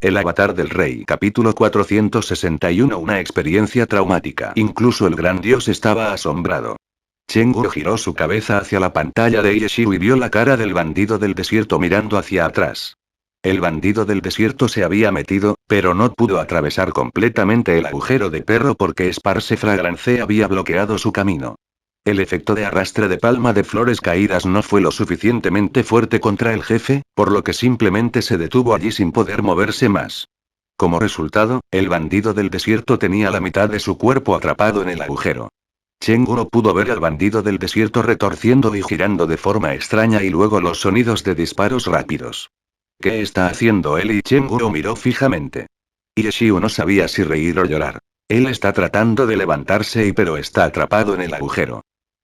el avatar del rey. Capítulo 461. Una experiencia traumática. Incluso el gran dios estaba asombrado. Chenguru giró su cabeza hacia la pantalla de Yeshiu y vio la cara del bandido del desierto mirando hacia atrás. El bandido del desierto se había metido, pero no pudo atravesar completamente el agujero de perro porque Esparce Fragrance había bloqueado su camino. El efecto de arrastre de palma de flores caídas no fue lo suficientemente fuerte contra el jefe, por lo que simplemente se detuvo allí sin poder moverse más. Como resultado, el bandido del desierto tenía la mitad de su cuerpo atrapado en el agujero. Chenguru pudo ver al bandido del desierto retorciendo y girando de forma extraña y luego los sonidos de disparos rápidos. ¿Qué está haciendo él? Y Chenguru miró fijamente. Yeshiu no sabía si reír o llorar. Él está tratando de levantarse pero está atrapado en el agujero.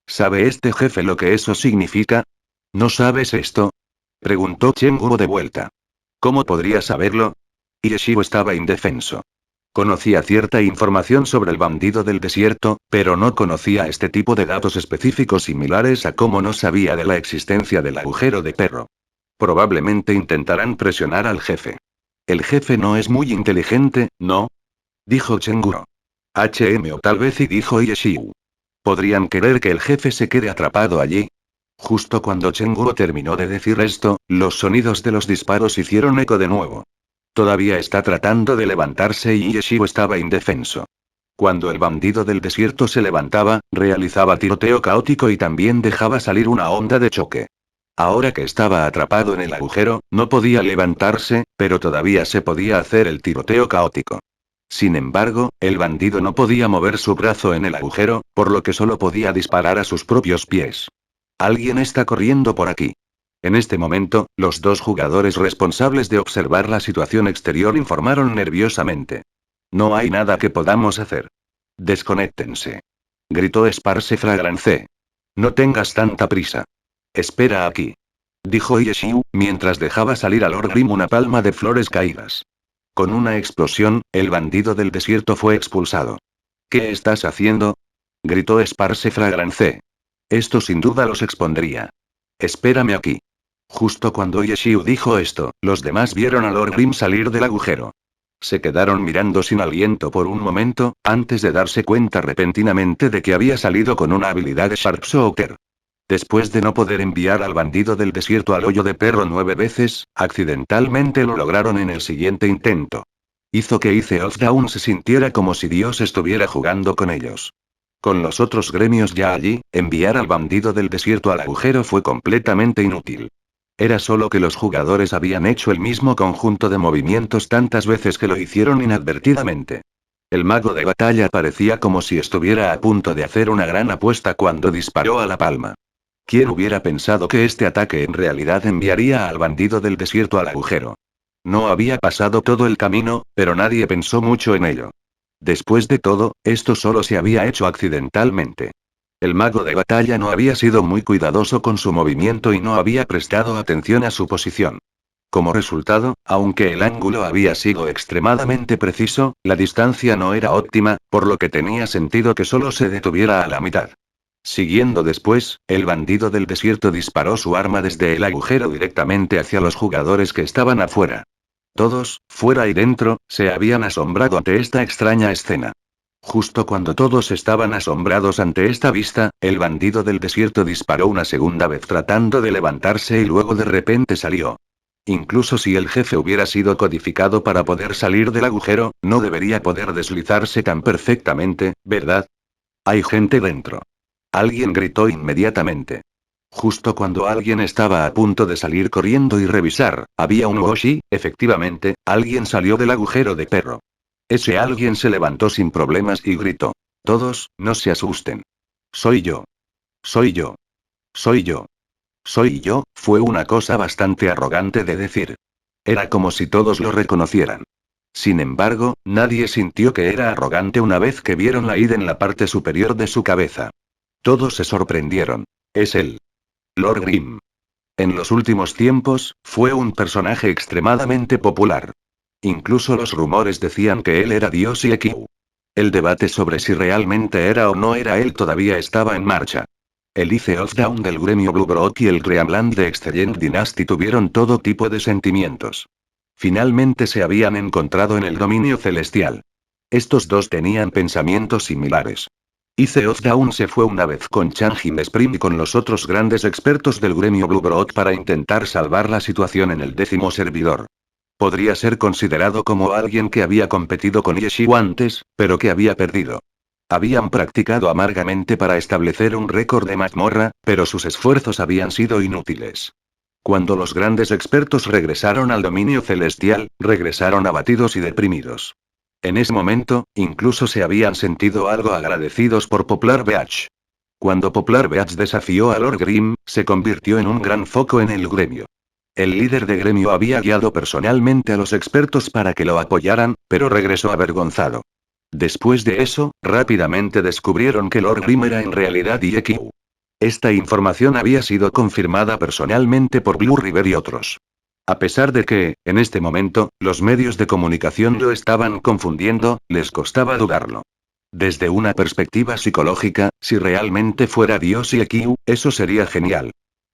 ¿Sabe este jefe lo que eso significa? ¿No sabes esto? Preguntó Chenguru de vuelta. ¿Cómo podría saberlo? Yeshiu estaba indefenso. Conocía cierta información sobre el bandido del desierto, pero no conocía este tipo de datos específicos similares a cómo no sabía de la existencia del agujero de perro. Probablemente intentarán presionar al jefe. El jefe no es muy inteligente, ¿no? Dijo Chenguru. O tal vez, y dijo Yeshiu. ¿Podrían querer que el jefe se quede atrapado allí? Justo cuando Chenguru terminó de decir esto, los sonidos de los disparos hicieron eco de nuevo. Todavía está tratando de levantarse y Yeshiu estaba indefenso. Cuando el bandido del desierto se levantaba, realizaba tiroteo caótico y también dejaba salir una onda de choque. Ahora que estaba atrapado en el agujero, no podía levantarse, pero todavía se podía hacer el tiroteo caótico. Sin embargo, el bandido no podía mover su brazo en el agujero, por lo que solo podía disparar a sus propios pies. Alguien está corriendo por aquí. En este momento, los dos jugadores responsables de observar la situación exterior informaron nerviosamente. No hay nada que podamos hacer. Desconéctense. Gritó Esparce Fragrance. No tengas tanta prisa. Espera aquí. Dijo Yeshiu, mientras dejaba salir a Lord Grim una palma de flores caídas. Con una explosión, el bandido del desierto fue expulsado. ¿Qué estás haciendo? Gritó Esparce Fragrance. Esto sin duda los expondría. Espérame aquí. Justo cuando Yeshiu dijo esto, los demás vieron a Lord Grim salir del agujero. Se quedaron mirando sin aliento por un momento, antes de darse cuenta repentinamente de que había salido con una habilidad de Sharpshooter. Después de no poder enviar al bandido del desierto al hoyo de perro 9 veces, accidentalmente lo lograron en el siguiente intento. Hizo que Ice of Dawn se sintiera como si Dios estuviera jugando con ellos. Con los otros gremios ya allí, enviar al bandido del desierto al agujero fue completamente inútil. Era solo que los jugadores habían hecho el mismo conjunto de movimientos tantas veces que lo hicieron inadvertidamente. El mago de batalla parecía como si estuviera a punto de hacer una gran apuesta cuando disparó a la palma. ¿Quién hubiera pensado que este ataque en realidad enviaría al bandido del desierto al agujero? No había pasado todo el camino, pero nadie pensó mucho en ello. Después de todo, esto solo se había hecho accidentalmente. El mago de batalla no había sido muy cuidadoso con su movimiento y no había prestado atención a su posición. Como resultado, aunque el ángulo había sido extremadamente preciso, la distancia no era óptima, por lo que tenía sentido que solo se detuviera a la mitad. Siguiendo después, el bandido del desierto disparó su arma desde el agujero directamente hacia los jugadores que estaban afuera. Todos, fuera y dentro, se habían asombrado ante esta extraña escena. Justo cuando todos estaban asombrados ante esta vista, el bandido del desierto disparó una segunda vez tratando de levantarse y luego de repente salió. Incluso si el jefe hubiera sido codificado para poder salir del agujero, no debería poder deslizarse tan perfectamente, ¿verdad? Hay gente dentro. Alguien gritó inmediatamente. Justo cuando alguien estaba a punto de salir corriendo y revisar, había un Woshi, efectivamente, alguien salió del agujero de perro. Ese alguien se levantó sin problemas y gritó. Todos, no se asusten. Soy yo. Soy yo. Soy yo. Soy yo, fue una cosa bastante arrogante de decir. Era como si todos lo reconocieran. Sin embargo, nadie sintió que era arrogante una vez que vieron la id en la parte superior de su cabeza. Todos se sorprendieron. Es él. Lord Grim. En los últimos tiempos, fue un personaje extremadamente popular. Incluso los rumores decían que él era Dios y Ekiu. El debate sobre si realmente era o no era él todavía estaba en marcha. El Ice of Dawn del gremio Blue Brook y el Creamland de Excellent Dynasty tuvieron todo tipo de sentimientos. Finalmente se habían encontrado en el dominio celestial. Estos dos tenían pensamientos similares. Ice Dawn se fue una vez con Chang'e Spring y con los otros grandes expertos del gremio Bluebrot para intentar salvar la situación en el 10º servidor. Podría ser considerado como alguien que había competido con Yeshiu antes, pero que había perdido. Habían practicado amargamente para establecer un récord de mazmorra, pero sus esfuerzos habían sido inútiles. Cuando los grandes expertos regresaron al dominio celestial, regresaron abatidos y deprimidos. En ese momento, incluso se habían sentido algo agradecidos por Poplar Beach. Cuando Poplar Beach desafió a Lord Grimm, se convirtió en un gran foco en el gremio. El líder de gremio había guiado personalmente a los expertos para que lo apoyaran, pero regresó avergonzado. Después de eso, rápidamente descubrieron que Lord Grimm era en realidad IQ. Esta información había sido confirmada personalmente por Blue River y otros. A pesar de que, en este momento, los medios de comunicación lo estaban confundiendo, les costaba dudarlo. Desde una perspectiva psicológica, si realmente fuera Dios y IQ, eso sería genial.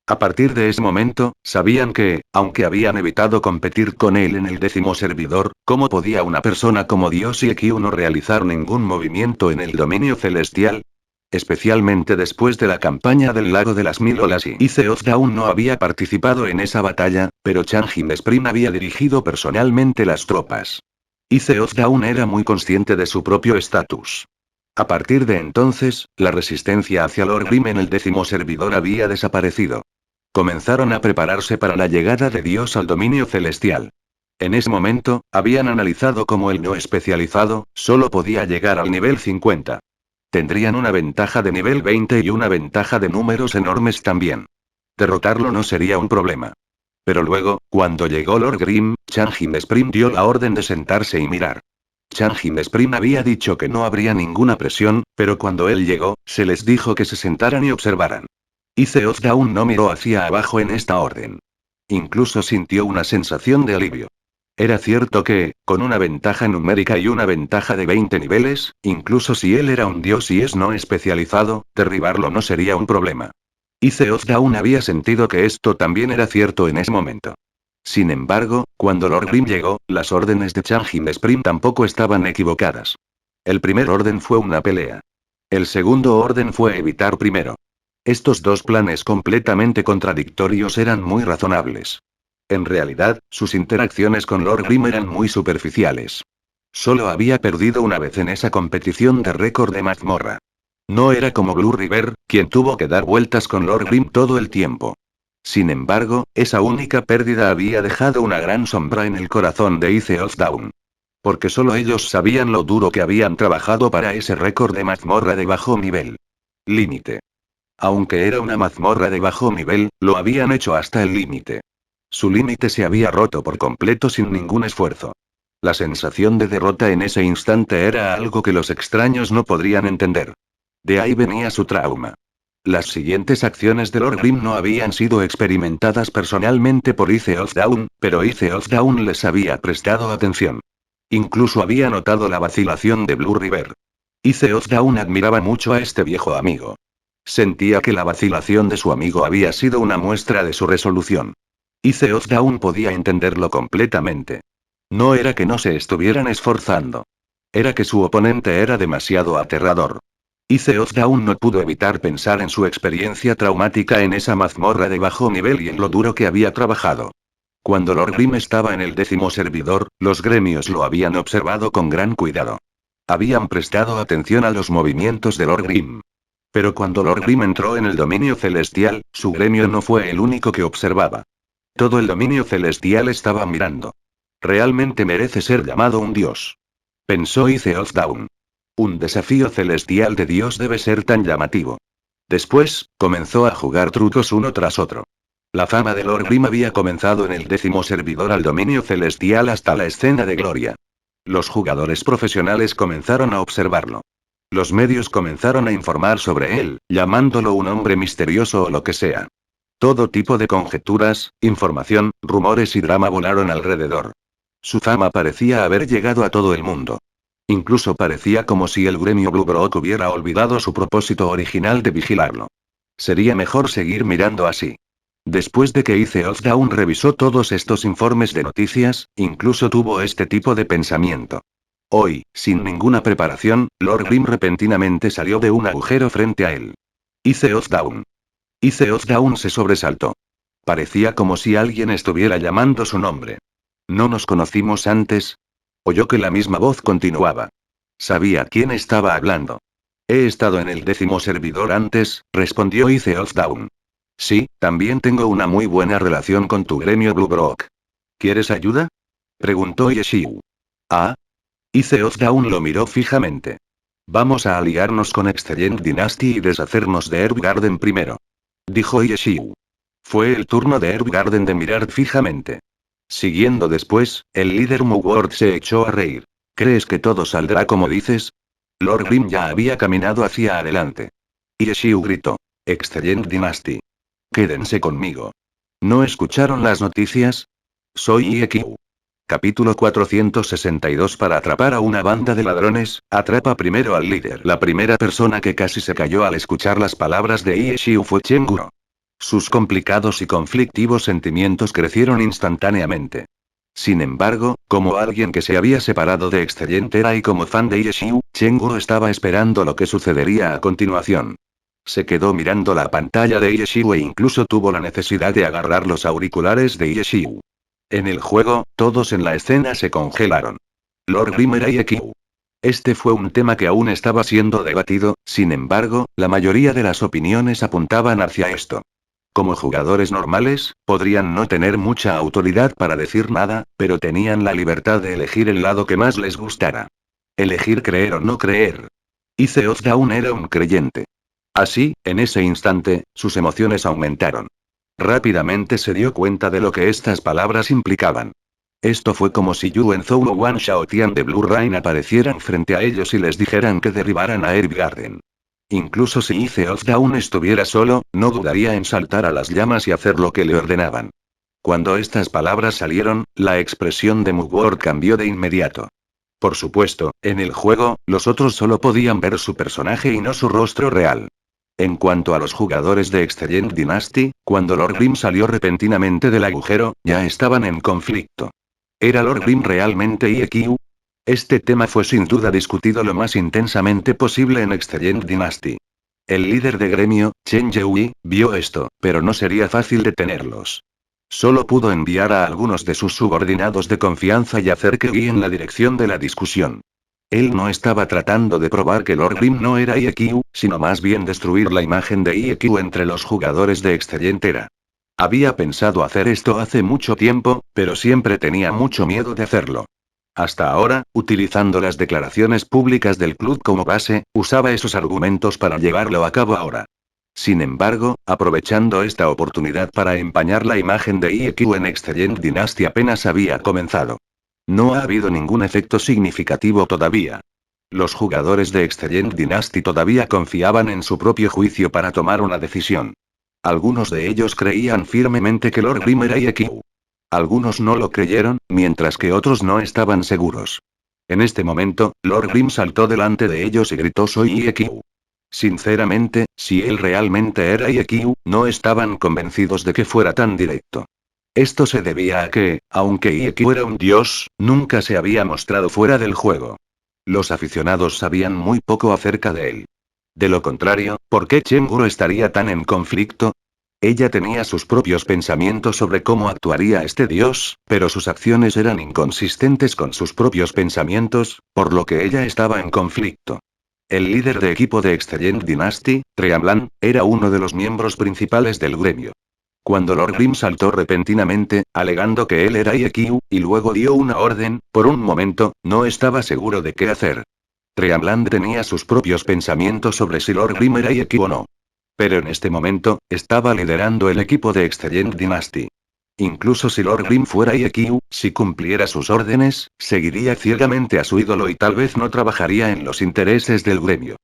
A partir de ese momento, sabían que, aunque habían evitado competir con él en el 10º servidor, ¿cómo podía una persona como Dios y IQ no realizar ningún movimiento en el dominio celestial? Especialmente después de la campaña del lago de las Mil Olas y Ice Dawn no había participado en esa batalla, pero Chang'e Spring había dirigido personalmente las tropas. Ice Dawn era muy consciente de su propio estatus. A partir de entonces, la resistencia hacia Lord Grimm en el 10º servidor había desaparecido. Comenzaron a prepararse para la llegada de Dios al dominio celestial. En ese momento, habían analizado cómo el no especializado, solo podía llegar al nivel 50. Tendrían una ventaja de nivel 20 y una ventaja de números enormes también. Derrotarlo no sería un problema. Pero luego, cuando llegó Lord Grimm, Chang'e Spring dio la orden de sentarse y mirar. Chang'e Spring había dicho que no habría ninguna presión, pero cuando él llegó, se les dijo que se sentaran y observaran. Ice Dawn no miró hacia abajo en esta orden. Incluso sintió una sensación de alivio. Era cierto que, con una ventaja numérica y una ventaja de 20 niveles, incluso si él era un dios y es no especializado, derribarlo no sería un problema. Ice Dawn había sentido que esto también era cierto en ese momento. Sin embargo, cuando Lord Grimm llegó, las órdenes de Chang'e Spring tampoco estaban equivocadas. El primer orden fue una pelea. El segundo orden fue evitar primero. Estos dos planes completamente contradictorios eran muy razonables. En realidad, sus interacciones con Lord Grimm eran muy superficiales. Solo había perdido una vez en esa competición de récord de mazmorra. No era como Blue River, quien tuvo que dar vueltas con Lord Grimm todo el tiempo. Sin embargo, esa única pérdida había dejado una gran sombra en el corazón de Ice Dawn. Porque solo ellos sabían lo duro que habían trabajado para ese récord de mazmorra de bajo nivel. Límite. Aunque era una mazmorra de bajo nivel, lo habían hecho hasta el límite. Su límite se había roto por completo sin ningún esfuerzo. La sensación de derrota en ese instante era algo que los extraños no podrían entender. De ahí venía su trauma. Las siguientes acciones de Lord Grimm no habían sido experimentadas personalmente por Ice Dawn, pero Ice Dawn les había prestado atención. Incluso había notado la vacilación de Blue River. Ice Dawn admiraba mucho a este viejo amigo. Sentía que la vacilación de su amigo había sido una muestra de su resolución. Ice Dawn podía entenderlo completamente. No era que no se estuvieran esforzando. Era que su oponente era demasiado aterrador. Ice Dawn no pudo evitar pensar en su experiencia traumática en esa mazmorra de bajo nivel y en lo duro que había trabajado. Cuando Lord Grimm estaba en el 10º servidor, los gremios lo habían observado con gran cuidado. Habían prestado atención a los movimientos de Lord Grimm. Pero cuando Lord Grimm entró en el dominio celestial, su gremio no fue el único que observaba. Todo el dominio celestial estaba mirando. Realmente merece ser llamado un dios. Pensó Ice Dawn. Un desafío celestial de Dios debe ser tan llamativo. Después, comenzó a jugar trucos uno tras otro. La fama de Lord Grimm había comenzado en el 10º servidor al dominio celestial hasta la escena de gloria. Los jugadores profesionales comenzaron a observarlo. Los medios comenzaron a informar sobre él, llamándolo un hombre misterioso o lo que sea. Todo tipo de conjeturas, información, rumores y drama volaron alrededor. Su fama parecía haber llegado a todo el mundo. Incluso parecía como si el gremio Bluebrot hubiera olvidado su propósito original de vigilarlo. Sería mejor seguir mirando así. Después de que Ice of Dawn revisó todos estos informes de noticias, incluso tuvo este tipo de pensamiento. Hoy, sin ninguna preparación, Lord Grim repentinamente salió de un agujero frente a él. Ice of Dawn. Ice of Dawn se sobresaltó. Parecía como si alguien estuviera llamando su nombre. ¿No nos conocimos antes? Oyó que la misma voz continuaba. Sabía quién estaba hablando. He estado en el 10º servidor antes, respondió Ice of Dawn. Sí, también tengo una muy buena relación con tu gremio Blue Brock. ¿Quieres ayuda? Preguntó Yeshiu. Ah. Ice of Dawn lo miró fijamente. Vamos a aliarnos con Excellent Dynasty y deshacernos de Herb Garden primero. Dijo Yeshiu. Fue el turno de Herb Garden de mirar fijamente. Siguiendo después, el líder Mugwort se echó a reír. ¿Crees que todo saldrá como dices? Lord Grim ya había caminado hacia adelante. Yeshiu gritó. Excellent Dynasty. Quédense conmigo. ¿No escucharon las noticias? Soy Iekyu. Capítulo 462. Para atrapar a una banda de ladrones, atrapa primero al líder. La primera persona que casi se cayó al escuchar las palabras de Yeshiu fue Chenguro. Sus complicados y conflictivos sentimientos crecieron instantáneamente. Sin embargo, como alguien que se había separado de Excellent Era y como fan de Yeshiu, Chenguro estaba esperando lo que sucedería a continuación. Se quedó mirando la pantalla de Yeshiu e incluso tuvo la necesidad de agarrar los auriculares de Yeshiu. En el juego, todos en la escena se congelaron. Lord Grim era Yeshiu. Este fue un tema que aún estaba siendo debatido, sin embargo, la mayoría de las opiniones apuntaban hacia esto. Como jugadores normales, podrían no tener mucha autoridad para decir nada, pero tenían la libertad de elegir el lado que más les gustara. Elegir creer o no creer. Ice of Dawn era un creyente. Así, en ese instante, sus emociones aumentaron. Rápidamente se dio cuenta de lo que estas palabras implicaban. Esto fue como si Yuen Zhou o Wan Shaotian de Blue Rain aparecieran frente a ellos y les dijeran que derribaran a Herb Garden. Incluso si Ice of Dawn estuviera solo, no dudaría en saltar a las llamas y hacer lo que le ordenaban. Cuando estas palabras salieron, la expresión de Mugwort cambió de inmediato. Por supuesto, en el juego, los otros solo podían ver su personaje y no su rostro real. En cuanto a los jugadores de Excellent Dynasty, cuando Lord Grim salió repentinamente del agujero, ya estaban en conflicto. ¿Era Lord Grim realmente Iekyu? Este tema fue sin duda discutido lo más intensamente posible en Excellent Dynasty. El líder de gremio, Chen Yehui, vio esto, pero no sería fácil detenerlos. Solo pudo enviar a algunos de sus subordinados de confianza y hacer que guíen la dirección de la discusión. Él no estaba tratando de probar que Lord Grim no era Iekyu, sino más bien destruir la imagen de Iekyu entre los jugadores de Excellent Era. Había pensado hacer esto hace mucho tiempo, pero siempre tenía mucho miedo de hacerlo. Hasta ahora, utilizando las declaraciones públicas del club como base, usaba esos argumentos para llevarlo a cabo ahora. Sin embargo, aprovechando esta oportunidad para empañar la imagen de Iekyu en Excellent Dynasty apenas había comenzado. No ha habido ningún efecto significativo todavía. Los jugadores de Excellent Dynasty todavía confiaban en su propio juicio para tomar una decisión. Algunos de ellos creían firmemente que Lord Grim era Iekyu. Algunos no lo creyeron, mientras que otros no estaban seguros. En este momento, Lord Grim saltó delante de ellos y gritó: «Soy Iekyu». Sinceramente, si él realmente era Iekyu, no estaban convencidos de que fuera tan directo. Esto se debía a que, aunque Iekyu era un dios, nunca se había mostrado fuera del juego. Los aficionados sabían muy poco acerca de él. De lo contrario, ¿por qué Chenguro estaría tan en conflicto? Ella tenía sus propios pensamientos sobre cómo actuaría este dios, pero sus acciones eran inconsistentes con sus propios pensamientos, por lo que ella estaba en conflicto. El líder de equipo de Excellent Dynasty, Triamlan, era uno de los miembros principales del gremio. Cuando Lord Grim saltó repentinamente, alegando que él era Iekyu, y luego dio una orden, por un momento, no estaba seguro de qué hacer. Triamlan tenía sus propios pensamientos sobre si Lord Grim era Iekyu o no. Pero en este momento, estaba liderando el equipo de Excellent Dynasty. Incluso si Lord Grim fuera Iekyu, si cumpliera sus órdenes, seguiría ciegamente a su ídolo y tal vez no trabajaría en los intereses del gremio.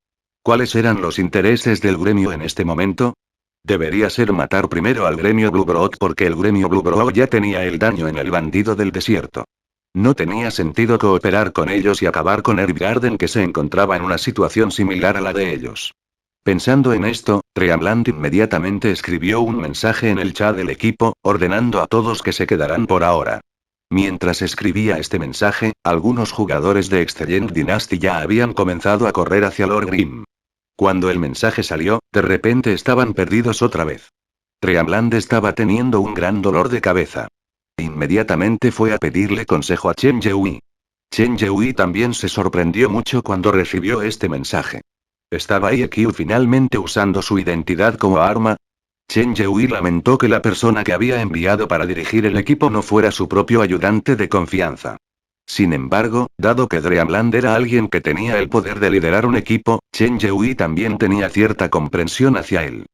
¿Cuáles eran los intereses del gremio en este momento? Debería ser matar primero al gremio Blue Brood porque el gremio Blue Brood ya tenía el daño en el bandido del desierto. No tenía sentido cooperar con ellos y acabar con Herb Garden, que se encontraba en una situación similar a la de ellos. Pensando en esto, Treamland inmediatamente escribió un mensaje en el chat del equipo, ordenando a todos que se quedaran por ahora. Mientras escribía este mensaje, algunos jugadores de Excellent Dynasty ya habían comenzado a correr hacia Lord Grimm. Cuando el mensaje salió, de repente estaban perdidos otra vez. Treamland estaba teniendo un gran dolor de cabeza. Inmediatamente fue a pedirle consejo a Chen Yehui. Chen Yehui también se sorprendió mucho cuando recibió este mensaje. ¿Estaba IQ finalmente usando su identidad como arma? Chen Yehui lamentó que la persona que había enviado para dirigir el equipo no fuera su propio ayudante de confianza. Sin embargo, dado que Dreamland era alguien que tenía el poder de liderar un equipo, Chen Yehui también tenía cierta comprensión hacia él.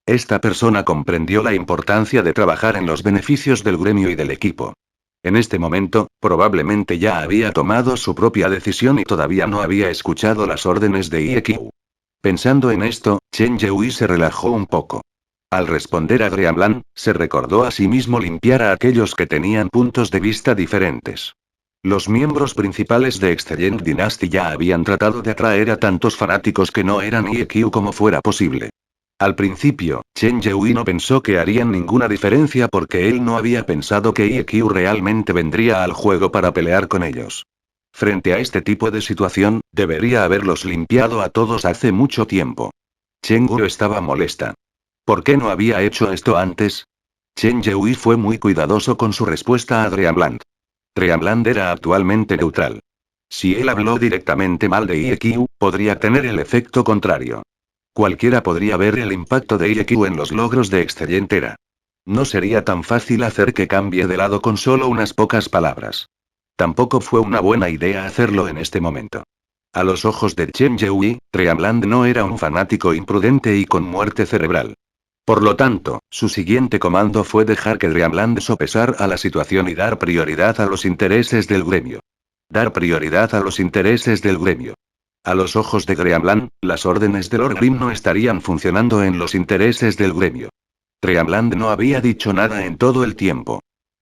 Esta persona comprendió la importancia de trabajar en los beneficios del gremio y del equipo. En este momento, probablemente ya había tomado su propia decisión y todavía no había escuchado las órdenes de IQ. Pensando en esto, Chen Yehui se relajó un poco. Al responder a Dreamland, se recordó a sí mismo limpiar a aquellos que tenían puntos de vista diferentes. Los miembros principales de Excellent Dynasty ya habían tratado de atraer a tantos fanáticos que no eran IQ como fuera posible. Al principio, Chen Yehui no pensó que harían ninguna diferencia porque él no había pensado que IQ realmente vendría al juego para pelear con ellos. Frente a este tipo de situación, debería haberlos limpiado a todos hace mucho tiempo. Chen Gu estaba molesta. ¿Por qué no había hecho esto antes? Chen Yehui fue muy cuidadoso con su respuesta a Dreamland. Dreamland era actualmente neutral. Si él habló directamente mal de IQ, podría tener el efecto contrario. Cualquiera podría ver el impacto de IQ en los logros de Excellentera. No sería tan fácil hacer que cambie de lado con solo unas pocas palabras. Tampoco fue una buena idea hacerlo en este momento. A los ojos de Chen Yehui, Dreamland no era un fanático imprudente y con muerte cerebral. Por lo tanto, su siguiente comando fue dejar que Dreamland sopesara la situación y dar prioridad a los intereses del gremio. Dar prioridad a los intereses del gremio. A los ojos de Dreamland, las órdenes de Lord Grimm no estarían funcionando en los intereses del gremio. Dreamland no había dicho nada en todo el tiempo.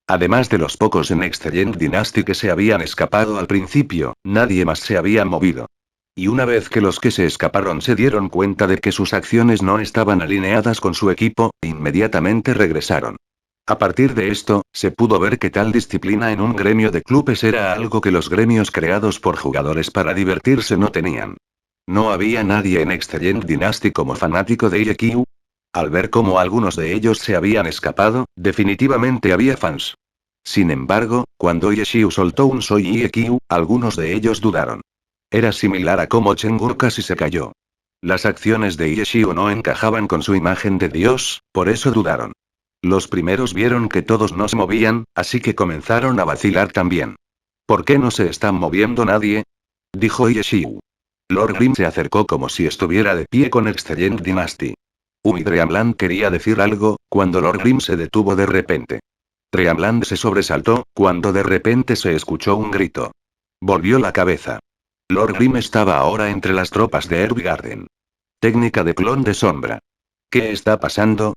Además de los pocos en Excellent Dynasty que se habían escapado al principio, nadie más se había movido. Y una vez que los que se escaparon se dieron cuenta de que sus acciones no estaban alineadas con su equipo, inmediatamente regresaron. A partir de esto, se pudo ver que tal disciplina en un gremio de clubes era algo que los gremios creados por jugadores para divertirse no tenían. No había nadie en Excellent Dynasty como fanático de IQ. Al ver cómo algunos de ellos se habían escapado, definitivamente había fans. Sin embargo, cuando Yeshiu soltó un Soy IQ, algunos de ellos dudaron. Era similar a cómo Cheng'e casi se cayó. Las acciones de Yeshiu no encajaban con su imagen de Dios, por eso dudaron. Los primeros vieron que todos no se movían, así que comenzaron a vacilar también. ¿Por qué no se está moviendo nadie? Dijo Yeshiu. Lord Grimm se acercó como si estuviera de pie con Excellent Dynasty. Dreamland quería decir algo, cuando Lord Grimm se detuvo de repente. Dreamland se sobresaltó, cuando de repente se escuchó un grito. Volvió la cabeza. Lord Grimm estaba ahora entre las tropas de Herbgarden. Técnica de clon de sombra. ¿Qué está pasando?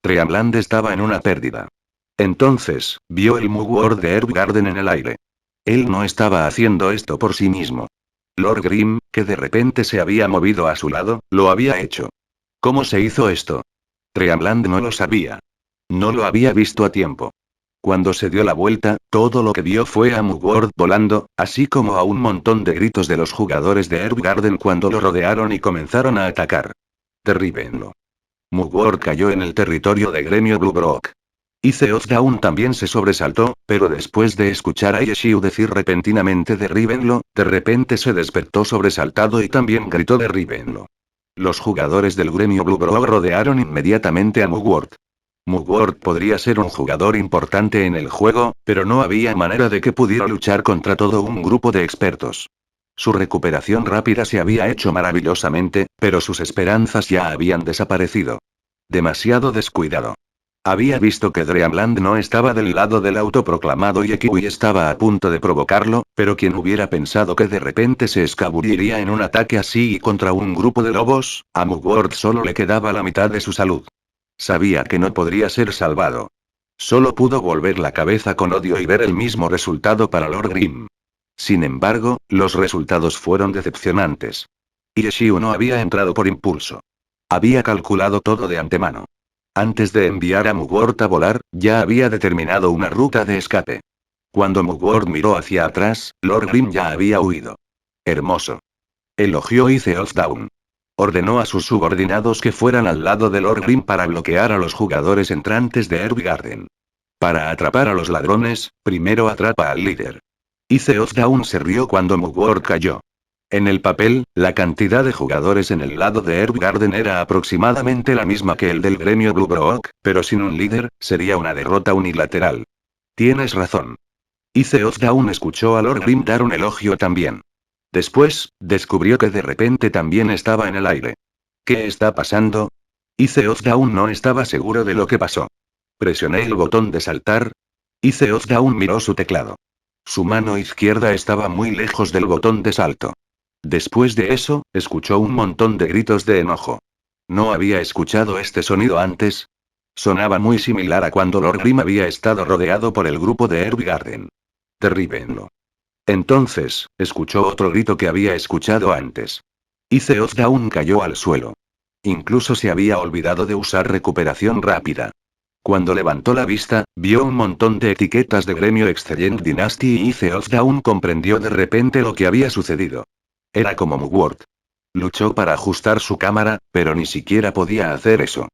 Dreamland estaba en una pérdida. Entonces, vio el Mugwort de Herbgarden en el aire. Él no estaba haciendo esto por sí mismo. Lord Grimm, que de repente se había movido a su lado, lo había hecho. ¿Cómo se hizo esto? Dreamland no lo sabía. No lo había visto a tiempo. Cuando se dio la vuelta, todo lo que vio fue a Mugwort volando, así como a un montón de gritos de los jugadores de Herbgarden cuando lo rodearon y comenzaron a atacar. Derríbenlo. Mugwort cayó en el territorio de Gremio Blue Brock. Iceoth Dawn también se sobresaltó, pero después de escuchar a Yeshiu decir repentinamente derríbenlo, de repente se despertó sobresaltado y también gritó derríbenlo. Los jugadores del Gremio Blue Brock rodearon inmediatamente a Mugwort. Mugwort podría ser un jugador importante en el juego, pero no había manera de que pudiera luchar contra todo un grupo de expertos. Su recuperación rápida se había hecho maravillosamente, pero sus esperanzas ya habían desaparecido. Demasiado descuidado. Había visto que Dreamland no estaba del lado del autoproclamado Yekiu y estaba a punto de provocarlo, pero quien hubiera pensado que de repente se escabulliría en un ataque así y contra un grupo de lobos, a Mugwort solo le quedaba la mitad de su salud. Sabía que no podría ser salvado. Solo pudo volver la cabeza con odio y ver el mismo resultado para Lord Grimm. Sin embargo, los resultados fueron decepcionantes. Yeshiu no había entrado por impulso. Había calculado todo de antemano. Antes de enviar a Mugwort a volar, ya había determinado una ruta de escape. Cuando Mugwort miró hacia atrás, Lord Grim ya había huido. Hermoso. Elogió Ice Down. Ordenó a sus subordinados que fueran al lado de Lord Grim para bloquear a los jugadores entrantes de Erwigarden. Para atrapar a los ladrones, primero atrapa al líder. Ice Down se rió cuando Mugwort cayó. En el papel, la cantidad de jugadores en el lado de Erwigarden era aproximadamente la misma que el del gremio Bluebrook, pero sin un líder, sería una derrota unilateral. Tienes razón. Ice Down escuchó a Lord Grim dar un elogio también. Después, descubrió que de repente también estaba en el aire. ¿Qué está pasando? Ice Down no estaba seguro de lo que pasó. Presioné el botón de saltar. Ice Down miró su teclado. Su mano izquierda estaba muy lejos del botón de salto. Después de eso, escuchó un montón de gritos de enojo. ¿No había escuchado este sonido antes? Sonaba muy similar a cuando Lord Grim había estado rodeado por el grupo de Erwigarden. Derríbenlo. Entonces, escuchó otro grito que había escuchado antes. Ice Down cayó al suelo. Incluso se había olvidado de usar recuperación rápida. Cuando levantó la vista, vio un montón de etiquetas de gremio Excellent Dynasty y Ice Down comprendió de repente lo que había sucedido. Era como Mugwort. Luchó para ajustar su cámara, pero ni siquiera podía hacer eso.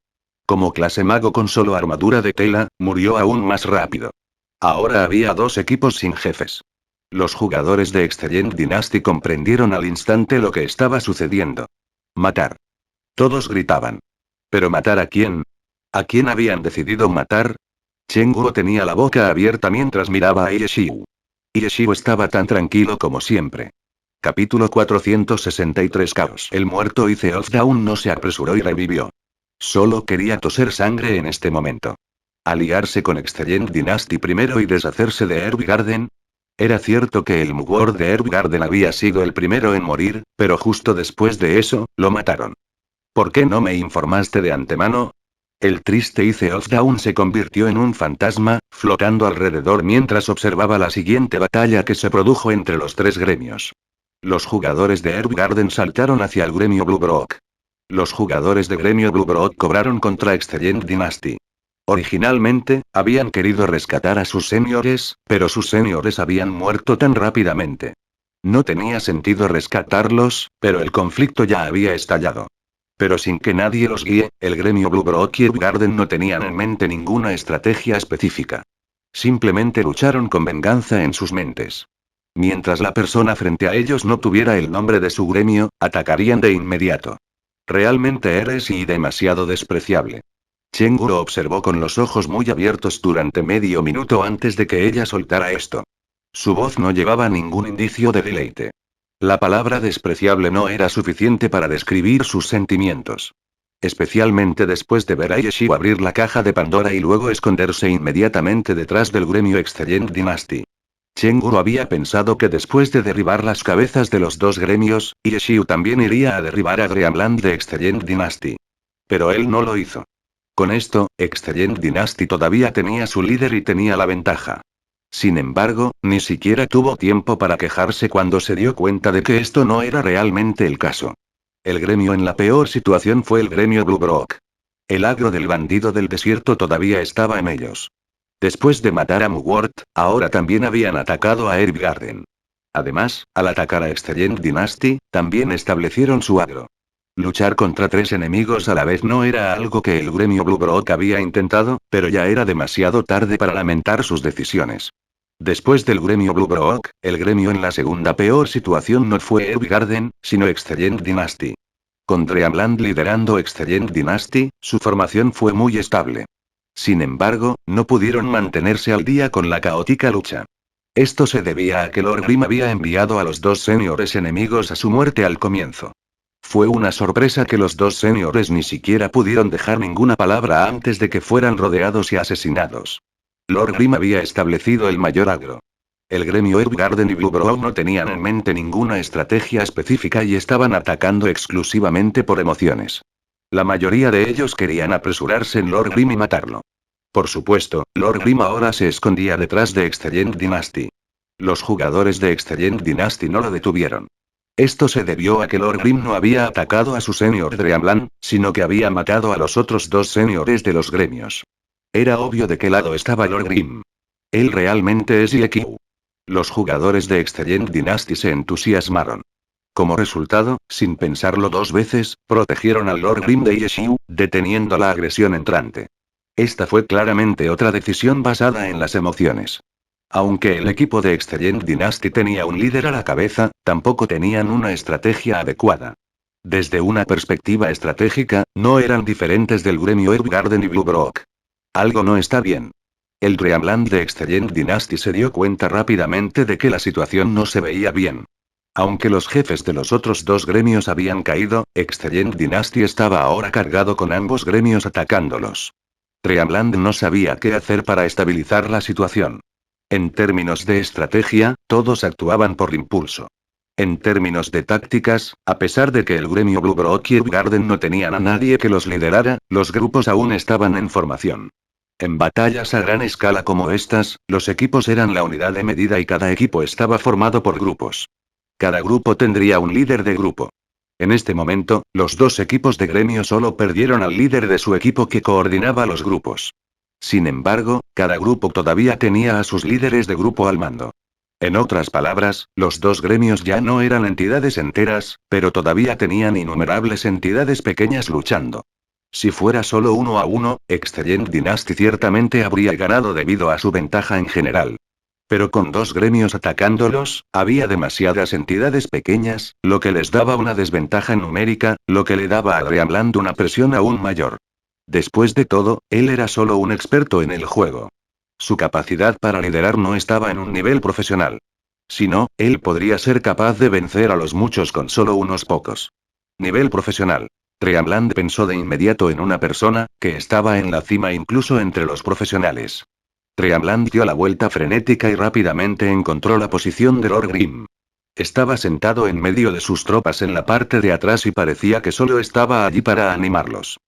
Como clase mago con solo armadura de tela, murió aún más rápido. Ahora había dos equipos sin jefes. Los jugadores de Excellent Dynasty comprendieron al instante lo que estaba sucediendo. Matar. Todos gritaban. ¿Pero matar a quién? ¿A quién habían decidido matar? Chengguo tenía la boca abierta mientras miraba a Ieshiu. Ieshiu estaba tan tranquilo como siempre. Capítulo 463 Caos. El muerto Ice Down no se apresuró y revivió. Solo quería toser sangre en este momento. ¿Aliarse con Excellent Dynasty primero y deshacerse de Erwigarden? Era cierto que el Mugwort de Erwigarden había sido el primero en morir, pero justo después de eso, lo mataron. ¿Por qué no me informaste de antemano? El triste Ice Down se convirtió en un fantasma, flotando alrededor mientras observaba la siguiente batalla que se produjo entre los tres gremios. Los jugadores de Erwigarden saltaron hacia el gremio Bluebrook. Los jugadores de gremio Bluebrook cobraron contra Excellent Dynasty. Originalmente, habían querido rescatar a sus seniores, pero sus seniores habían muerto tan rápidamente. No tenía sentido rescatarlos, pero el conflicto ya había estallado. Pero sin que nadie los guíe, el gremio Bluebrook y Erwigarden no tenían en mente ninguna estrategia específica. Simplemente lucharon con venganza en sus mentes. Mientras la persona frente a ellos no tuviera el nombre de su gremio, atacarían de inmediato. Realmente eres demasiado despreciable. Chenggu lo observó con los ojos muy abiertos durante medio minuto antes de que ella soltara esto. Su voz no llevaba ningún indicio de deleite. La palabra despreciable no era suficiente para describir sus sentimientos. Especialmente después de ver a Ieshiu abrir la caja de Pandora y luego esconderse inmediatamente detrás del gremio Excellent Dynasty. Chenggu había pensado que después de derribar las cabezas de los dos gremios, Ieshiu también iría a derribar a Dreamland de Excellent Dynasty. Pero él no lo hizo. Con esto, Excellent Dynasty todavía tenía su líder y tenía la ventaja. Sin embargo, ni siquiera tuvo tiempo para quejarse cuando se dio cuenta de que esto no era realmente el caso. El gremio en la peor situación fue el gremio Bluebrook. El agro del bandido del desierto todavía estaba en ellos. Después de matar a Mugwort, ahora también habían atacado a Erwigarden. Además, al atacar a Excellent Dynasty, también establecieron su agro. Luchar contra tres enemigos a la vez no era algo que el gremio Bluebrook había intentado, pero ya era demasiado tarde para lamentar sus decisiones. Después del gremio Bluebrook, el gremio en la segunda peor situación no fue Erwigarden, sino Excellent Dynasty. Con Dreamland liderando Excellent Dynasty, su formación fue muy estable. Sin embargo, no pudieron mantenerse al día con la caótica lucha. Esto se debía a que Lord Grim había enviado a los dos seniores enemigos a su muerte al comienzo. Fue una sorpresa que los dos seniores ni siquiera pudieron dejar ninguna palabra antes de que fueran rodeados y asesinados. Lord Grim había establecido el mayor agro. El gremio Erwigarden y Bluebrook no tenían en mente ninguna estrategia específica y estaban atacando exclusivamente por emociones. La mayoría de ellos querían apresurarse en Lord Grim y matarlo. Por supuesto, Lord Grim ahora se escondía detrás de Excellent Dynasty. Los jugadores de Excellent Dynasty no lo detuvieron. Esto se debió a que Lord Grimm no había atacado a su senior Dreamland, sino que había matado a los otros dos seniores de los gremios. Era obvio de qué lado estaba Lord Grimm. Él realmente es Yekiu. Los jugadores de Excellent Dynasty se entusiasmaron. Como resultado, sin pensarlo dos veces, protegieron al Lord Grimm de Yeshiu, deteniendo la agresión entrante. Esta fue claramente otra decisión basada en las emociones. Aunque el equipo de Excellent Dynasty tenía un líder a la cabeza, tampoco tenían una estrategia adecuada. Desde una perspectiva estratégica, no eran diferentes del gremio Evergarden y Blue Brook. Algo no está bien. El Dreamland de Excellent Dynasty se dio cuenta rápidamente de que la situación no se veía bien. Aunque los jefes de los otros dos gremios habían caído, Excellent Dynasty estaba ahora cargado con ambos gremios atacándolos. Dreamland no sabía qué hacer para estabilizar la situación. En términos de estrategia, todos actuaban por impulso. En términos de tácticas, a pesar de que el gremio Blue Brook y Garden no tenían a nadie que los liderara, los grupos aún estaban en formación. En batallas a gran escala como estas, los equipos eran la unidad de medida y cada equipo estaba formado por grupos. Cada grupo tendría un líder de grupo. En este momento, los dos equipos de gremio solo perdieron al líder de su equipo que coordinaba los grupos. Sin embargo, cada grupo todavía tenía a sus líderes de grupo al mando. En otras palabras, los dos gremios ya no eran entidades enteras, pero todavía tenían innumerables entidades pequeñas luchando. Si fuera solo 1-1, Excellent Dynasty ciertamente habría ganado debido a su ventaja en general. Pero con dos gremios atacándolos, había demasiadas entidades pequeñas, lo que les daba una desventaja numérica, lo que le daba a Dreamland una presión aún mayor. Después de todo, él era solo un experto en el juego. Su capacidad para liderar no estaba en un nivel profesional. Si no, él podría ser capaz de vencer a los muchos con solo unos pocos. Nivel profesional. Dreamland pensó de inmediato en una persona, que estaba en la cima incluso entre los profesionales. Dreamland dio la vuelta frenética y rápidamente encontró la posición de Lord Grimm. Estaba sentado en medio de sus tropas en la parte de atrás y parecía que solo estaba allí para animarlos.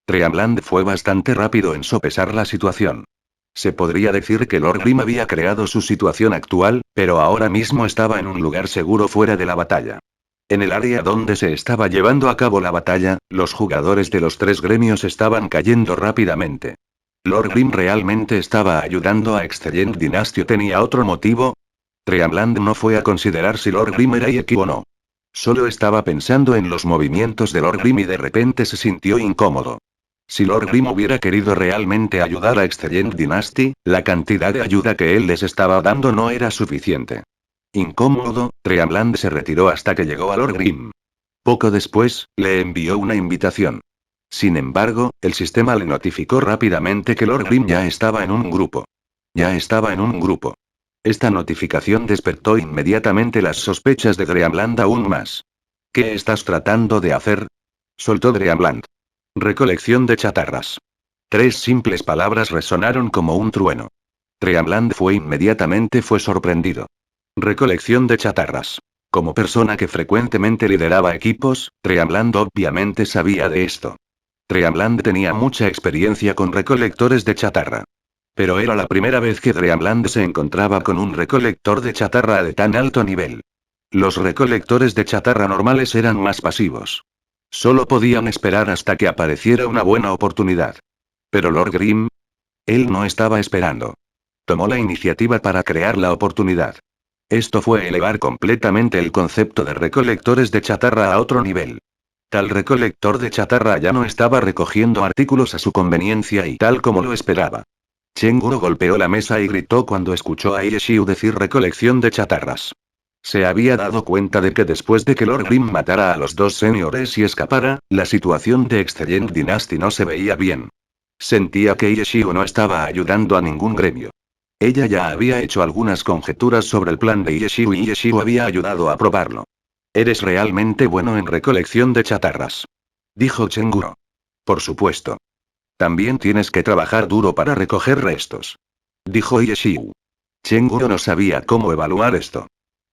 Dreamland fue bastante rápido en sopesar la situación. Se podría decir que Lord Grimm había creado su situación actual, pero ahora mismo estaba en un lugar seguro fuera de la batalla. En el área donde se estaba llevando a cabo la batalla, los jugadores de los tres gremios estaban cayendo rápidamente. ¿Lord Grimm realmente estaba ayudando a Excellent Dynasty o tenía otro motivo? Dreamland no fue a considerar si Lord Grimm era Yekiu o no. Solo estaba pensando en los movimientos de Lord Grimm y de repente se sintió incómodo. Si Lord Grimm hubiera querido realmente ayudar a Excellent Dynasty, la cantidad de ayuda que él les estaba dando no era suficiente. Incómodo, Dreamland se retiró hasta que llegó a Lord Grimm. Poco después, le envió una invitación. Sin embargo, el sistema le notificó rápidamente que Lord Grimm ya estaba en un grupo. Ya estaba en un grupo. Esta notificación despertó inmediatamente las sospechas de Dreamland aún más. ¿Qué estás tratando de hacer? Soltó Dreamland. Recolección de chatarras. Tres simples palabras resonaron como un trueno. Dreamland fue sorprendido. Recolección de chatarras. Como persona que frecuentemente lideraba equipos, Dreamland obviamente sabía de esto. Dreamland tenía mucha experiencia con recolectores de chatarra. Pero era la primera vez que Dreamland se encontraba con un recolector de chatarra de tan alto nivel. Los recolectores de chatarra normales eran más pasivos. Solo podían esperar hasta que apareciera una buena oportunidad. Pero Lord Grimm, él no estaba esperando. Tomó la iniciativa para crear la oportunidad. Esto fue elevar completamente el concepto de recolectores de chatarra a otro nivel. Tal recolector de chatarra ya no estaba recogiendo artículos a su conveniencia y tal como lo esperaba. Chenguru golpeó la mesa y gritó cuando escuchó a Yeshiu decir recolección de chatarras. Se había dado cuenta de que después de que Lord Grimm matara a los dos seniores y escapara, la situación de Excellent Dynasty no se veía bien. Sentía que Yeshiu no estaba ayudando a ningún gremio. Ella ya había hecho algunas conjeturas sobre el plan de Yeshiu y Yeshiu había ayudado a probarlo. Eres realmente bueno en recolección de chatarras. Dijo Chenguru. Por supuesto. También tienes que trabajar duro para recoger restos. Dijo Yeshiu. Chenguru no sabía cómo evaluar esto.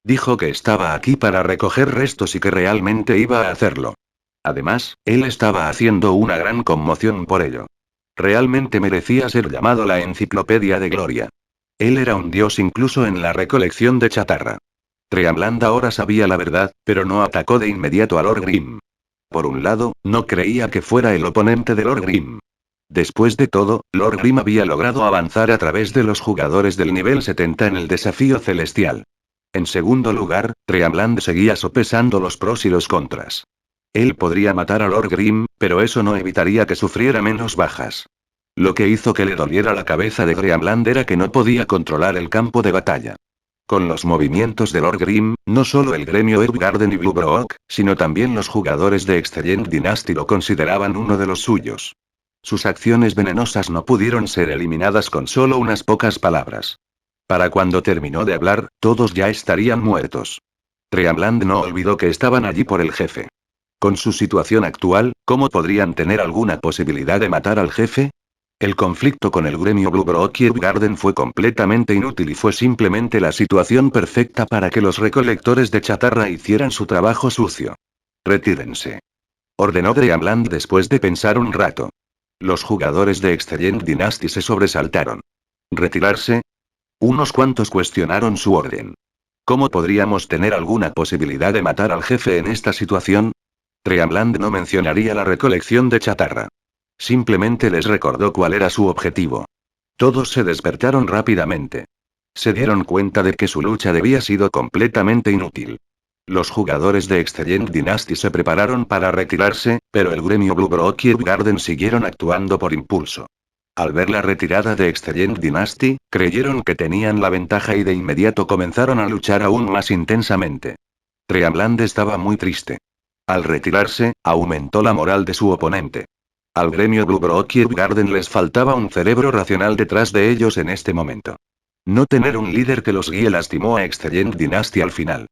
Dijo que estaba aquí para recoger restos y que realmente iba a hacerlo. Además, él estaba haciendo una gran conmoción por ello. Realmente merecía ser llamado la Enciclopedia de Gloria. Él era un dios incluso en la recolección de chatarra. Treamland ahora sabía la verdad, pero no atacó de inmediato a Lord Grimm. Por un lado, no creía que fuera el oponente de Lord Grimm. Después de todo, Lord Grimm había logrado avanzar a través de los jugadores del nivel 70 en el desafío celestial. En segundo lugar, Treamland seguía sopesando los pros y los contras. Él podría matar a Lord Grimm, pero eso no evitaría que sufriera menos bajas. Lo que hizo que le doliera la cabeza de Treamland era que no podía controlar el campo de batalla. Con los movimientos de Lord Grimm, no solo el gremio Edgarden y Blue Brook, sino también los jugadores de Excellent Dynasty lo consideraban uno de los suyos. Sus acciones venenosas no pudieron ser eliminadas con solo unas pocas palabras. Para cuando terminó de hablar, todos ya estarían muertos. Treamland no olvidó que estaban allí por el jefe. Con su situación actual, ¿cómo podrían tener alguna posibilidad de matar al jefe? El conflicto con el gremio Blue Brook y Edgarden fue completamente inútil y fue simplemente la situación perfecta para que los recolectores de chatarra hicieran su trabajo sucio. Retírense. Ordenó Treamland después de pensar un rato. Los jugadores de Excellent Dynasty se sobresaltaron. ¿Retirarse? Unos cuantos cuestionaron su orden. ¿Cómo podríamos tener alguna posibilidad de matar al jefe en esta situación? Treamland no mencionaría la recolección de chatarra. Simplemente les recordó cuál era su objetivo. Todos se despertaron rápidamente. Se dieron cuenta de que su lucha había sido completamente inútil. Los jugadores de Excellent Dynasty se prepararon para retirarse, pero el gremio Blue Brook y Edgarden siguieron actuando por impulso. Al ver la retirada de Excellent Dynasty, creyeron que tenían la ventaja y de inmediato comenzaron a luchar aún más intensamente. Treamland estaba muy triste. Al retirarse, aumentó la moral de su oponente. Al gremio Blue Brook y Edgarden les faltaba un cerebro racional detrás de ellos en este momento. No tener un líder que los guíe lastimó a Excellent Dynasty al final.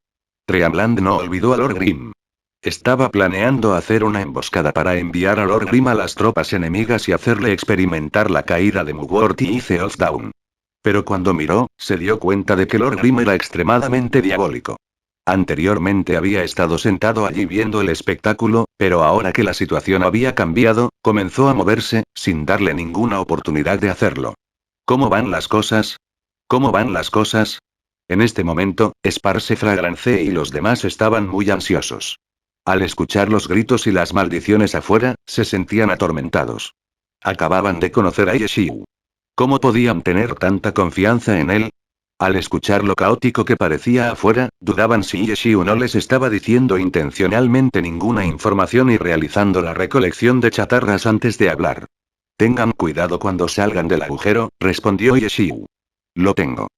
Treamland no olvidó a Lord Grimm. Estaba planeando hacer una emboscada para enviar a Lord Grimm a las tropas enemigas y hacerle experimentar la caída de Mugwort y Theof Down. Pero cuando miró, se dio cuenta de que Lord Grimm era extremadamente diabólico. Anteriormente había estado sentado allí viendo el espectáculo, pero ahora que la situación había cambiado, comenzó a moverse, sin darle ninguna oportunidad de hacerlo. ¿Cómo van las cosas? ¿Cómo van las cosas? En este momento, Sparse Fragrance y los demás estaban muy ansiosos. Al escuchar los gritos y las maldiciones afuera, se sentían atormentados. Acababan de conocer a Yeshiu. ¿Cómo podían tener tanta confianza en él? Al escuchar lo caótico que parecía afuera, dudaban si Yeshiu no les estaba diciendo intencionalmente ninguna información y realizando la recolección de chatarras antes de hablar. Tengan cuidado cuando salgan del agujero, respondió Yeshiu. Lo tengo.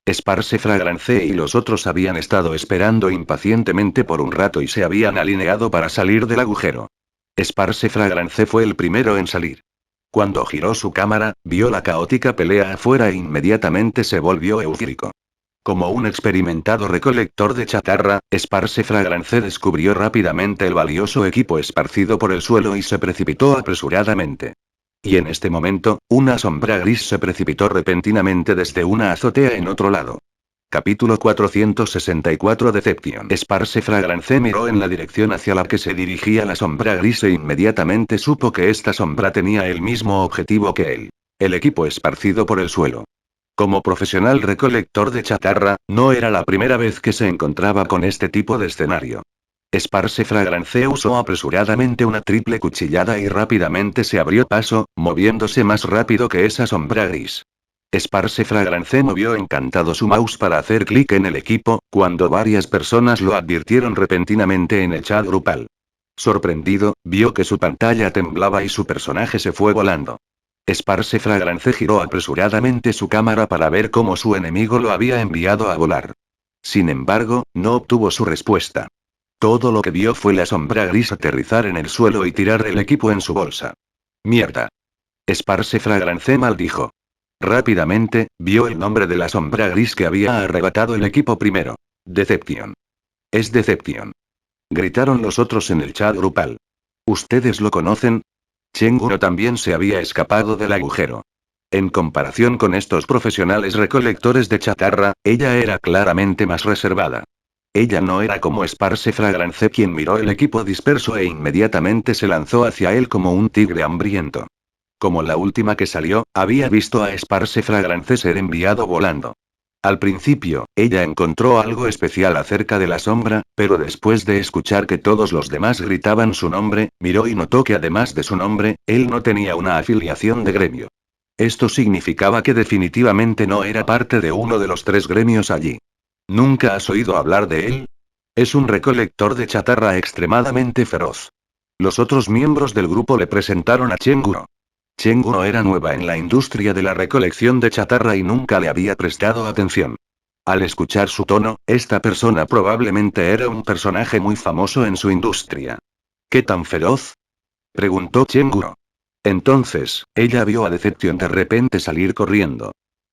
Sparse Fragrance y los otros habían estado esperando impacientemente por un rato y se habían alineado para salir del agujero. Sparse Fragrance fue el primero en salir. Cuando giró su cámara, vio la caótica pelea afuera e inmediatamente se volvió eufórico. Como un experimentado recolector de chatarra, Sparse Fragrance descubrió rápidamente el valioso equipo esparcido por el suelo y se precipitó apresuradamente. Y en este momento, una sombra gris se precipitó repentinamente desde una azotea en otro lado. Capítulo 464 Deception. Sparse Fragrance miró en la dirección hacia la que se dirigía la sombra gris e inmediatamente supo que esta sombra tenía el mismo objetivo que él. El equipo esparcido por el suelo. Como profesional recolector de chatarra, no era la primera vez que se encontraba con este tipo de escenario. Sparse Fragrance usó apresuradamente una triple cuchillada y rápidamente se abrió paso, moviéndose más rápido que esa sombra gris. Sparse Fragrance movió encantado su mouse para hacer clic en el equipo, cuando varias personas lo advirtieron repentinamente en el chat grupal. Sorprendido, vio que su pantalla temblaba y su personaje se fue volando. Sparse Fragrance giró apresuradamente su cámara para ver cómo su enemigo lo había enviado a volar. Sin embargo, no obtuvo su respuesta. Todo lo que vio fue la sombra gris aterrizar en el suelo y tirar el equipo en su bolsa. ¡Mierda! Sparse Fragrance maldijo. Rápidamente, vio el nombre de la sombra gris que había arrebatado el equipo primero. Deception. Es Deception. Gritaron los otros en el chat grupal. ¿Ustedes lo conocen? Chenguro también se había escapado del agujero. En comparación con estos profesionales recolectores de chatarra, ella era claramente más reservada. Ella no era como Sparse Fragrance, quien miró el equipo disperso e inmediatamente se lanzó hacia él como un tigre hambriento. Como la última que salió, había visto a Sparse Fragrance ser enviado volando. Al principio, ella encontró algo especial acerca de la sombra, pero después de escuchar que todos los demás gritaban su nombre, miró y notó que además de su nombre, él no tenía una afiliación de gremio. Esto significaba que definitivamente no era parte de uno de los 3 gremios allí. ¿Nunca has oído hablar de él? Es un recolector de chatarra extremadamente feroz. Los otros miembros del grupo le presentaron a Chenguro. Chenguro era nueva en la industria de la recolección de chatarra y nunca le había prestado atención. Al escuchar su tono, esta persona probablemente era un personaje muy famoso en su industria. ¿Qué tan feroz?, preguntó Chenguro. Entonces, ella vio a Deception de repente salir corriendo.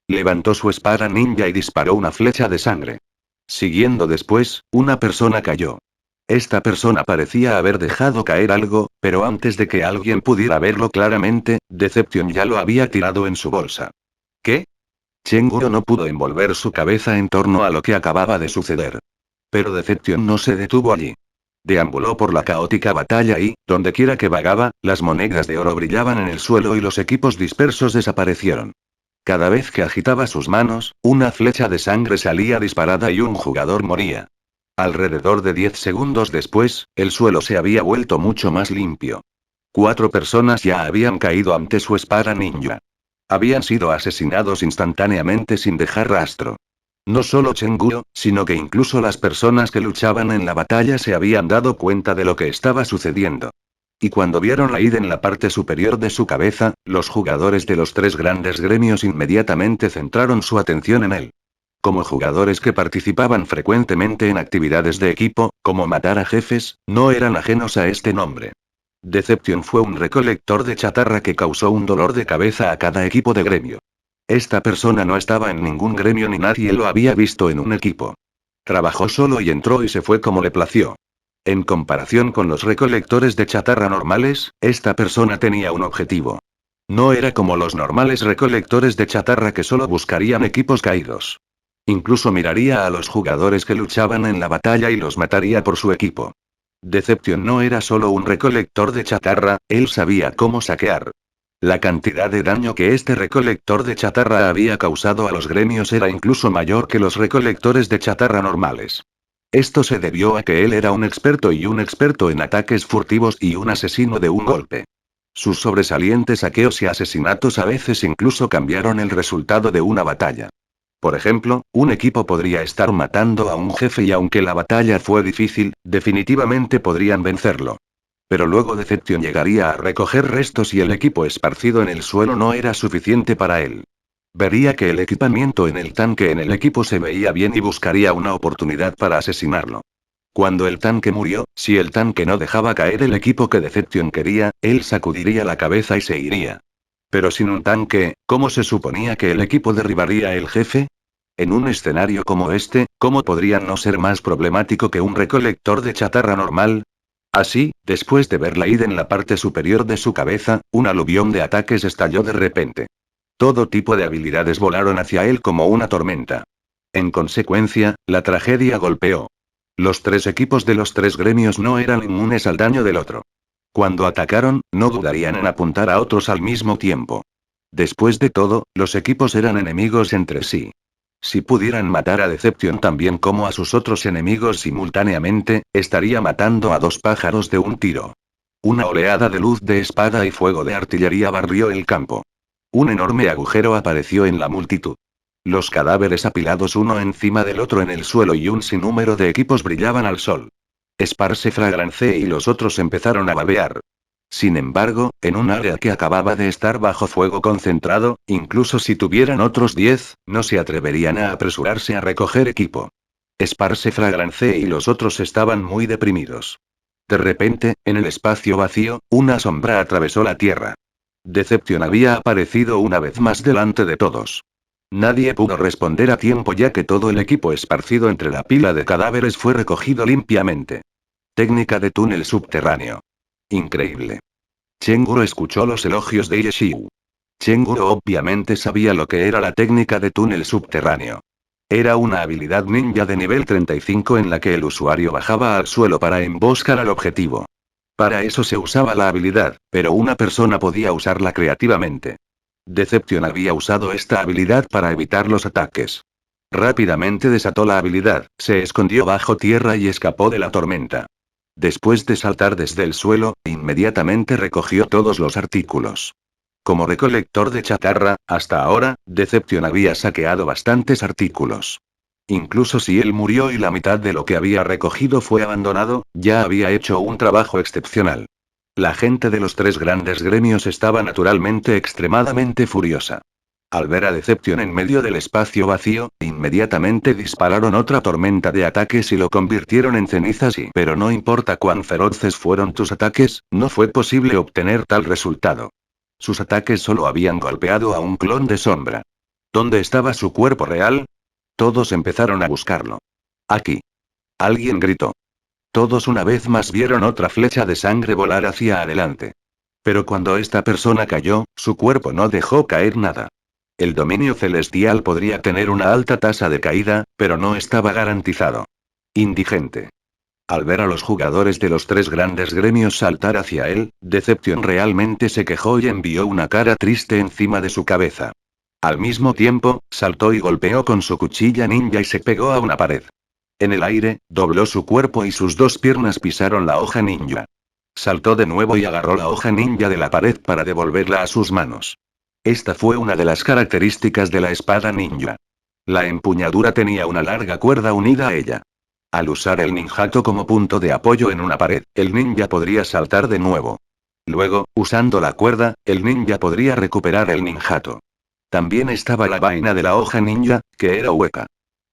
Levantó su espada ninja y disparó una flecha de sangre. Siguiendo después, una persona cayó. Esta persona parecía haber dejado caer algo, pero antes de que alguien pudiera verlo claramente, Deception ya lo había tirado en su bolsa. ¿Qué? Chenguro no pudo envolver su cabeza en torno a lo que acababa de suceder. Pero Deception no se detuvo allí. Deambuló por la caótica batalla y, dondequiera que vagaba, las monedas de oro brillaban en el suelo y los equipos dispersos desaparecieron. Cada vez que agitaba sus manos, una flecha de sangre salía disparada y un jugador moría. Alrededor de 10 segundos después, el suelo se había vuelto mucho más limpio. 4 personas ya habían caído ante su espada ninja. Habían sido asesinados instantáneamente sin dejar rastro. No solo Chenguro, sino que incluso las personas que luchaban en la batalla se habían dado cuenta de lo que estaba sucediendo. Y cuando vieron la ida en la parte superior de su cabeza, los jugadores de los 3 grandes gremios inmediatamente centraron su atención en él. Como jugadores que participaban frecuentemente en actividades de equipo, como matar a jefes, no eran ajenos a este nombre. Deception fue un recolector de chatarra que causó un dolor de cabeza a cada equipo de gremio. Esta persona no estaba en ningún gremio ni nadie lo había visto en un equipo. Trabajó solo y entró y se fue como le plació. En comparación con los recolectores de chatarra normales, esta persona tenía un objetivo. No era como los normales recolectores de chatarra que solo buscarían equipos caídos. Incluso miraría a los jugadores que luchaban en la batalla y los mataría por su equipo. Deception no era solo un recolector de chatarra, él sabía cómo saquear. La cantidad de daño que este recolector de chatarra había causado a los gremios era incluso mayor que los recolectores de chatarra normales. Esto se debió a que él era un experto en ataques furtivos y un asesino de un golpe. Sus sobresalientes saqueos y asesinatos a veces incluso cambiaron el resultado de una batalla. Por ejemplo, un equipo podría estar matando a un jefe y aunque la batalla fue difícil, definitivamente podrían vencerlo. Pero luego Deception llegaría a recoger restos y el equipo esparcido en el suelo no era suficiente para él. Vería que el equipamiento en el tanque en el equipo se veía bien y buscaría una oportunidad para asesinarlo. Cuando el tanque murió, si el tanque no dejaba caer el equipo que Deception quería, él sacudiría la cabeza y se iría. Pero sin un tanque, ¿cómo se suponía que el equipo derribaría el jefe? En un escenario como este, ¿cómo podría no ser más problemático que un recolector de chatarra normal? Así, después de ver la ida en la parte superior de su cabeza, un aluvión de ataques estalló de repente. Todo tipo de habilidades volaron hacia él como una tormenta. En consecuencia, la tragedia golpeó. Los 3 equipos de los 3 gremios no eran inmunes al daño del otro. Cuando atacaron, no dudarían en apuntar a otros al mismo tiempo. Después de todo, los equipos eran enemigos entre sí. Si pudieran matar a Deception también como a sus otros enemigos simultáneamente, estaría matando a 2 pájaros de un tiro. Una oleada de luz de espada y fuego de artillería barrió el campo. Un enorme agujero apareció en la multitud. Los cadáveres apilados uno encima del otro en el suelo y un sinnúmero de equipos brillaban al sol. Esparce Fragrance y los otros empezaron a babear. Sin embargo, en un área que acababa de estar bajo fuego concentrado, incluso si tuvieran otros 10, no se atreverían a apresurarse a recoger equipo. Esparce Fragrance y los otros estaban muy deprimidos. De repente, en el espacio vacío, una sombra atravesó la tierra. Deception había aparecido una vez más delante de todos. Nadie pudo responder a tiempo ya que todo el equipo esparcido entre la pila de cadáveres fue recogido limpiamente. Técnica de túnel subterráneo. Increíble. Chenguro escuchó los elogios de Yeshiu. Chenguro obviamente sabía lo que era la técnica de túnel subterráneo. Era una habilidad ninja de nivel 35 en la que el usuario bajaba al suelo para emboscar al objetivo. Para eso se usaba la habilidad, pero una persona podía usarla creativamente. Deception había usado esta habilidad para evitar los ataques. Rápidamente desató la habilidad, se escondió bajo tierra y escapó de la tormenta. Después de saltar desde el suelo, inmediatamente recogió todos los artículos. Como recolector de chatarra, hasta ahora, Deception había saqueado bastantes artículos. Incluso si él murió y la mitad de lo que había recogido fue abandonado, ya había hecho un trabajo excepcional. La gente de los tres grandes gremios estaba naturalmente extremadamente furiosa. Al ver a Deception en medio del espacio vacío, inmediatamente dispararon otra tormenta de ataques y lo convirtieron en cenizas pero no importa cuán feroces fueron tus ataques, no fue posible obtener tal resultado. Sus ataques solo habían golpeado a un clon de sombra. ¿Dónde estaba su cuerpo real? Todos empezaron a buscarlo. Aquí. Alguien gritó. Todos una vez más vieron otra flecha de sangre volar hacia adelante. Pero cuando esta persona cayó, su cuerpo no dejó caer nada. El dominio celestial podría tener una alta tasa de caída, pero no estaba garantizado. Indigente. Al ver a los jugadores de los tres grandes gremios saltar hacia él, Deception realmente se quejó y envió una cara triste encima de su cabeza. Al mismo tiempo, saltó y golpeó con su cuchilla ninja y se pegó a una pared. En el aire, dobló su cuerpo y sus dos piernas pisaron la hoja ninja. Saltó de nuevo y agarró la hoja ninja de la pared para devolverla a sus manos. Esta fue una de las características de la espada ninja. La empuñadura tenía una larga cuerda unida a ella. Al usar el ninjato como punto de apoyo en una pared, el ninja podría saltar de nuevo. Luego, usando la cuerda, el ninja podría recuperar el ninjato. También estaba la vaina de la hoja ninja, que era hueca.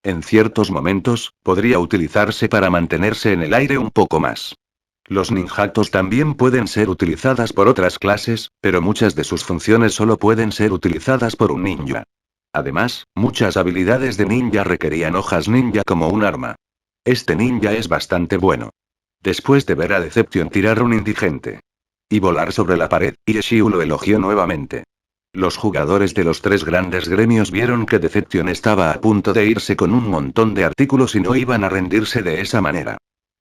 En ciertos momentos, podría utilizarse para mantenerse en el aire un poco más. Los ninjatos también pueden ser utilizadas por otras clases, pero muchas de sus funciones solo pueden ser utilizadas por un ninja. Además, muchas habilidades de ninja requerían hojas ninja como un arma. Este ninja es bastante bueno. Después de ver a Deception tirar un indigente y volar sobre la pared, Yeshiu lo elogió nuevamente. Los jugadores de los tres grandes gremios vieron que Deception estaba a punto de irse con un montón de artículos y no iban a rendirse de esa manera.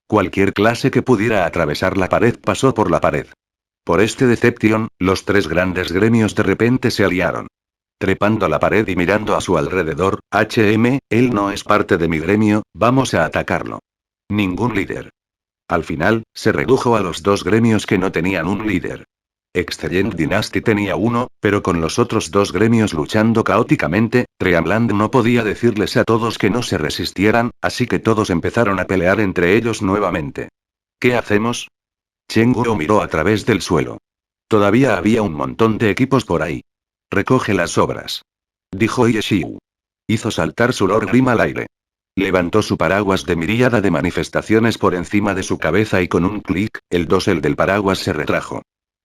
Cualquier clase que pudiera atravesar la pared pasó por la pared. Por este Deception, los tres grandes gremios de repente se aliaron. Trepando la pared y mirando a su alrededor, él no es parte de mi gremio, vamos a atacarlo. Ningún líder. Al final, se redujo a los dos gremios que no tenían un líder. Excellent Dynasty tenía uno, pero con los otros dos gremios luchando caóticamente, Dreamland no podía decirles a todos que no se resistieran, así que todos empezaron a pelear entre ellos nuevamente. ¿Qué hacemos? Chenguro miró a través del suelo. Todavía había un montón de equipos por ahí. Recoge las sobras. Dijo Yeshiu. Hizo saltar su Lord Grim al aire. Levantó su paraguas de miríada de manifestaciones por encima de su cabeza y con un clic, el dosel del paraguas se retrajo.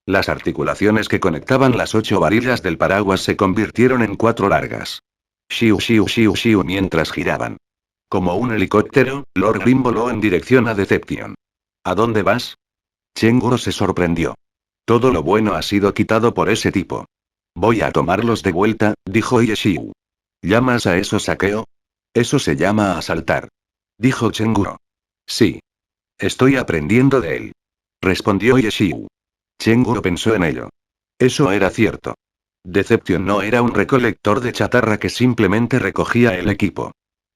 Las articulaciones que conectaban las 8 varillas del paraguas se convirtieron en 4 largas. Shiu shiu shiu shiu mientras giraban. Como un helicóptero, Lord Grim voló en dirección a Deception. ¿A dónde vas? Chenguro se sorprendió. Todo lo bueno ha sido quitado por ese tipo. Voy a tomarlos de vuelta, dijo Yeshiu. ¿Llamas a eso saqueo? Eso se llama asaltar. Dijo Chenguro. Sí. Estoy aprendiendo de él. Respondió Yeshiu. Chenguro pensó en ello. Eso era cierto. Deception no era un recolector de chatarra que simplemente recogía el equipo.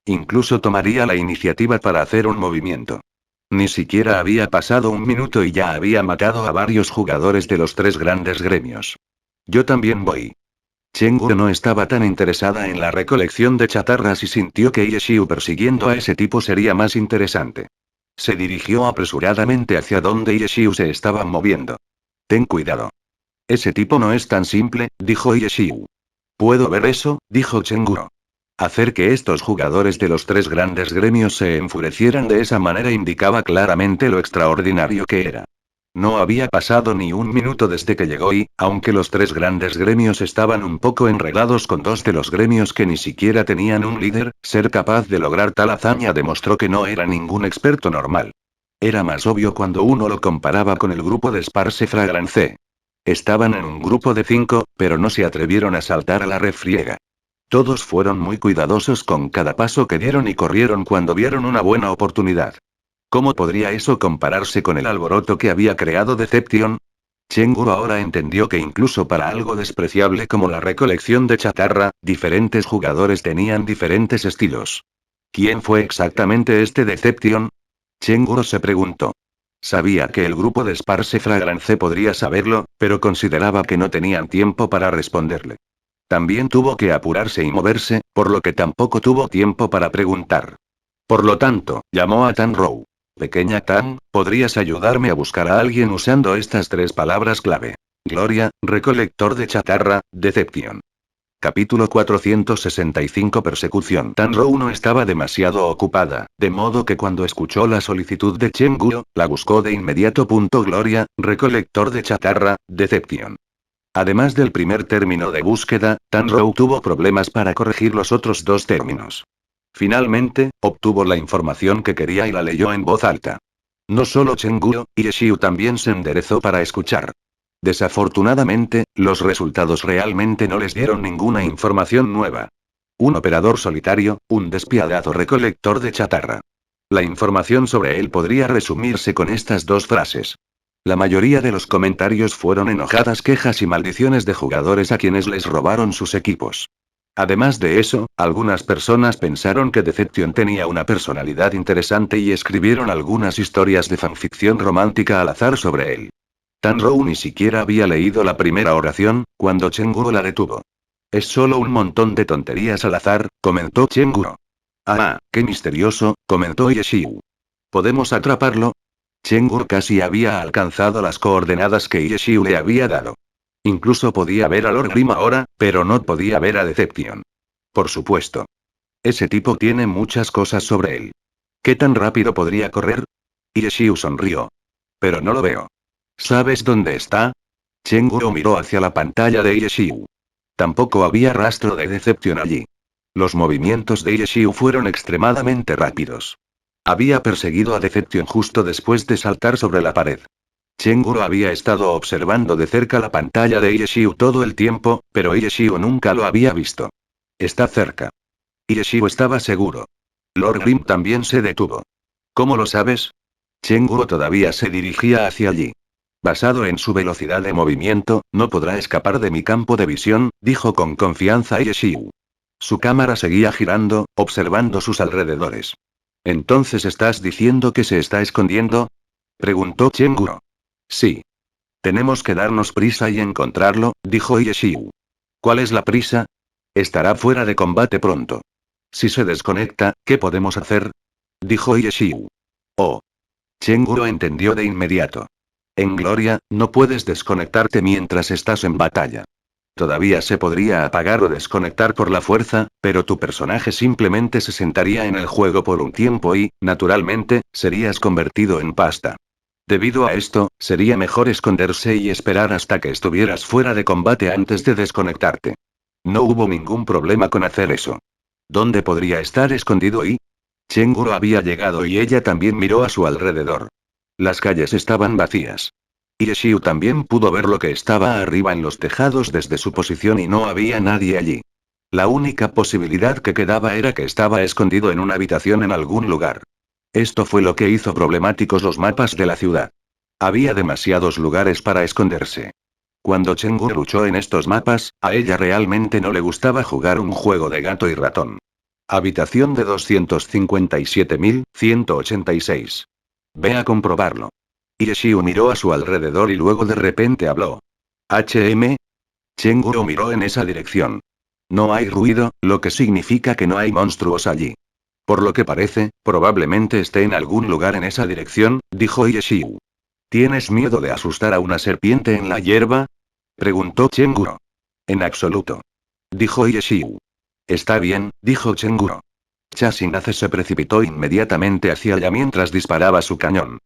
Incluso tomaría la iniciativa para hacer un movimiento. Ni siquiera había pasado un minuto y ya había matado a varios jugadores de los tres grandes gremios. Yo también voy. Chenguro no estaba tan interesada en la recolección de chatarras y sintió que Yeshiu persiguiendo a ese tipo sería más interesante. Se dirigió apresuradamente hacia donde Yeshiu se estaba moviendo. Ten cuidado. Ese tipo no es tan simple, dijo Yeshiu. ¿Puedo ver eso? Dijo Chenguro. Hacer que estos jugadores de los tres grandes gremios se enfurecieran de esa manera indicaba claramente lo extraordinario que era. No había pasado ni un minuto desde que llegó y, aunque los tres grandes gremios estaban un poco enredados con dos de los gremios que ni siquiera tenían un líder, ser capaz de lograr tal hazaña demostró que no era ningún experto normal. Era más obvio cuando uno lo comparaba con el grupo de Sparse Fragrance. Estaban en un grupo de 5, pero no se atrevieron a saltar a la refriega. Todos fueron muy cuidadosos con cada paso que dieron y corrieron cuando vieron una buena oportunidad. ¿Cómo podría eso compararse con el alboroto que había creado Deception? Chenguru ahora entendió que incluso para algo despreciable como la recolección de chatarra, diferentes jugadores tenían diferentes estilos. ¿Quién fue exactamente este Deception? Chenguru se preguntó. Sabía que el grupo de Sparse Fragrance podría saberlo, pero consideraba que no tenían tiempo para responderle. También tuvo que apurarse y moverse, por lo que tampoco tuvo tiempo para preguntar. Por lo tanto, llamó a Tan Rou. Pequeña Tan, ¿podrías ayudarme a buscar a alguien usando estas tres palabras clave? Gloria, recolector de chatarra, Deception. Capítulo 465 Persecución. Tan Rou no estaba demasiado ocupada, de modo que cuando escuchó la solicitud de Chengguo, la buscó de inmediato. Gloria, recolector de chatarra, Deception. Además del primer término de búsqueda, Tan Rou tuvo problemas para corregir los otros dos términos. Finalmente, obtuvo la información que quería y la leyó en voz alta. No solo Chengguo, Yeshiu también se enderezó para escuchar. Desafortunadamente, los resultados realmente no les dieron ninguna información nueva. Un operador solitario, un despiadado recolector de chatarra. La información sobre él podría resumirse con estas dos frases. La mayoría de los comentarios fueron enojadas quejas y maldiciones de jugadores a quienes les robaron sus equipos. Además de eso, algunas personas pensaron que Deception tenía una personalidad interesante y escribieron algunas historias de fanficción romántica al azar sobre él. Tan Rou ni siquiera había leído la primera oración, cuando Chengguo la detuvo. Es solo un montón de tonterías al azar, comentó Chengguo. Ah, qué misterioso, comentó Yeshiu. ¿Podemos atraparlo? Chengguo casi había alcanzado las coordenadas que Yeshiu le había dado. Incluso podía ver a Lord Grimm ahora, pero no podía ver a Deception. Por supuesto. Ese tipo tiene muchas cosas sobre él. ¿Qué tan rápido podría correr? Yeshiu sonrió. Pero no lo veo. ¿Sabes dónde está? Chengguo miró hacia la pantalla de Yeshiu. Tampoco había rastro de Deception allí. Los movimientos de Yeshiu fueron extremadamente rápidos. Había perseguido a Deception justo después de saltar sobre la pared. Chengguo había estado observando de cerca la pantalla de Yeshiu todo el tiempo, pero Yeshiu nunca lo había visto. Está cerca. Yeshiu estaba seguro. Lord Grimm también se detuvo. ¿Cómo lo sabes? Chengguo todavía se dirigía hacia allí. Basado en su velocidad de movimiento, no podrá escapar de mi campo de visión, dijo con confianza Yeshiu. Su cámara seguía girando, observando sus alrededores. ¿Entonces estás diciendo que se está escondiendo? Preguntó Chengguo. Sí. Tenemos que darnos prisa y encontrarlo, dijo Yeshiu. ¿Cuál es la prisa? Estará fuera de combate pronto. Si se desconecta, ¿qué podemos hacer? Dijo Yeshiu. Oh. Chengguo entendió de inmediato. En Gloria, no puedes desconectarte mientras estás en batalla. Todavía se podría apagar o desconectar por la fuerza, pero tu personaje simplemente se sentaría en el juego por un tiempo y, naturalmente, serías convertido en pasta. Debido a esto, sería mejor esconderse y esperar hasta que estuvieras fuera de combate antes de desconectarte. No hubo ningún problema con hacer eso. ¿Dónde podría estar escondido ahí? Chengguo había llegado y ella también miró a su alrededor. Las calles estaban vacías. Yeshiu también pudo ver lo que estaba arriba en los tejados desde su posición y no había nadie allí. La única posibilidad que quedaba era que estaba escondido en una habitación en algún lugar. Esto fue lo que hizo problemáticos los mapas de la ciudad. Había demasiados lugares para esconderse. Cuando Chengguo luchó en estos mapas, a ella realmente no le gustaba jugar un juego de gato y ratón. Habitación de 257.186. Ve a comprobarlo. Yeshiu miró a su alrededor y luego de repente habló. ¿HM? Chengguo miró en esa dirección. No hay ruido, lo que significa que no hay monstruos allí. Por lo que parece, probablemente esté en algún lugar en esa dirección, dijo Yeshiu. ¿Tienes miedo de asustar a una serpiente en la hierba? Preguntó Chengguo. En absoluto. Dijo Yeshiu. Está bien, dijo Chengguo. Chasinace se precipitó inmediatamente hacia ella mientras disparaba su cañón.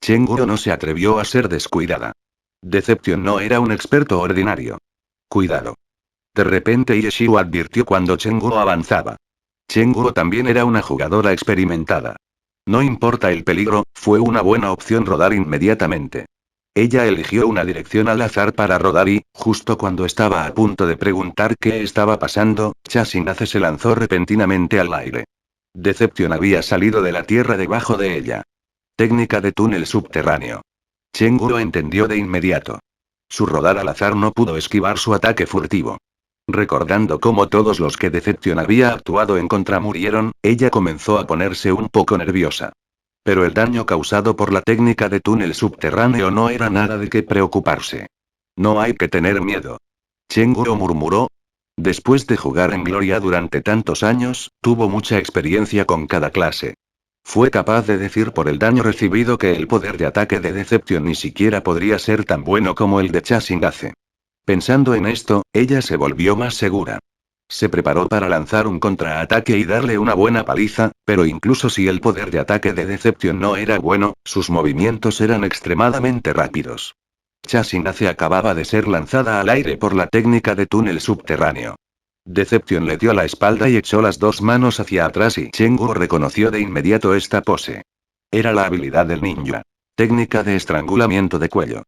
Chengguo no se atrevió a ser descuidada. Deception no era un experto ordinario. Cuidado. De repente Yeshiu advirtió cuando Chengguo avanzaba. Chengguo también era una jugadora experimentada. No importa el peligro, fue una buena opción rodar inmediatamente. Ella eligió una dirección al azar para rodar y, justo cuando estaba a punto de preguntar qué estaba pasando, Chasinace se lanzó repentinamente al aire. Deception había salido de la tierra debajo de ella. Técnica de túnel subterráneo. Chengguo entendió de inmediato. Su rodar al azar no pudo esquivar su ataque furtivo. Recordando cómo todos los que Deception había actuado en contra murieron, ella comenzó a ponerse un poco nerviosa. Pero el daño causado por la técnica de túnel subterráneo no era nada de qué preocuparse. No hay que tener miedo. Chenguro murmuró. Después de jugar en Gloria durante tantos años, tuvo mucha experiencia con cada clase. Fue capaz de decir por el daño recibido que el poder de ataque de Deception ni siquiera podría ser tan bueno como el de Chasingase. Pensando en esto, ella se volvió más segura. Se preparó para lanzar un contraataque y darle una buena paliza, pero incluso si el poder de ataque de Deception no era bueno, sus movimientos eran extremadamente rápidos. Chasingase acababa de ser lanzada al aire por la técnica de túnel subterráneo. Deception le dio la espalda y echó las dos manos hacia atrás y Chenguro reconoció de inmediato esta pose. Era la habilidad del ninja. Técnica de estrangulamiento de cuello.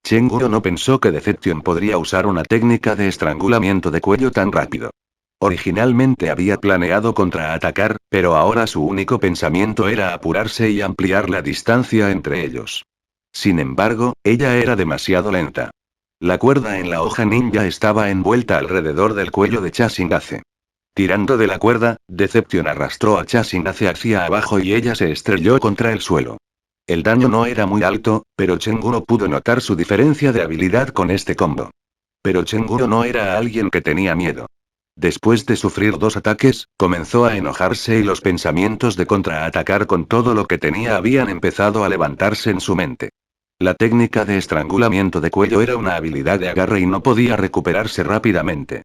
Chenguro no pensó que Deception podría usar una técnica de estrangulamiento de cuello tan rápido. Originalmente había planeado contraatacar, pero ahora su único pensamiento era apurarse y ampliar la distancia entre ellos. Sin embargo, ella era demasiado lenta. La cuerda en la hoja ninja estaba envuelta alrededor del cuello de Chasingase. Tirando de la cuerda, Deception arrastró a Chasingase hacia abajo y ella se estrelló contra el suelo. El daño no era muy alto, pero Chenguro pudo notar su diferencia de habilidad con este combo. Pero Chenguro no era alguien que tenía miedo. Después de sufrir dos ataques, comenzó a enojarse y los pensamientos de contraatacar con todo lo que tenía habían empezado a levantarse en su mente. La técnica de estrangulamiento de cuello era una habilidad de agarre y no podía recuperarse rápidamente.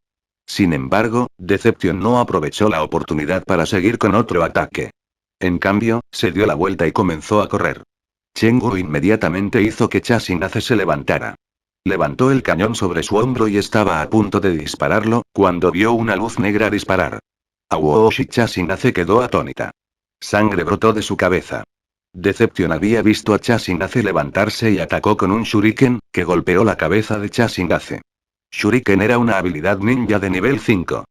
Sin embargo, Deception no aprovechó la oportunidad para seguir con otro ataque. En cambio, se dio la vuelta y comenzó a correr. Chenguro inmediatamente hizo que Chasingase se levantara. Levantó el cañón sobre su hombro y estaba a punto de dispararlo, cuando vio una luz negra disparar. Awoshi Chasingase quedó atónita. Sangre brotó de su cabeza. Deception había visto a Chasingase levantarse y atacó con un shuriken, que golpeó la cabeza de Chasingase. Shuriken era una habilidad ninja de nivel 5.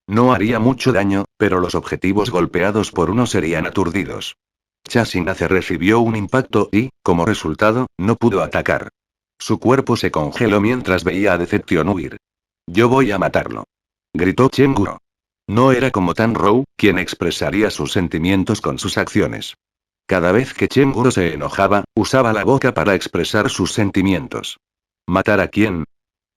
No haría mucho daño, pero los objetivos golpeados por uno serían aturdidos. Chasingase recibió un impacto y, como resultado, no pudo atacar. Su cuerpo se congeló mientras veía a Deception huir. «Yo voy a matarlo», gritó Chenguro. No era como Tanrou, quien expresaría sus sentimientos con sus acciones. Cada vez que Chenguro se enojaba, usaba la boca para expresar sus sentimientos. ¿Matar a quién?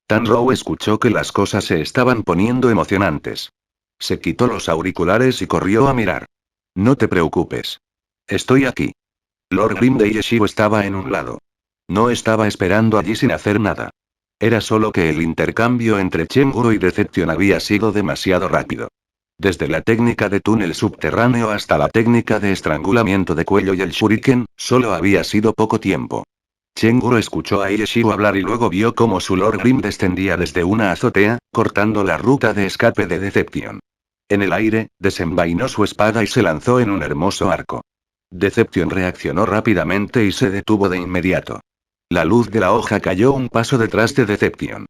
Tanrou escuchó que las cosas se estaban poniendo emocionantes. Se quitó los auriculares y corrió a mirar. No te preocupes. Estoy aquí. Lord Grim de Yeshivo estaba en un lado. No estaba esperando allí sin hacer nada. Era solo que el intercambio entre Chenguro y Deception había sido demasiado rápido. Desde la técnica de túnel subterráneo hasta la técnica de estrangulamiento de cuello y el shuriken, solo había sido poco tiempo. Chenguro escuchó a Yeshivo hablar y luego vio cómo su Lord Grim descendía desde una azotea, cortando la ruta de escape de Deception. En el aire, desenvainó su espada y se lanzó en un hermoso arco. Deception reaccionó rápidamente y se detuvo de inmediato. La luz de la hoja cayó un paso detrás de Deception.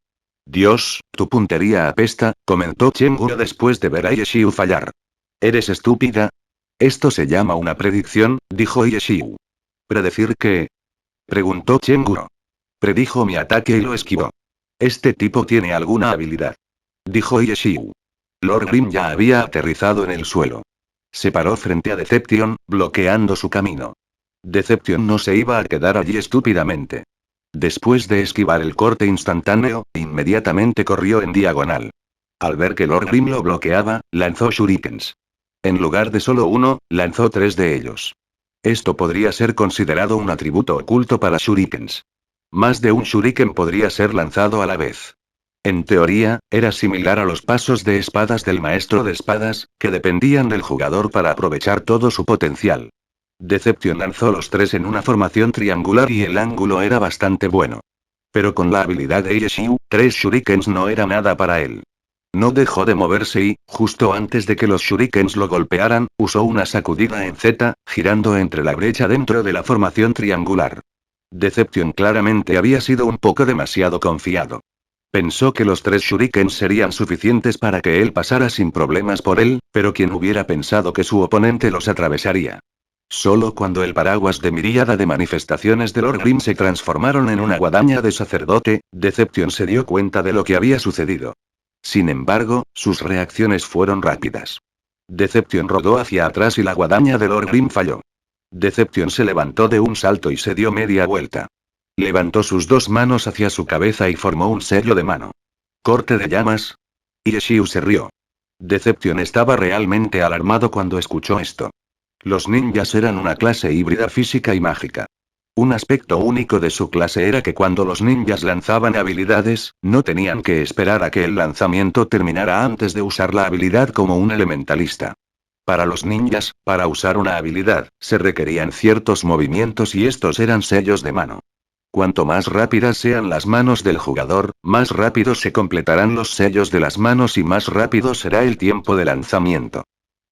«Dios, tu puntería apesta», comentó Chenguro después de ver a Yeshiu fallar. «¿Eres estúpida?» «Esto se llama una predicción», dijo Yeshiu. «¿Predecir qué?», preguntó Chenguro. «Predijo mi ataque y lo esquivó. Este tipo tiene alguna habilidad», dijo Yeshiu. Lord Grim ya había aterrizado en el suelo. Se paró frente a Deception, bloqueando su camino. Deception no se iba a quedar allí estúpidamente. Después de esquivar el corte instantáneo, inmediatamente corrió en diagonal. Al ver que Lord Grim lo bloqueaba, lanzó shurikens. En lugar de solo uno, lanzó 3 de ellos. Esto podría ser considerado un atributo oculto para shurikens. Más de un shuriken podría ser lanzado a la vez. En teoría, era similar a los pasos de espadas del maestro de espadas, que dependían del jugador para aprovechar todo su potencial. Deception lanzó los 3 en una formación triangular y el ángulo era bastante bueno. Pero con la habilidad de Yeshiu, 3 shurikens no era nada para él. No dejó de moverse y, justo antes de que los shurikens lo golpearan, usó una sacudida en Z, girando entre la brecha dentro de la formación triangular. Deception claramente había sido un poco demasiado confiado. Pensó que los 3 shurikens serían suficientes para que él pasara sin problemas por él, pero quien hubiera pensado que su oponente los atravesaría. Solo cuando el paraguas de miríada de manifestaciones de Lord Grimm se transformaron en una guadaña de sacerdote, Deception se dio cuenta de lo que había sucedido. Sin embargo, sus reacciones fueron rápidas. Deception rodó hacia atrás y la guadaña de Lord Grimm falló. Deception se levantó de un salto y se dio media vuelta. Levantó sus dos manos hacia su cabeza y formó un sello de mano. ¿Corte de llamas? Ireshiu se rió. Deception estaba realmente alarmado cuando escuchó esto. Los ninjas eran una clase híbrida física y mágica. Un aspecto único de su clase era que cuando los ninjas lanzaban habilidades, no tenían que esperar a que el lanzamiento terminara antes de usar la habilidad como un elementalista. Para los ninjas, para usar una habilidad, se requerían ciertos movimientos y estos eran sellos de mano. Cuanto más rápidas sean las manos del jugador, más rápido se completarán los sellos de las manos y más rápido será el tiempo de lanzamiento.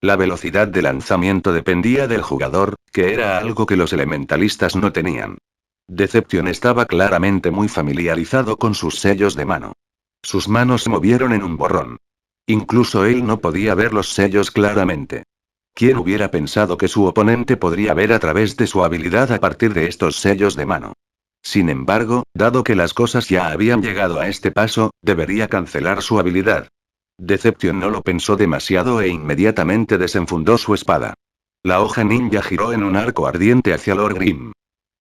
La velocidad de lanzamiento dependía del jugador, que era algo que los elementalistas no tenían. Deception estaba claramente muy familiarizado con sus sellos de mano. Sus manos se movieron en un borrón. Incluso él no podía ver los sellos claramente. ¿Quién hubiera pensado que su oponente podría ver a través de su habilidad a partir de estos sellos de mano? Sin embargo, dado que las cosas ya habían llegado a este paso, debería cancelar su habilidad. Deception no lo pensó demasiado e inmediatamente desenfundó su espada. La hoja ninja giró en un arco ardiente hacia Lord Grimm.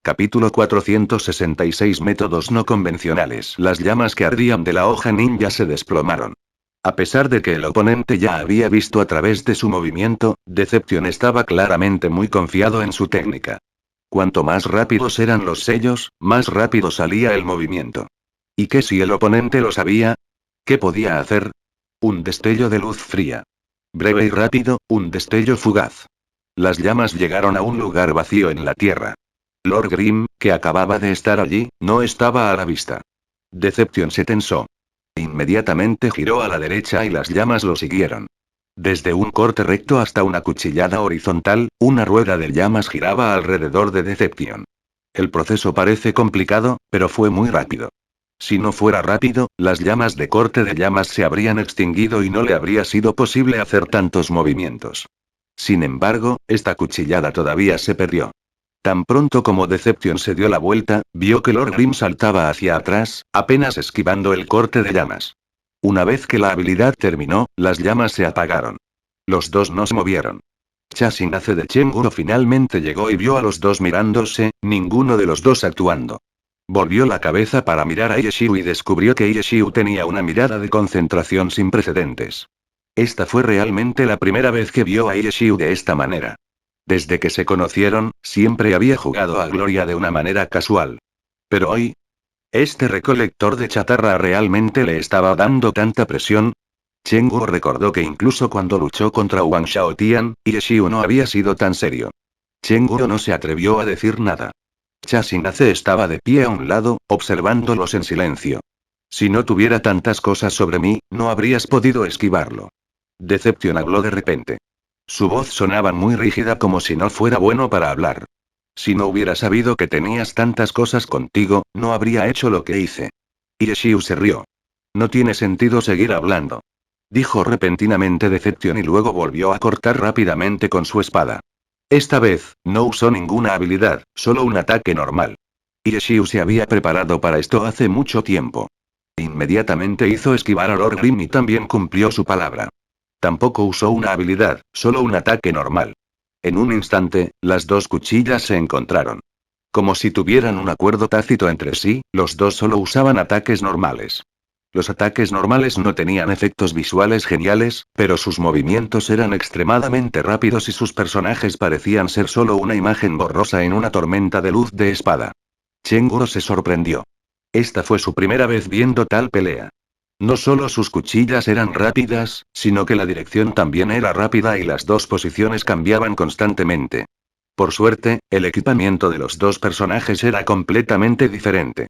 Capítulo 466 Métodos no convencionales. Las llamas que ardían de la hoja ninja se desplomaron. A pesar de que el oponente ya había visto a través de su movimiento, Deception estaba claramente muy confiado en su técnica. Cuanto más rápidos eran los sellos, más rápido salía el movimiento. ¿Y qué si el oponente lo sabía? ¿Qué podía hacer? Un destello de luz fría. Breve y rápido, un destello fugaz. Las llamas llegaron a un lugar vacío en la tierra. Lord Grimm, que acababa de estar allí, no estaba a la vista. Deception se tensó. Inmediatamente giró a la derecha y las llamas lo siguieron. Desde un corte recto hasta una cuchillada horizontal, una rueda de llamas giraba alrededor de Deception. El proceso parece complicado, pero fue muy rápido. Si no fuera rápido, las llamas de corte de llamas se habrían extinguido y no le habría sido posible hacer tantos movimientos. Sin embargo, esta cuchillada todavía se perdió. Tan pronto como Deception se dio la vuelta, vio que Lord Grimm saltaba hacia atrás, apenas esquivando el corte de llamas. Una vez que la habilidad terminó, las llamas se apagaron. Los dos no se movieron. Chasinace de Chenguro finalmente llegó y vio a los dos mirándose, ninguno de los dos actuando. Volvió la cabeza para mirar a Ireshiu y descubrió que Ireshiu tenía una mirada de concentración sin precedentes. Esta fue realmente la primera vez que vio a Ireshiu de esta manera. Desde que se conocieron, siempre había jugado a Gloria de una manera casual. Pero hoy, ¿este recolector de chatarra realmente le estaba dando tanta presión? Chenguro recordó que incluso cuando luchó contra Wang Xiaotian, Ireshiu no había sido tan serio. Chenguro no se atrevió a decir nada. Chasinace estaba de pie a un lado, observándolos en silencio. Si no tuviera tantas cosas sobre mí, no habrías podido esquivarlo. Deception habló de repente. Su voz sonaba muy rígida como si no fuera bueno para hablar. Si no hubiera sabido que tenías tantas cosas contigo, no habría hecho lo que hice. Ireshiu se rió. No tiene sentido seguir hablando. Dijo repentinamente Deception y luego volvió a cortar rápidamente con su espada. Esta vez, no usó ninguna habilidad, solo un ataque normal. Ireshiu se había preparado para esto hace mucho tiempo. Inmediatamente hizo esquivar a Lord Grimm y también cumplió su palabra. Tampoco usó una habilidad, solo un ataque normal. En un instante, las dos cuchillas se encontraron. Como si tuvieran un acuerdo tácito entre sí, los dos solo usaban ataques normales. Los ataques normales no tenían efectos visuales geniales, pero sus movimientos eran extremadamente rápidos y sus personajes parecían ser solo una imagen borrosa en una tormenta de luz de espada. Chenguro se sorprendió. Esta fue su primera vez viendo tal pelea. No solo sus cuchillas eran rápidas, sino que la dirección también era rápida y las dos posiciones cambiaban constantemente. Por suerte, el equipamiento de los dos personajes era completamente diferente.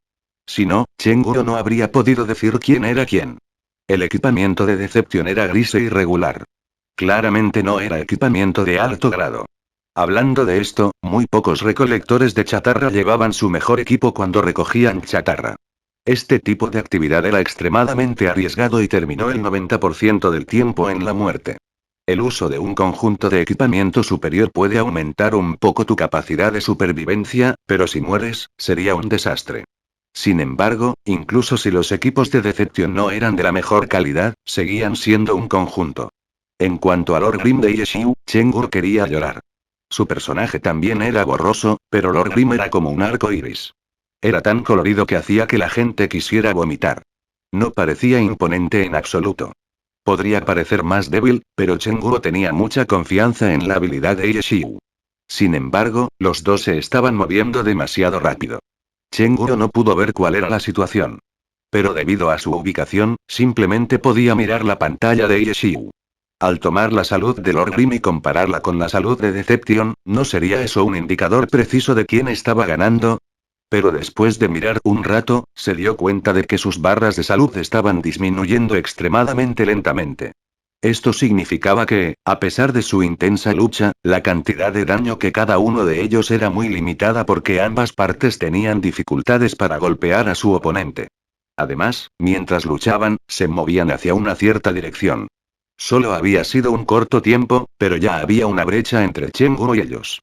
Si no, Chenguro no habría podido decir quién era quién. El equipamiento de Deception era gris e irregular. Claramente no era equipamiento de alto grado. Hablando de esto, muy pocos recolectores de chatarra llevaban su mejor equipo cuando recogían chatarra. Este tipo de actividad era extremadamente arriesgado y terminó el 90% del tiempo en la muerte. El uso de un conjunto de equipamiento superior puede aumentar un poco tu capacidad de supervivencia, pero si mueres, sería un desastre. Sin embargo, incluso si los equipos de Deception no eran de la mejor calidad, seguían siendo un conjunto. En cuanto a Lord Grim de Yeshiu, Chengur quería llorar. Su personaje también era borroso, pero Lord Grim era como un arco iris. Era tan colorido que hacía que la gente quisiera vomitar. No parecía imponente en absoluto. Podría parecer más débil, pero Chenguo tenía mucha confianza en la habilidad de Yeshiu. Sin embargo, los dos se estaban moviendo demasiado rápido. Chenguo no pudo ver cuál era la situación. Pero debido a su ubicación, simplemente podía mirar la pantalla de Yeshiu. Al tomar la salud de Lord Grim y compararla con la salud de Deception, ¿no sería eso un indicador preciso de quién estaba ganando? Pero después de mirar un rato, se dio cuenta de que sus barras de salud estaban disminuyendo extremadamente lentamente. Esto significaba que, a pesar de su intensa lucha, la cantidad de daño que cada uno de ellos era muy limitada porque ambas partes tenían dificultades para golpear a su oponente. Además, mientras luchaban, se movían hacia una cierta dirección. Solo había sido un corto tiempo, pero ya había una brecha entre Chengu y ellos.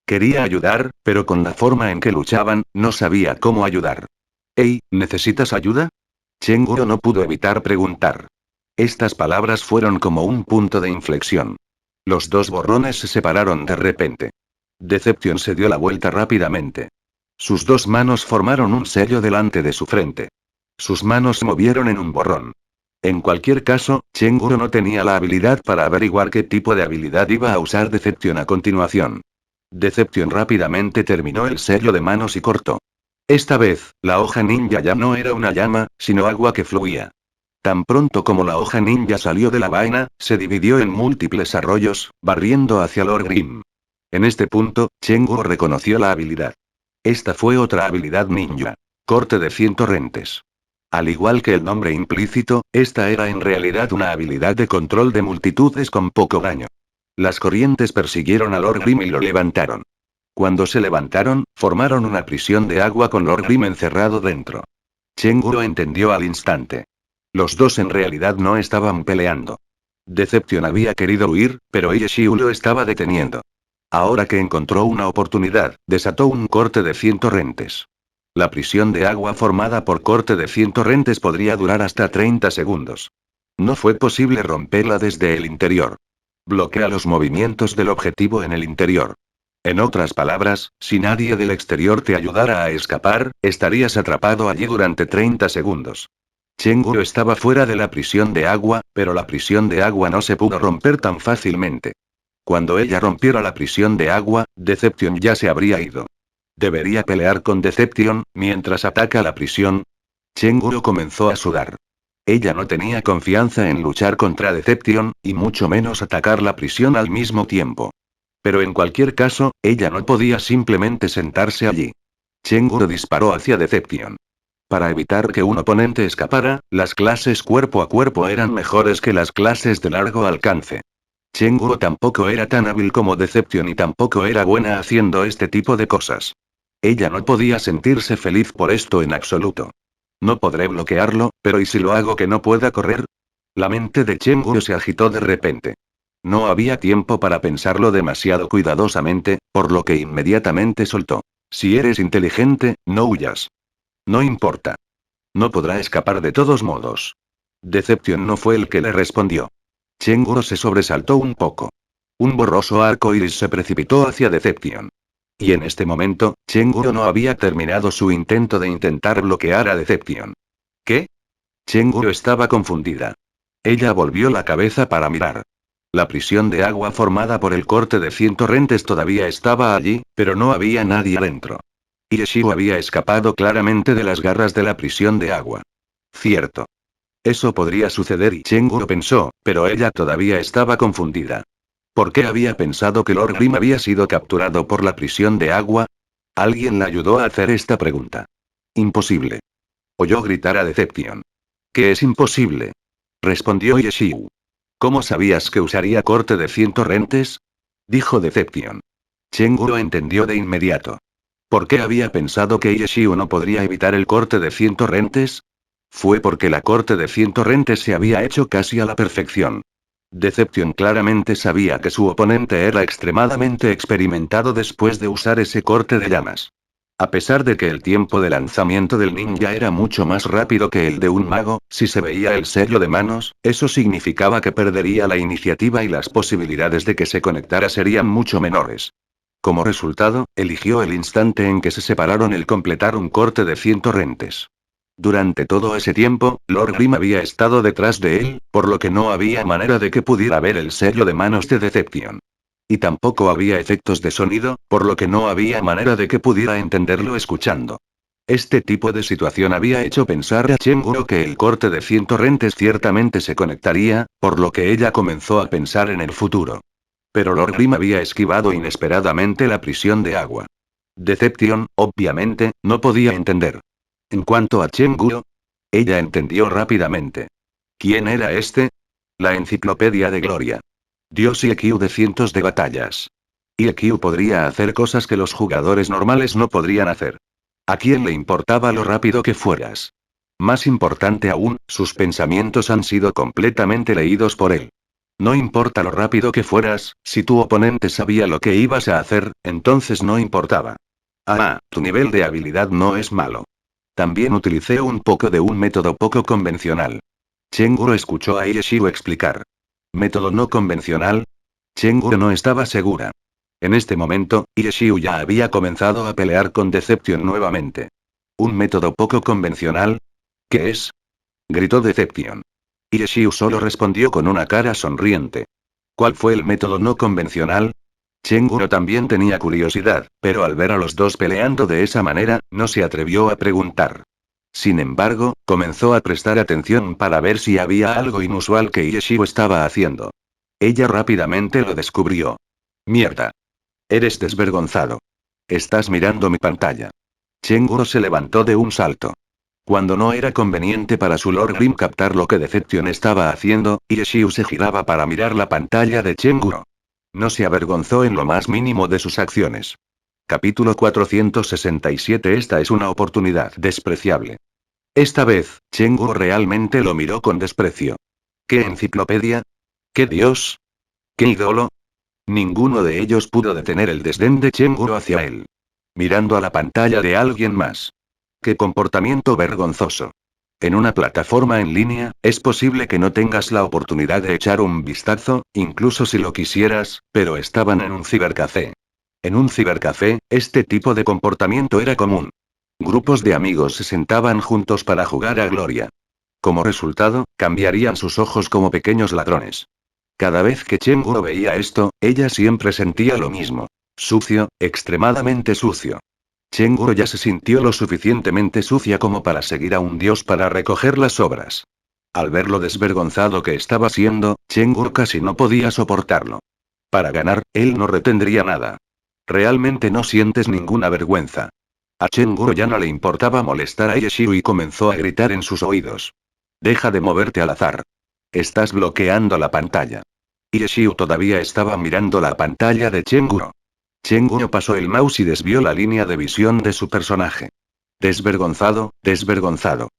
Quería ayudar, pero con la forma en que luchaban, no sabía cómo ayudar. «Hey, ¿necesitas ayuda?» Chengu no pudo evitar preguntar. Estas palabras fueron como un punto de inflexión. Los dos borrones se separaron de repente. Deception se dio la vuelta rápidamente. Sus dos manos formaron un sello delante de su frente. Sus manos se movieron en un borrón. En cualquier caso, Chengu no tenía la habilidad para averiguar qué tipo de habilidad iba a usar Deception a continuación. Deception rápidamente terminó el sello de manos y cortó. Esta vez, la hoja ninja ya no era una llama, sino agua que fluía. Tan pronto como la hoja ninja salió de la vaina, se dividió en múltiples arroyos, barriendo hacia Lord Grim. En este punto, Chengu reconoció la habilidad. Esta fue otra habilidad ninja. Corte de 100 torrentes. Al igual que el nombre implícito, esta era en realidad una habilidad de control de multitudes con poco daño. Las corrientes persiguieron a Lord Grim y lo levantaron. Cuando se levantaron, formaron una prisión de agua con Lord Grim encerrado dentro. Chengu entendió al instante. Los dos en realidad no estaban peleando. Deception había querido huir, pero Yeshiu lo estaba deteniendo. Ahora que encontró una oportunidad, desató un corte de 100 torrentes. La prisión de agua formada por corte de 100 torrentes podría durar hasta 30 segundos. No fue posible romperla desde el interior. Bloquea los movimientos del objetivo en el interior. En otras palabras, si nadie del exterior te ayudara a escapar, estarías atrapado allí durante 30 segundos. Chengu estaba fuera de la prisión de agua, pero la prisión de agua no se pudo romper tan fácilmente. Cuando ella rompiera la prisión de agua, Deception ya se habría ido. ¿Debería pelear con Deception, mientras ataca la prisión? Chengu comenzó a sudar. Ella no tenía confianza en luchar contra Deception, y mucho menos atacar la prisión al mismo tiempo. Pero en cualquier caso, ella no podía simplemente sentarse allí. Chengu disparó hacia Deception. Para evitar que un oponente escapara, las clases cuerpo a cuerpo eran mejores que las clases de largo alcance. Chengu tampoco era tan hábil como Deception y tampoco era buena haciendo este tipo de cosas. Ella no podía sentirse feliz por esto en absoluto. No podré bloquearlo, pero ¿y si lo hago que no pueda correr? La mente de Chengu se agitó de repente. No había tiempo para pensarlo demasiado cuidadosamente, por lo que inmediatamente soltó. Si eres inteligente, no huyas. No importa. No podrá escapar de todos modos. Deception no fue el que le respondió. Chengu se sobresaltó un poco. Un borroso arco iris se precipitó hacia Deception. Y en este momento, Chengu no había terminado su intento de intentar bloquear a Deception. ¿Qué? Chengu estaba confundida. Ella volvió la cabeza para mirar. La prisión de agua formada por el corte de 100 torrentes todavía estaba allí, pero no había nadie adentro. Yeshiu había escapado claramente de las garras de la prisión de agua. Cierto. Eso podría suceder y Chengu pensó, pero ella todavía estaba confundida. ¿Por qué había pensado que Lord Grim había sido capturado por la prisión de agua? Alguien la ayudó a hacer esta pregunta. Imposible. Oyó gritar a Deception. ¿Qué es imposible? Respondió Yeshiu. ¿Cómo sabías que usaría corte de 100 torrentes? Dijo Deception. Chengu entendió de inmediato. ¿Por qué había pensado que Yeshiu no podría evitar el corte de 100 torrentes? Fue porque la corte de 100 torrentes se había hecho casi a la perfección. Deception claramente sabía que su oponente era extremadamente experimentado después de usar ese corte de llamas. A pesar de que el tiempo de lanzamiento del ninja era mucho más rápido que el de un mago, si se veía el sello de manos, eso significaba que perdería la iniciativa y las posibilidades de que se conectara serían mucho menores. Como resultado, eligió el instante en que se separaron el completar un corte de 100 torrentes. Durante todo ese tiempo, Lord Grim había estado detrás de él, por lo que no había manera de que pudiera ver el sello de manos de Deception. Y tampoco había efectos de sonido, por lo que no había manera de que pudiera entenderlo escuchando. Este tipo de situación había hecho pensar a Chenguro que el corte de 100 torrentes ciertamente se conectaría, por lo que ella comenzó a pensar en el futuro. Pero Lord Grim había esquivado inesperadamente la prisión de agua. Deception, obviamente, no podía entender. En cuanto a Chenguro, ella entendió rápidamente. ¿Quién era este? La enciclopedia de Gloria. Dios IQ de cientos de batallas. IQ podría hacer cosas que los jugadores normales no podrían hacer. ¿A quién le importaba lo rápido que fueras? Más importante aún, sus pensamientos han sido completamente leídos por él. No importa lo rápido que fueras, si tu oponente sabía lo que ibas a hacer, entonces no importaba. Ah, tu nivel de habilidad no es malo. También utilicé un poco de un método poco convencional. Chenguro escuchó a Ieshiu explicar. ¿Método no convencional? Chenguro no estaba segura. En este momento, Ieshiu ya había comenzado a pelear con Deception nuevamente. ¿Un método poco convencional? ¿Qué es? Gritó Deception. Ieshiu solo respondió con una cara sonriente. ¿Cuál fue el método no convencional? Chenguro también tenía curiosidad, pero al ver a los dos peleando de esa manera, no se atrevió a preguntar. Sin embargo, comenzó a prestar atención para ver si había algo inusual que Ieshiu estaba haciendo. Ella rápidamente lo descubrió. Mierda. Eres desvergonzado. Estás mirando mi pantalla. Chenguro se levantó de un salto. Cuando no era conveniente para su Lord Grim captar lo que Deception estaba haciendo, Ieshiu se giraba para mirar la pantalla de Chenguro. No se avergonzó en lo más mínimo de sus acciones. Capítulo 467. Esta es una oportunidad despreciable. Esta vez, Chenguro realmente lo miró con desprecio. ¿Qué enciclopedia? ¿Qué dios? ¿Qué ídolo? Ninguno de ellos pudo detener el desdén de Chenguro hacia él. Mirando a la pantalla de alguien más. ¡Qué comportamiento vergonzoso! En una plataforma en línea, es posible que no tengas la oportunidad de echar un vistazo, incluso si lo quisieras, pero estaban en un cibercafé. En un cibercafé, este tipo de comportamiento era común. Grupos de amigos se sentaban juntos para jugar a Gloria. Como resultado, cambiarían sus ojos como pequeños ladrones. Cada vez que Chenguro veía esto, ella siempre sentía lo mismo. Sucio, extremadamente sucio. Chenguro ya se sintió lo suficientemente sucia como para seguir a un dios para recoger las obras. Al ver lo desvergonzado que estaba siendo, Chenguro casi no podía soportarlo. Para ganar, él no retendría nada. Realmente no sientes ninguna vergüenza. A Chenguro ya no le importaba molestar a Ieshiu y comenzó a gritar en sus oídos. Deja de moverte al azar. Estás bloqueando la pantalla. Ieshiu todavía estaba mirando la pantalla de Chenguro. Chenguro pasó el mouse y desvió la línea de visión de su personaje. Desvergonzado, desvergonzado.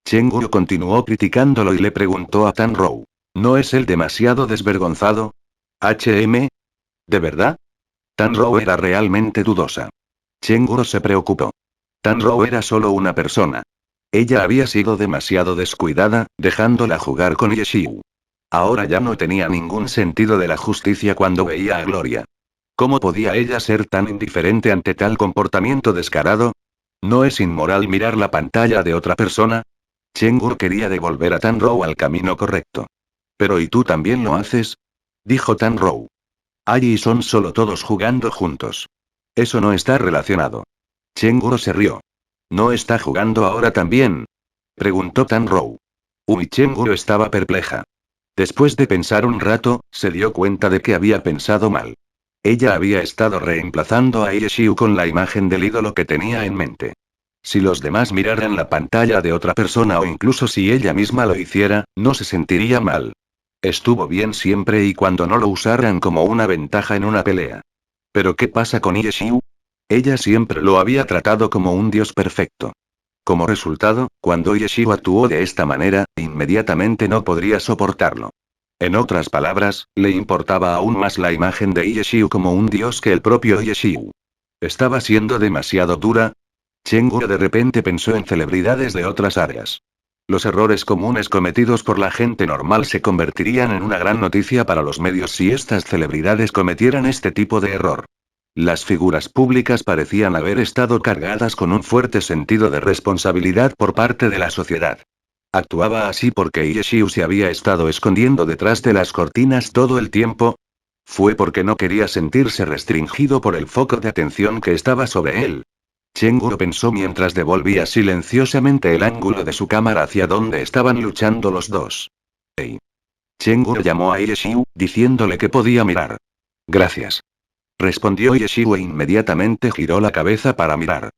Chenguro continuó criticándolo y le preguntó a Tanrou. ¿No es él demasiado desvergonzado? ¿HM? ¿De verdad? Tanrou era realmente dudosa. Chenguro se preocupó. Tanrou era solo una persona. Ella había sido demasiado descuidada, dejándola jugar con Ieshiu. Ahora ya no tenía ningún sentido de la justicia cuando veía a Gloria. ¿Cómo podía ella ser tan indiferente ante tal comportamiento descarado? ¿No es inmoral mirar la pantalla de otra persona? Chenguro quería devolver a Tanrou al camino correcto. ¿Pero y tú también lo haces? Dijo Tanrou. Allí son solo todos jugando juntos. Eso no está relacionado. Chenguro se rió. ¿No está jugando ahora también? Preguntó Tanrou. Chenguro estaba perpleja. Después de pensar un rato, se dio cuenta de que había pensado mal. Ella había estado reemplazando a Ieshiu con la imagen del ídolo que tenía en mente. Si los demás miraran la pantalla de otra persona o incluso si ella misma lo hiciera, no se sentiría mal. Estuvo bien siempre y cuando no lo usaran como una ventaja en una pelea. ¿Pero qué pasa con Ieshiu? Ella siempre lo había tratado como un dios perfecto. Como resultado, cuando Ieshiu actuó de esta manera, inmediatamente no podría soportarlo. En otras palabras, le importaba aún más la imagen de Iexiu como un dios que el propio Iexiu. ¿Estaba siendo demasiado dura? Chengguo de repente pensó en celebridades de otras áreas. Los errores comunes cometidos por la gente normal se convertirían en una gran noticia para los medios si estas celebridades cometieran este tipo de error. Las figuras públicas parecían haber estado cargadas con un fuerte sentido de responsabilidad por parte de la sociedad. ¿Actuaba así porque Iexiu se había estado escondiendo detrás de las cortinas todo el tiempo? ¿Fue porque no quería sentirse restringido por el foco de atención que estaba sobre él? Chengguo pensó mientras devolvía silenciosamente el ángulo de su cámara hacia donde estaban luchando los dos. «Hey». Chengguo llamó a Iexiu, diciéndole que podía mirar. «Gracias». Respondió Iexiu e inmediatamente giró la cabeza para mirar.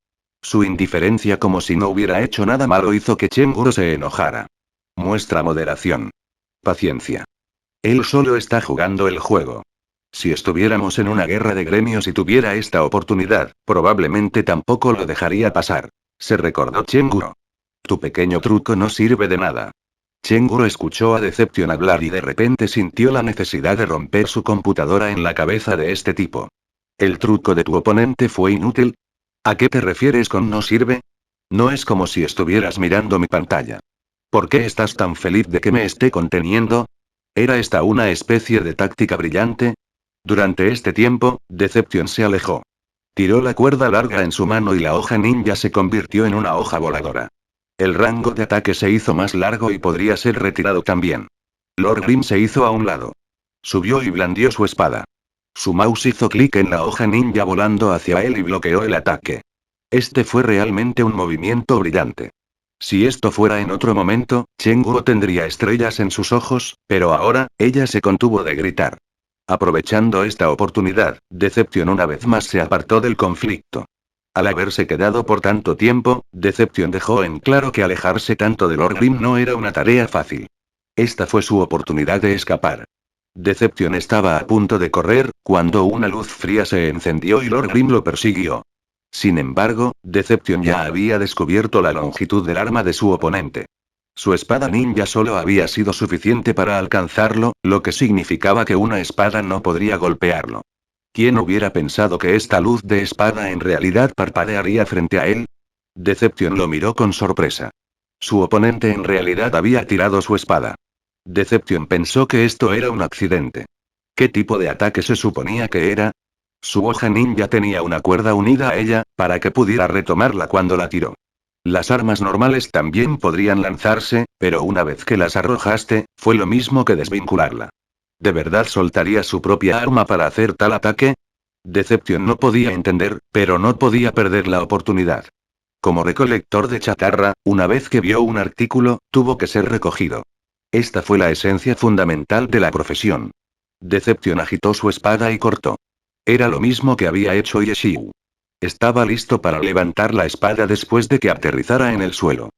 Su indiferencia como si no hubiera hecho nada malo hizo que Chengguo se enojara. Muestra moderación. Paciencia. Él solo está jugando el juego. Si estuviéramos en una guerra de gremios y tuviera esta oportunidad, probablemente tampoco lo dejaría pasar. Se recordó Chengguo. Tu pequeño truco no sirve de nada. Chengguo escuchó a Deception hablar y de repente sintió la necesidad de romper su computadora en la cabeza de este tipo. ¿El truco de tu oponente fue inútil? ¿A qué te refieres con no sirve? No es como si estuvieras mirando mi pantalla. ¿Por qué estás tan feliz de que me esté conteniendo? ¿Era esta una especie de táctica brillante? Durante este tiempo, Deception se alejó. Tiró la cuerda larga en su mano y la hoja ninja se convirtió en una hoja voladora. El rango de ataque se hizo más largo y podría ser retirado también. Lord Grimm se hizo a un lado. Subió y blandió su espada. Su mouse hizo clic en la hoja ninja volando hacia él y bloqueó el ataque. Este fue realmente un movimiento brillante. Si esto fuera en otro momento, Chengguo tendría estrellas en sus ojos, pero ahora, ella se contuvo de gritar. Aprovechando esta oportunidad, Deception una vez más se apartó del conflicto. Al haberse quedado por tanto tiempo, Deception dejó en claro que alejarse tanto de Lord Grimm no era una tarea fácil. Esta fue su oportunidad de escapar. Deception estaba a punto de correr, cuando una luz fría se encendió y Lord Grimm lo persiguió. Sin embargo, Deception ya había descubierto la longitud del arma de su oponente. Su espada ninja solo había sido suficiente para alcanzarlo, lo que significaba que una espada no podría golpearlo. ¿Quién hubiera pensado que esta luz de espada en realidad parpadearía frente a él? Deception lo miró con sorpresa. Su oponente en realidad había tirado su espada. Deception pensó que esto era un accidente. ¿Qué tipo de ataque se suponía que era? Su hoja ninja tenía una cuerda unida a ella, para que pudiera retomarla cuando la tiró. Las armas normales también podrían lanzarse, pero una vez que las arrojaste, fue lo mismo que desvincularla. ¿De verdad soltaría su propia arma para hacer tal ataque? Deception no podía entender, pero no podía perder la oportunidad. Como recolector de chatarra, una vez que vio un artículo, tuvo que ser recogido. Esta fue la esencia fundamental de la profesión. Deception agitó su espada y cortó. Era lo mismo que había hecho Iexiu. Estaba listo para levantar la espada después de que aterrizara en el suelo.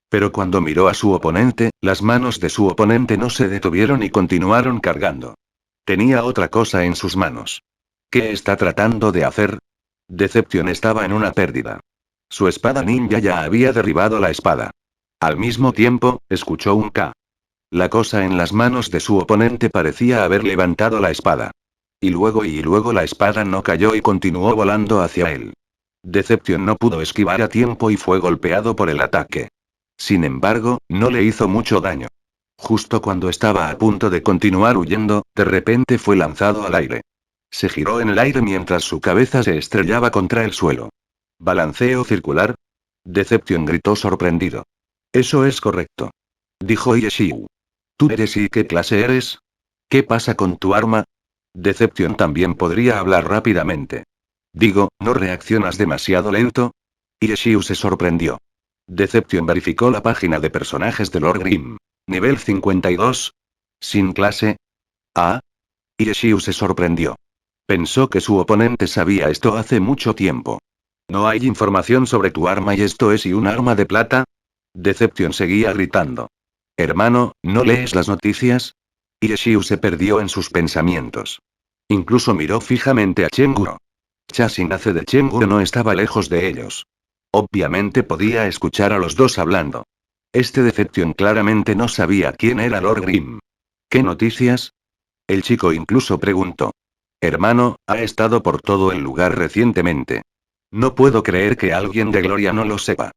Pero cuando miró a su oponente, las manos de su oponente no se detuvieron y continuaron cargando. Tenía otra cosa en sus manos. ¿Qué está tratando de hacer? Deception estaba en una pérdida. Su espada ninja ya había derribado la espada. Al mismo tiempo, escuchó un K. La cosa en las manos de su oponente parecía haber levantado la espada. Y luego la espada no cayó y continuó volando hacia él. Deception no pudo esquivar a tiempo y fue golpeado por el ataque. Sin embargo, no le hizo mucho daño. Justo cuando estaba a punto de continuar huyendo, de repente fue lanzado al aire. Se giró en el aire mientras su cabeza se estrellaba contra el suelo. ¿Balanceo circular? Deception gritó sorprendido. Eso es correcto. Dijo Iexiu. ¿Tú eres y qué clase eres? ¿Qué pasa con tu arma? Deception también podría hablar rápidamente. Digo, ¿no reaccionas demasiado lento? Iexiu se sorprendió. Deception verificó la página de personajes de Lord Grimm. Nivel 52. Sin clase. Ah. Iexiu se sorprendió. Pensó que su oponente sabía esto hace mucho tiempo. ¿No hay información sobre tu arma y esto es y un arma de plata? Deception seguía gritando. Hermano, ¿no lees las noticias? Iexiu se perdió en sus pensamientos. Incluso miró fijamente a Chengguo. Chasinace de Chengguo no estaba lejos de ellos. Obviamente podía escuchar a los dos hablando. Este Deception claramente no sabía quién era Lord Grimm. ¿Qué noticias? El chico incluso preguntó. Hermano, ha estado por todo el lugar recientemente. No puedo creer que alguien de Gloria no lo sepa.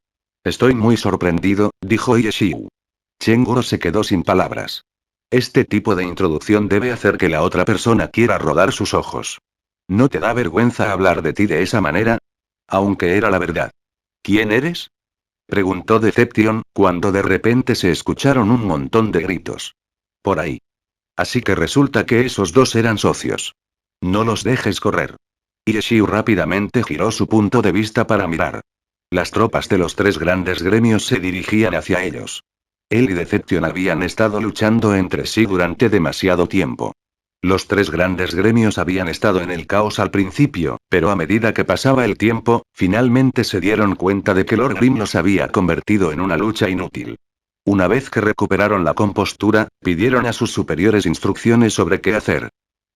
Estoy muy sorprendido, dijo Yeshiu. Chenguro se quedó sin palabras. Este tipo de introducción debe hacer que la otra persona quiera rodar sus ojos. ¿No te da vergüenza hablar de ti de esa manera? Aunque era la verdad. ¿Quién eres? Preguntó Deception, cuando de repente se escucharon un montón de gritos. Por ahí. Así que resulta que esos dos eran socios. No los dejes correr. Yeshiu rápidamente giró su punto de vista para mirar. Las tropas de los tres grandes gremios se dirigían hacia ellos. Él y Deception habían estado luchando entre sí durante demasiado tiempo. Los tres grandes gremios habían estado en el caos al principio, pero a medida que pasaba el tiempo, finalmente se dieron cuenta de que Lord Grim los había convertido en una lucha inútil. Una vez que recuperaron la compostura, pidieron a sus superiores instrucciones sobre qué hacer.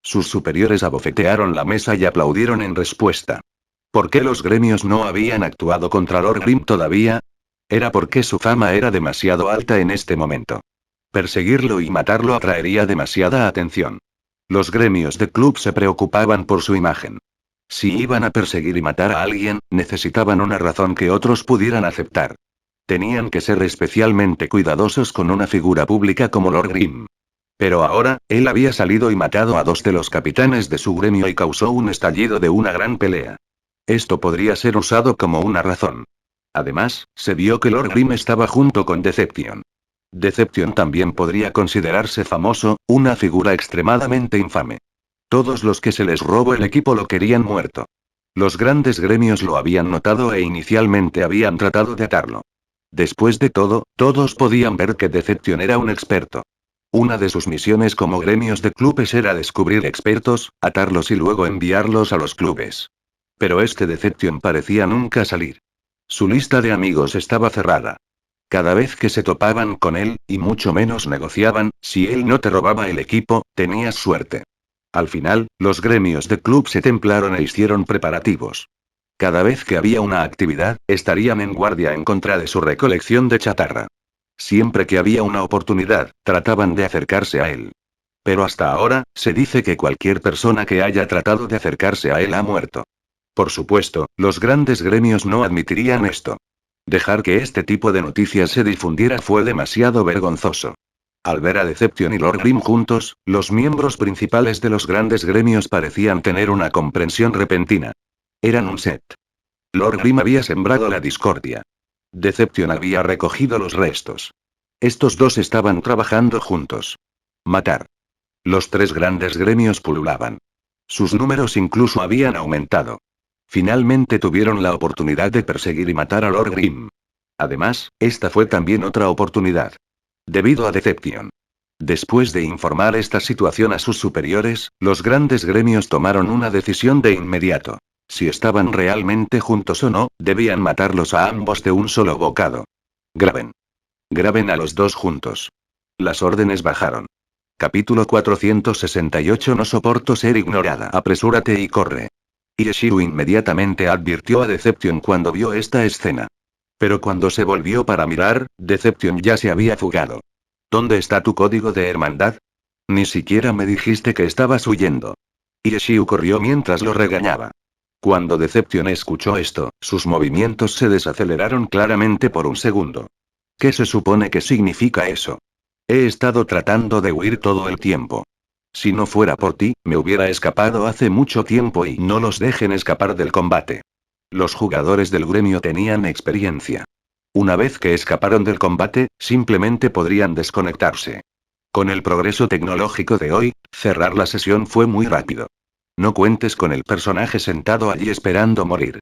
Sus superiores abofetearon la mesa y aplaudieron en respuesta. ¿Por qué los gremios no habían actuado contra Lord Grim todavía? Era porque su fama era demasiado alta en este momento. Perseguirlo y matarlo atraería demasiada atención. Los gremios de club se preocupaban por su imagen. Si iban a perseguir y matar a alguien, necesitaban una razón que otros pudieran aceptar. Tenían que ser especialmente cuidadosos con una figura pública como Lord Grim. Pero ahora, él había salido y matado a dos de los capitanes de su gremio y causó un estallido de una gran pelea. Esto podría ser usado como una razón. Además, se vio que Lord Grim estaba junto con Deception. Deception también podría considerarse famoso, una figura extremadamente infame. Todos los que se les robó el equipo lo querían muerto. Los grandes gremios lo habían notado e inicialmente habían tratado de atarlo. Después de todo, todos podían ver que Deception era un experto. Una de sus misiones como gremios de clubes era descubrir expertos, atarlos y luego enviarlos a los clubes. Pero este Deception parecía nunca salir. Su lista de amigos estaba cerrada. Cada vez que se topaban con él, y mucho menos negociaban, si él no te robaba el equipo, tenías suerte. Al final, los gremios de club se templaron e hicieron preparativos. Cada vez que había una actividad, estarían en guardia en contra de su recolección de chatarra. Siempre que había una oportunidad, trataban de acercarse a él. Pero hasta ahora, se dice que cualquier persona que haya tratado de acercarse a él ha muerto. Por supuesto, los grandes gremios no admitirían esto. Dejar que este tipo de noticias se difundiera fue demasiado vergonzoso. Al ver a Deception y Lord Grim juntos, los miembros principales de los grandes gremios parecían tener una comprensión repentina. Eran un set. Lord Grim había sembrado la discordia. Deception había recogido los restos. Estos dos estaban trabajando juntos. Matar. Los tres grandes gremios pululaban. Sus números incluso habían aumentado. Finalmente tuvieron la oportunidad de perseguir y matar a Lord Grim. Además, esta fue también otra oportunidad. Debido a Deception. Después de informar esta situación a sus superiores, los grandes gremios tomaron una decisión de inmediato. Si estaban realmente juntos o no, debían matarlos a ambos de un solo bocado. Graben. Graben a los dos juntos. Las órdenes bajaron. Capítulo 468. No soporto ser ignorada. Apresúrate y corre. Yeshiu inmediatamente advirtió a Deception cuando vio esta escena. Pero cuando se volvió para mirar, Deception ya se había fugado. ¿Dónde está tu código de hermandad? Ni siquiera me dijiste que estabas huyendo. Yeshiu corrió mientras lo regañaba. Cuando Deception escuchó esto, sus movimientos se desaceleraron claramente por un segundo. ¿Qué se supone que significa eso? He estado tratando de huir todo el tiempo. Si no fuera por ti, me hubiera escapado hace mucho tiempo y no los dejen escapar del combate. Los jugadores del gremio tenían experiencia. Una vez que escaparon del combate, simplemente podrían desconectarse. Con el progreso tecnológico de hoy, cerrar la sesión fue muy rápido. No cuentes con el personaje sentado allí esperando morir.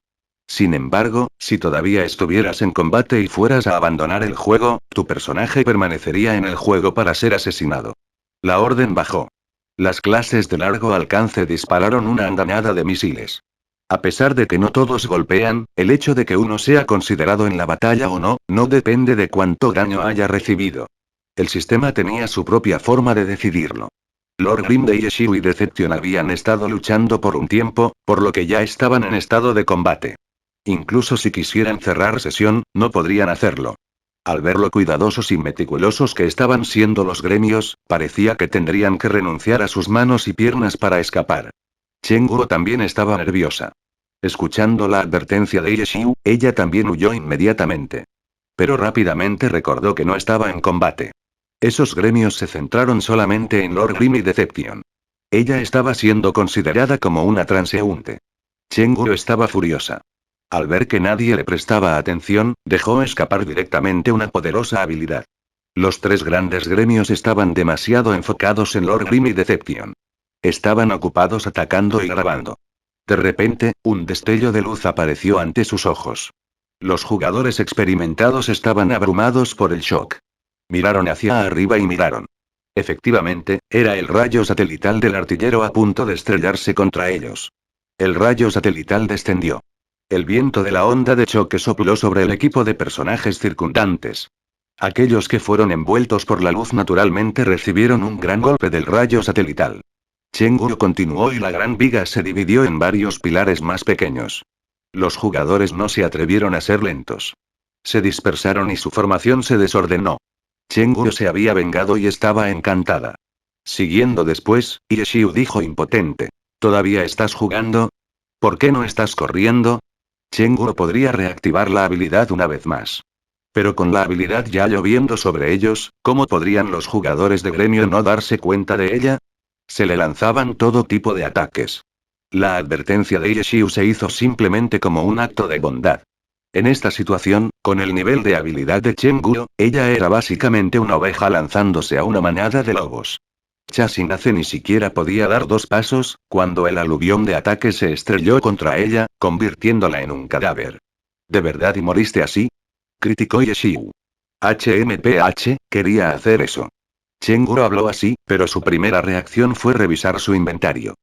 Sin embargo, si todavía estuvieras en combate y fueras a abandonar el juego, tu personaje permanecería en el juego para ser asesinado. La orden bajó. Las clases de largo alcance dispararon una andanada de misiles. A pesar de que no todos golpean, el hecho de que uno sea considerado en la batalla o no, no depende de cuánto daño haya recibido. El sistema tenía su propia forma de decidirlo. Lord Grim de Yeshiu y Deception habían estado luchando por un tiempo, por lo que ya estaban en estado de combate. Incluso si quisieran cerrar sesión, no podrían hacerlo. Al ver lo cuidadosos y meticulosos que estaban siendo los gremios, parecía que tendrían que renunciar a sus manos y piernas para escapar. Chengguo también estaba nerviosa. Escuchando la advertencia de Yeshiu, ella también huyó inmediatamente. Pero rápidamente recordó que no estaba en combate. Esos gremios se centraron solamente en Lord Grim y Deception. Ella estaba siendo considerada como una transeúnte. Chengguo estaba furiosa. Al ver que nadie le prestaba atención, dejó escapar directamente una poderosa habilidad. Los tres grandes gremios estaban demasiado enfocados en Lord Grim y Deception. Estaban ocupados atacando y grabando. De repente, un destello de luz apareció ante sus ojos. Los jugadores experimentados estaban abrumados por el shock. Miraron hacia arriba y miraron. Efectivamente, era el rayo satelital del artillero a punto de estrellarse contra ellos. El rayo satelital descendió. El viento de la onda de choque sopló sobre el equipo de personajes circundantes. Aquellos que fueron envueltos por la luz naturalmente recibieron un gran golpe del rayo satelital. Chengguo continuó y la gran viga se dividió en varios pilares más pequeños. Los jugadores no se atrevieron a ser lentos. Se dispersaron y su formación se desordenó. Chengguo se había vengado y estaba encantada. Siguiendo después, Yeshiu dijo impotente. ¿Todavía estás jugando? ¿Por qué no estás corriendo? Chengguo podría reactivar la habilidad una vez más. Pero con la habilidad ya lloviendo sobre ellos, ¿cómo podrían los jugadores de gremio no darse cuenta de ella? Se le lanzaban todo tipo de ataques. La advertencia de Yeshiu se hizo simplemente como un acto de bondad. En esta situación, con el nivel de habilidad de Chengguo, ella era básicamente una oveja lanzándose a una manada de lobos. Chasinace ni siquiera podía dar 2 pasos, cuando el aluvión de ataque se estrelló contra ella, convirtiéndola en un cadáver. ¿De verdad y moriste así? Criticó Yeshiu. HMPH, quería hacer eso. Chengguo habló así, pero su primera reacción fue revisar su inventario.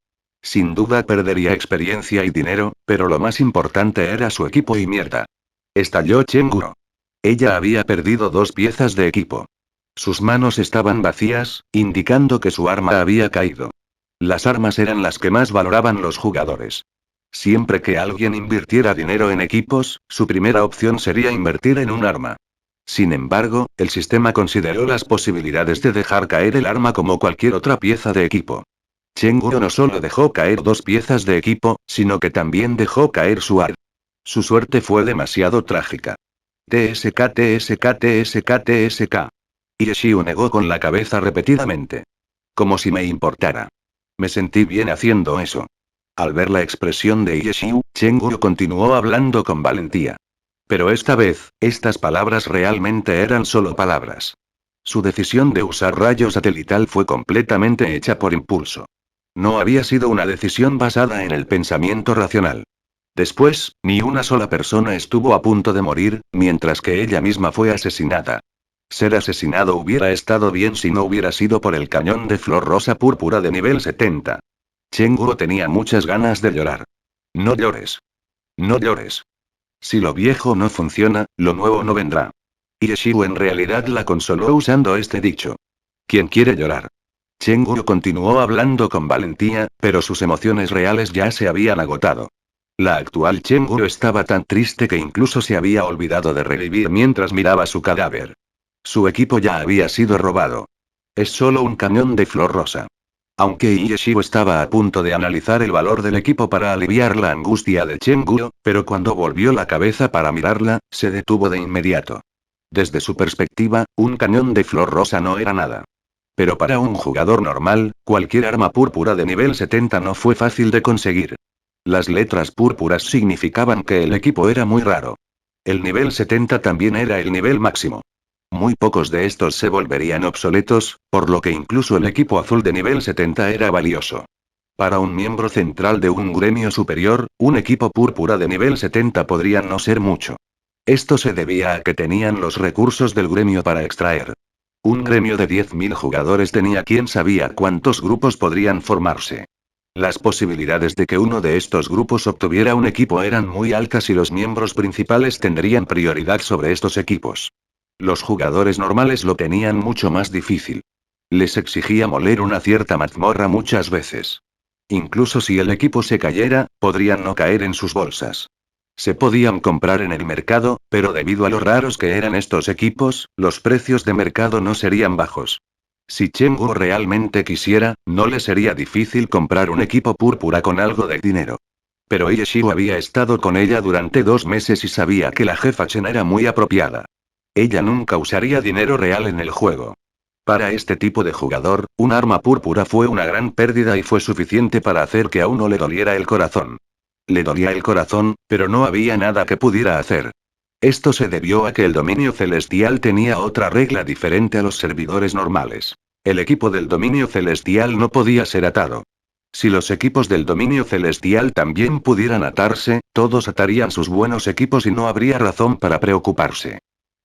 Sin duda perdería experiencia y dinero, pero lo más importante era su equipo y mierda. Estalló Chengguo. Ella había perdido 2 piezas de equipo. Sus manos estaban vacías, indicando que su arma había caído. Las armas eran las que más valoraban los jugadores. Siempre que alguien invirtiera dinero en equipos, su primera opción sería invertir en un arma. Sin embargo, el sistema consideró las posibilidades de dejar caer el arma como cualquier otra pieza de equipo. Chengguo no solo dejó caer 2 piezas de equipo, sino que también dejó caer su ar. Su suerte fue demasiado trágica. TSK, TSK, TSK, TSK. Yeshiu negó con la cabeza repetidamente. Como si me importara. Me sentí bien haciendo eso. Al ver la expresión de Yeshiu, Chengguo continuó hablando con valentía. Pero esta vez, estas palabras realmente eran solo palabras. Su decisión de usar rayo satelital fue completamente hecha por impulso. No había sido una decisión basada en el pensamiento racional. Después, ni una sola persona estuvo a punto de morir, mientras que ella misma fue asesinada. Ser asesinado hubiera estado bien si no hubiera sido por el cañón de flor rosa púrpura de nivel 70. Chengguo tenía muchas ganas de llorar. No llores. No llores. Si lo viejo no funciona, lo nuevo no vendrá. Yeshiu en realidad la consoló usando este dicho. ¿Quién quiere llorar? Chengguo continuó hablando con valentía, pero sus emociones reales ya se habían agotado. La actual Chengguo estaba tan triste que incluso se había olvidado de revivir mientras miraba su cadáver. Su equipo ya había sido robado. Es solo un cañón de flor rosa. Aunque Yeshiu estaba a punto de analizar el valor del equipo para aliviar la angustia de Chengguo, pero cuando volvió la cabeza para mirarla, se detuvo de inmediato. Desde su perspectiva, un cañón de flor rosa no era nada. Pero para un jugador normal, cualquier arma púrpura de nivel 70 no fue fácil de conseguir. Las letras púrpuras significaban que el equipo era muy raro. El nivel 70 también era el nivel máximo. Muy pocos de estos se volverían obsoletos, por lo que incluso el equipo azul de nivel 70 era valioso. Para un miembro central de un gremio superior, un equipo púrpura de nivel 70 podría no ser mucho. Esto se debía a que tenían los recursos del gremio para extraer. Un gremio de 10.000 jugadores tenía quién sabía cuántos grupos podrían formarse. Las posibilidades de que uno de estos grupos obtuviera un equipo eran muy altas y los miembros principales tendrían prioridad sobre estos equipos. Los jugadores normales lo tenían mucho más difícil. Les exigía moler una cierta mazmorra muchas veces. Incluso si el equipo se cayera, podrían no caer en sus bolsas. Se podían comprar en el mercado, pero debido a lo raros que eran estos equipos, los precios de mercado no serían bajos. Si Chengguo realmente quisiera, no le sería difícil comprar un equipo púrpura con algo de dinero. Pero Yeshiu había estado con ella durante 2 meses y sabía que la jefa Chen era muy apropiada. Ella nunca usaría dinero real en el juego. Para este tipo de jugador, un arma púrpura fue una gran pérdida y fue suficiente para hacer que a uno le doliera el corazón. Le dolía el corazón, pero no había nada que pudiera hacer. Esto se debió a que el dominio celestial tenía otra regla diferente a los servidores normales. El equipo del dominio celestial no podía ser atado. Si los equipos del dominio celestial también pudieran atarse, todos atarían sus buenos equipos y no habría razón para preocuparse.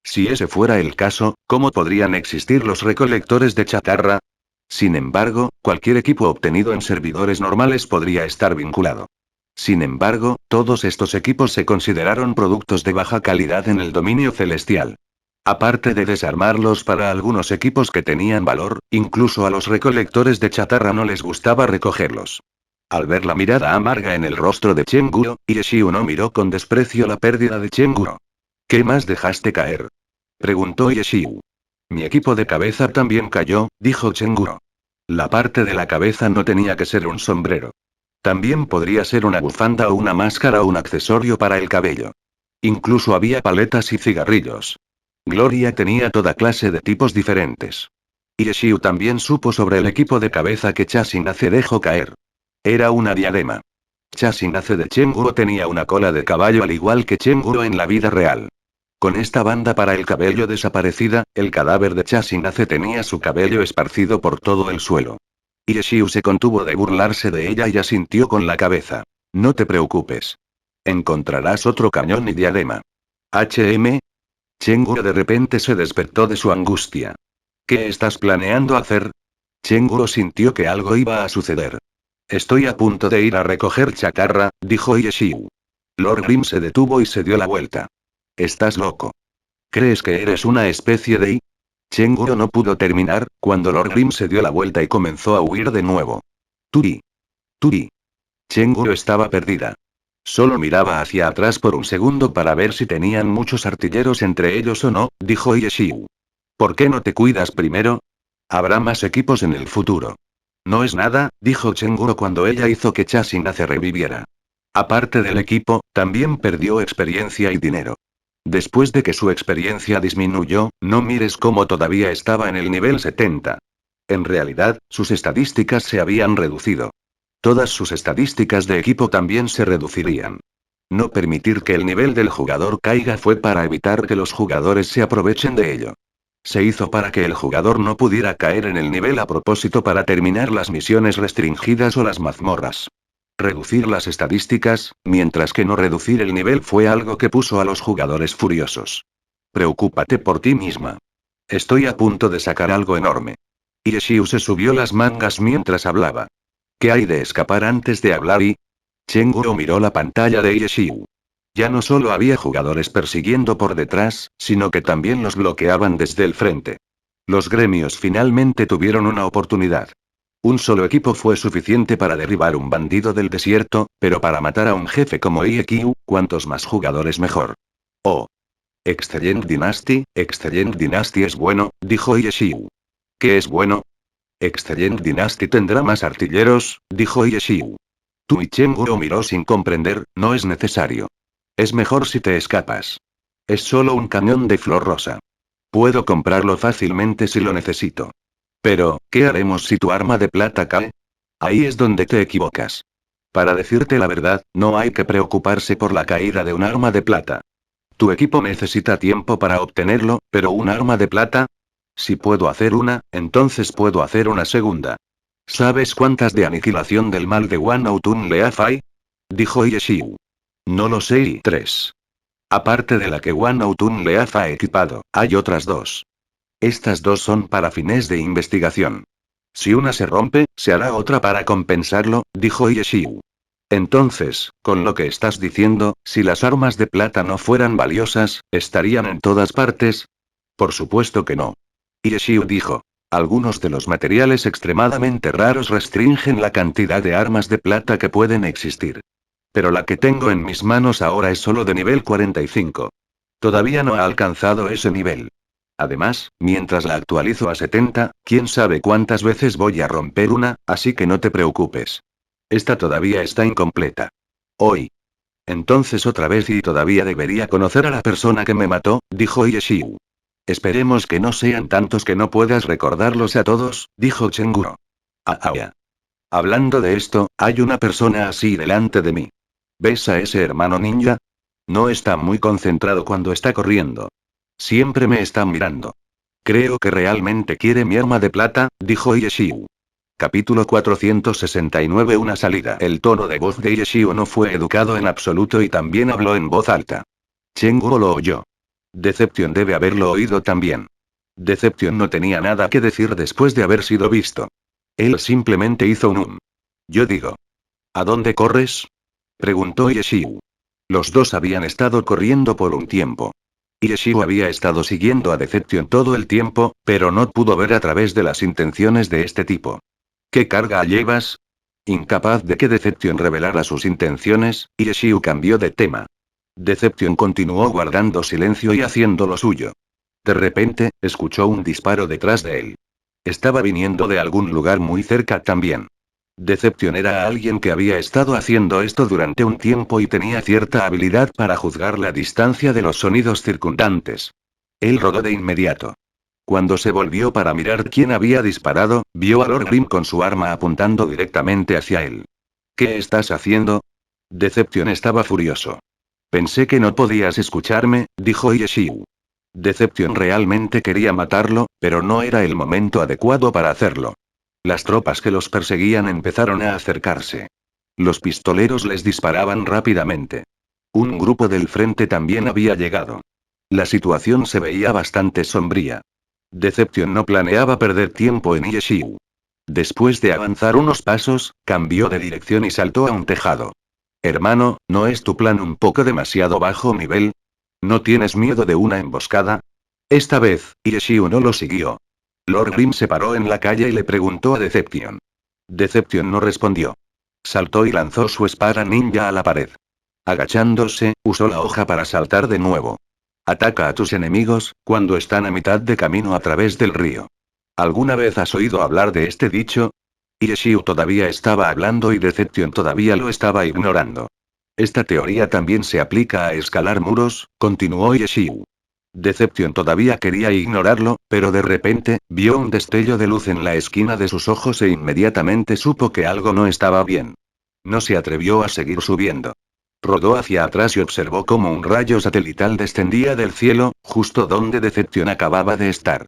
Si ese fuera el caso, ¿cómo podrían existir los recolectores de chatarra? Sin embargo, cualquier equipo obtenido en servidores normales podría estar vinculado. Sin embargo, todos estos equipos se consideraron productos de baja calidad en el dominio celestial. Aparte de desarmarlos para algunos equipos que tenían valor, incluso a los recolectores de chatarra no les gustaba recogerlos. Al ver la mirada amarga en el rostro de Chengguo, Yeshiu no miró con desprecio la pérdida de Chengguo. ¿Qué más dejaste caer? Preguntó Yeshiu. Mi equipo de cabeza también cayó, dijo Chengguo. La parte de la cabeza no tenía que ser un sombrero. También podría ser una bufanda o una máscara o un accesorio para el cabello. Incluso había paletas y cigarrillos. Gloria tenía toda clase de tipos diferentes. Yeshiu también supo sobre el equipo de cabeza que Chasinace dejó caer. Era una diadema. Chasinace de Chengguo tenía una cola de caballo al igual que Chengguo en la vida real. Con esta banda para el cabello desaparecida, el cadáver de Chasinace tenía su cabello esparcido por todo el suelo. Yeshiu se contuvo de burlarse de ella y asintió con la cabeza. No te preocupes. Encontrarás otro cañón y diadema. HM. Chengguo de repente se despertó de su angustia. ¿Qué estás planeando hacer? Chengguo sintió que algo iba a suceder. Estoy a punto de ir a recoger chatarra, dijo Yeshiu. Lord Grim se detuvo y se dio la vuelta. Estás loco. ¿Crees que eres una especie de Chengguo no pudo terminar, cuando Lord Grim se dio la vuelta y comenzó a huir de nuevo. Turi. Turi. Chengguo estaba perdida. Solo miraba hacia atrás por un segundo para ver si tenían muchos artilleros entre ellos o no, dijo Yeshiu. ¿Por qué no te cuidas primero? Habrá más equipos en el futuro. No es nada, dijo Chengguo cuando ella hizo que Chasinace reviviera. Aparte del equipo, también perdió experiencia y dinero. Después de que su experiencia disminuyó, no mires cómo todavía estaba en el nivel 70. En realidad, sus estadísticas se habían reducido. Todas sus estadísticas de equipo también se reducirían. No permitir que el nivel del jugador caiga fue para evitar que los jugadores se aprovechen de ello. Se hizo para que el jugador no pudiera caer en el nivel a propósito para terminar las misiones restringidas o las mazmorras. Reducir las estadísticas, mientras que no reducir el nivel fue algo que puso a los jugadores furiosos. Preocúpate por ti misma. Estoy a punto de sacar algo enorme. Yeshiu se subió las mangas mientras hablaba. ¿Qué hay de escapar antes de hablar y? Chengguo miró la pantalla de Yeshiu. Ya no solo había jugadores persiguiendo por detrás, sino que también los bloqueaban desde el frente. Los gremios finalmente tuvieron una oportunidad. Un solo equipo fue suficiente para derribar un bandido del desierto, pero para matar a un jefe como IEQ, cuantos más jugadores mejor. Oh. Excellent Dynasty es bueno, dijo Yeshiu. ¿Qué es bueno? Excellent Dynasty tendrá más artilleros, dijo Yeshiu. Tu y Chengguo miró sin comprender, no es necesario. Es mejor si te escapas. Es solo un cañón de flor rosa. Puedo comprarlo fácilmente si lo necesito. Pero, ¿qué haremos si tu arma de plata cae? Ahí es donde te equivocas. Para decirte la verdad, no hay que preocuparse por la caída de un arma de plata. Tu equipo necesita tiempo para obtenerlo, pero ¿un arma de plata? Si puedo hacer una, entonces puedo hacer una segunda. ¿Sabes cuántas de aniquilación del mal de One Autun Leaf hay? Dijo Yeshiu. No lo sé y 3. Aparte de la que One Autun Leaf ha equipado, hay otras 2. Estas 2 son para fines de investigación. Si una se rompe, se hará otra para compensarlo, dijo Yeshiu. Entonces, con lo que estás diciendo, si las armas de plata no fueran valiosas, ¿estarían en todas partes? Por supuesto que no. Yeshiu dijo. Algunos de los materiales extremadamente raros restringen la cantidad de armas de plata que pueden existir. Pero la que tengo en mis manos ahora es solo de nivel 45. Todavía no ha alcanzado ese nivel. Además, mientras la actualizo a 70, quién sabe cuántas veces voy a romper una, así que no te preocupes. Esta todavía está incompleta. Hoy. Entonces otra vez y todavía debería conocer a la persona que me mató, dijo Yeshiu. Esperemos que no sean tantos que no puedas recordarlos a todos, dijo Chenguro. Ah. Hablando de esto, hay una persona así delante de mí. ¿Ves a ese hermano ninja? No está muy concentrado cuando está corriendo. Siempre me está mirando. Creo que realmente quiere mi arma de plata, dijo Yeshiu. Capítulo 469. Una salida. El tono de voz de Yeshiu no fue educado en absoluto y también habló en voz alta. Chenguro lo oyó. Deception debe haberlo oído también. Deception no tenía nada que decir después de haber sido visto. Él simplemente hizo un Yo digo. ¿A dónde corres? Preguntó Yeshiu. Los dos habían estado corriendo por un tiempo. Yeshiu había estado siguiendo a Deception todo el tiempo, pero no pudo ver a través de las intenciones de este tipo. ¿Qué carga llevas? Incapaz de que Deception revelara sus intenciones, Yeshiu cambió de tema. Deception continuó guardando silencio y haciendo lo suyo. De repente, escuchó un disparo detrás de él. Estaba viniendo de algún lugar muy cerca también. Deception era alguien que había estado haciendo esto durante un tiempo y tenía cierta habilidad para juzgar la distancia de los sonidos circundantes. Él rodó de inmediato. Cuando se volvió para mirar quién había disparado, vio a Lord Grim con su arma apuntando directamente hacia él. ¿Qué estás haciendo? Deception estaba furioso. Pensé que no podías escucharme, dijo Yeshiu. Deception realmente quería matarlo, pero no era el momento adecuado para hacerlo. Las tropas que los perseguían empezaron a acercarse. Los pistoleros les disparaban rápidamente. Un grupo del frente también había llegado. La situación se veía bastante sombría. Deception no planeaba perder tiempo en Yeshiu. Después de avanzar unos pasos, cambió de dirección y saltó a un tejado. Hermano, ¿no es tu plan un poco demasiado bajo nivel? ¿No tienes miedo de una emboscada? Esta vez, Yeshiu no lo siguió. Lord Grim se paró en la calle y le preguntó a Deception. Deception no respondió. Saltó y lanzó su espada ninja a la pared. Agachándose, usó la hoja para saltar de nuevo. Ataca a tus enemigos, cuando están a mitad de camino a través del río. ¿Alguna vez has oído hablar de este dicho? Yeshiu todavía estaba hablando y Deception todavía lo estaba ignorando. Esta teoría también se aplica a escalar muros, continuó Yeshiu. Deception todavía quería ignorarlo, pero de repente, vio un destello de luz en la esquina de sus ojos e inmediatamente supo que algo no estaba bien. No se atrevió a seguir subiendo. Rodó hacia atrás y observó cómo un rayo satelital descendía del cielo, justo donde Deception acababa de estar.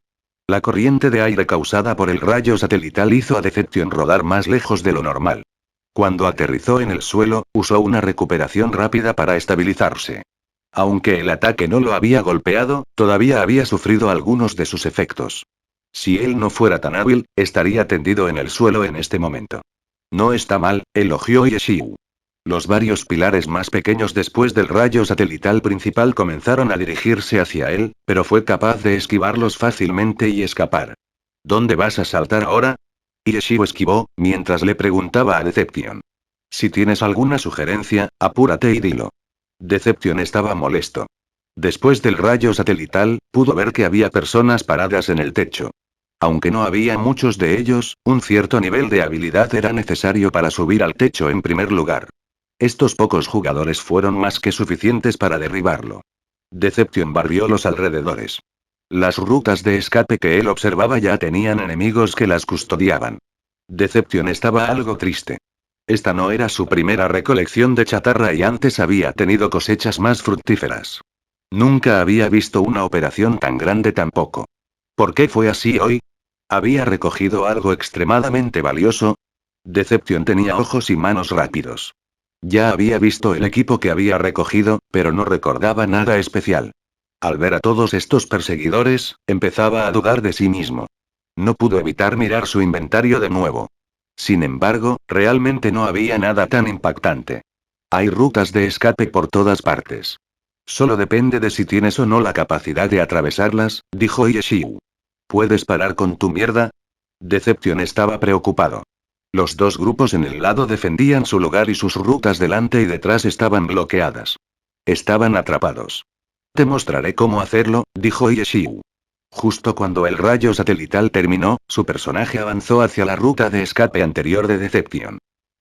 La corriente de aire causada por el rayo satelital hizo a Deception rodar más lejos de lo normal. Cuando aterrizó en el suelo, usó una recuperación rápida para estabilizarse. Aunque el ataque no lo había golpeado, todavía había sufrido algunos de sus efectos. Si él no fuera tan hábil, estaría tendido en el suelo en este momento. No está mal, elogió Yeshiu. Los varios pilares más pequeños después del rayo satelital principal comenzaron a dirigirse hacia él, pero fue capaz de esquivarlos fácilmente y escapar. ¿Dónde vas a saltar ahora? Yeshiu esquivó, mientras le preguntaba a Deception. Si tienes alguna sugerencia, apúrate y dilo. Deception estaba molesto. Después del rayo satelital, pudo ver que había personas paradas en el techo. Aunque no había muchos de ellos, un cierto nivel de habilidad era necesario para subir al techo en primer lugar. Estos pocos jugadores fueron más que suficientes para derribarlo. Deception barrió los alrededores. Las rutas de escape que él observaba ya tenían enemigos que las custodiaban. Deception estaba algo triste. Esta no era su primera recolección de chatarra y antes había tenido cosechas más fructíferas. Nunca había visto una operación tan grande tampoco. ¿Por qué fue así hoy? ¿Había recogido algo extremadamente valioso? Deception tenía ojos y manos rápidos. Ya había visto el equipo que había recogido, pero no recordaba nada especial. Al ver a todos estos perseguidores, empezaba a dudar de sí mismo. No pudo evitar mirar su inventario de nuevo. Sin embargo, realmente no había nada tan impactante. Hay rutas de escape por todas partes. Solo depende de si tienes o no la capacidad de atravesarlas, dijo Yeshiu. ¿Puedes parar con tu mierda? Deception estaba preocupado. Los dos grupos en el lado defendían su lugar y sus rutas delante y detrás estaban bloqueadas. Estaban atrapados. Te mostraré cómo hacerlo, dijo Yeshiu. Justo cuando el rayo satelital terminó, su personaje avanzó hacia la ruta de escape anterior de Deception.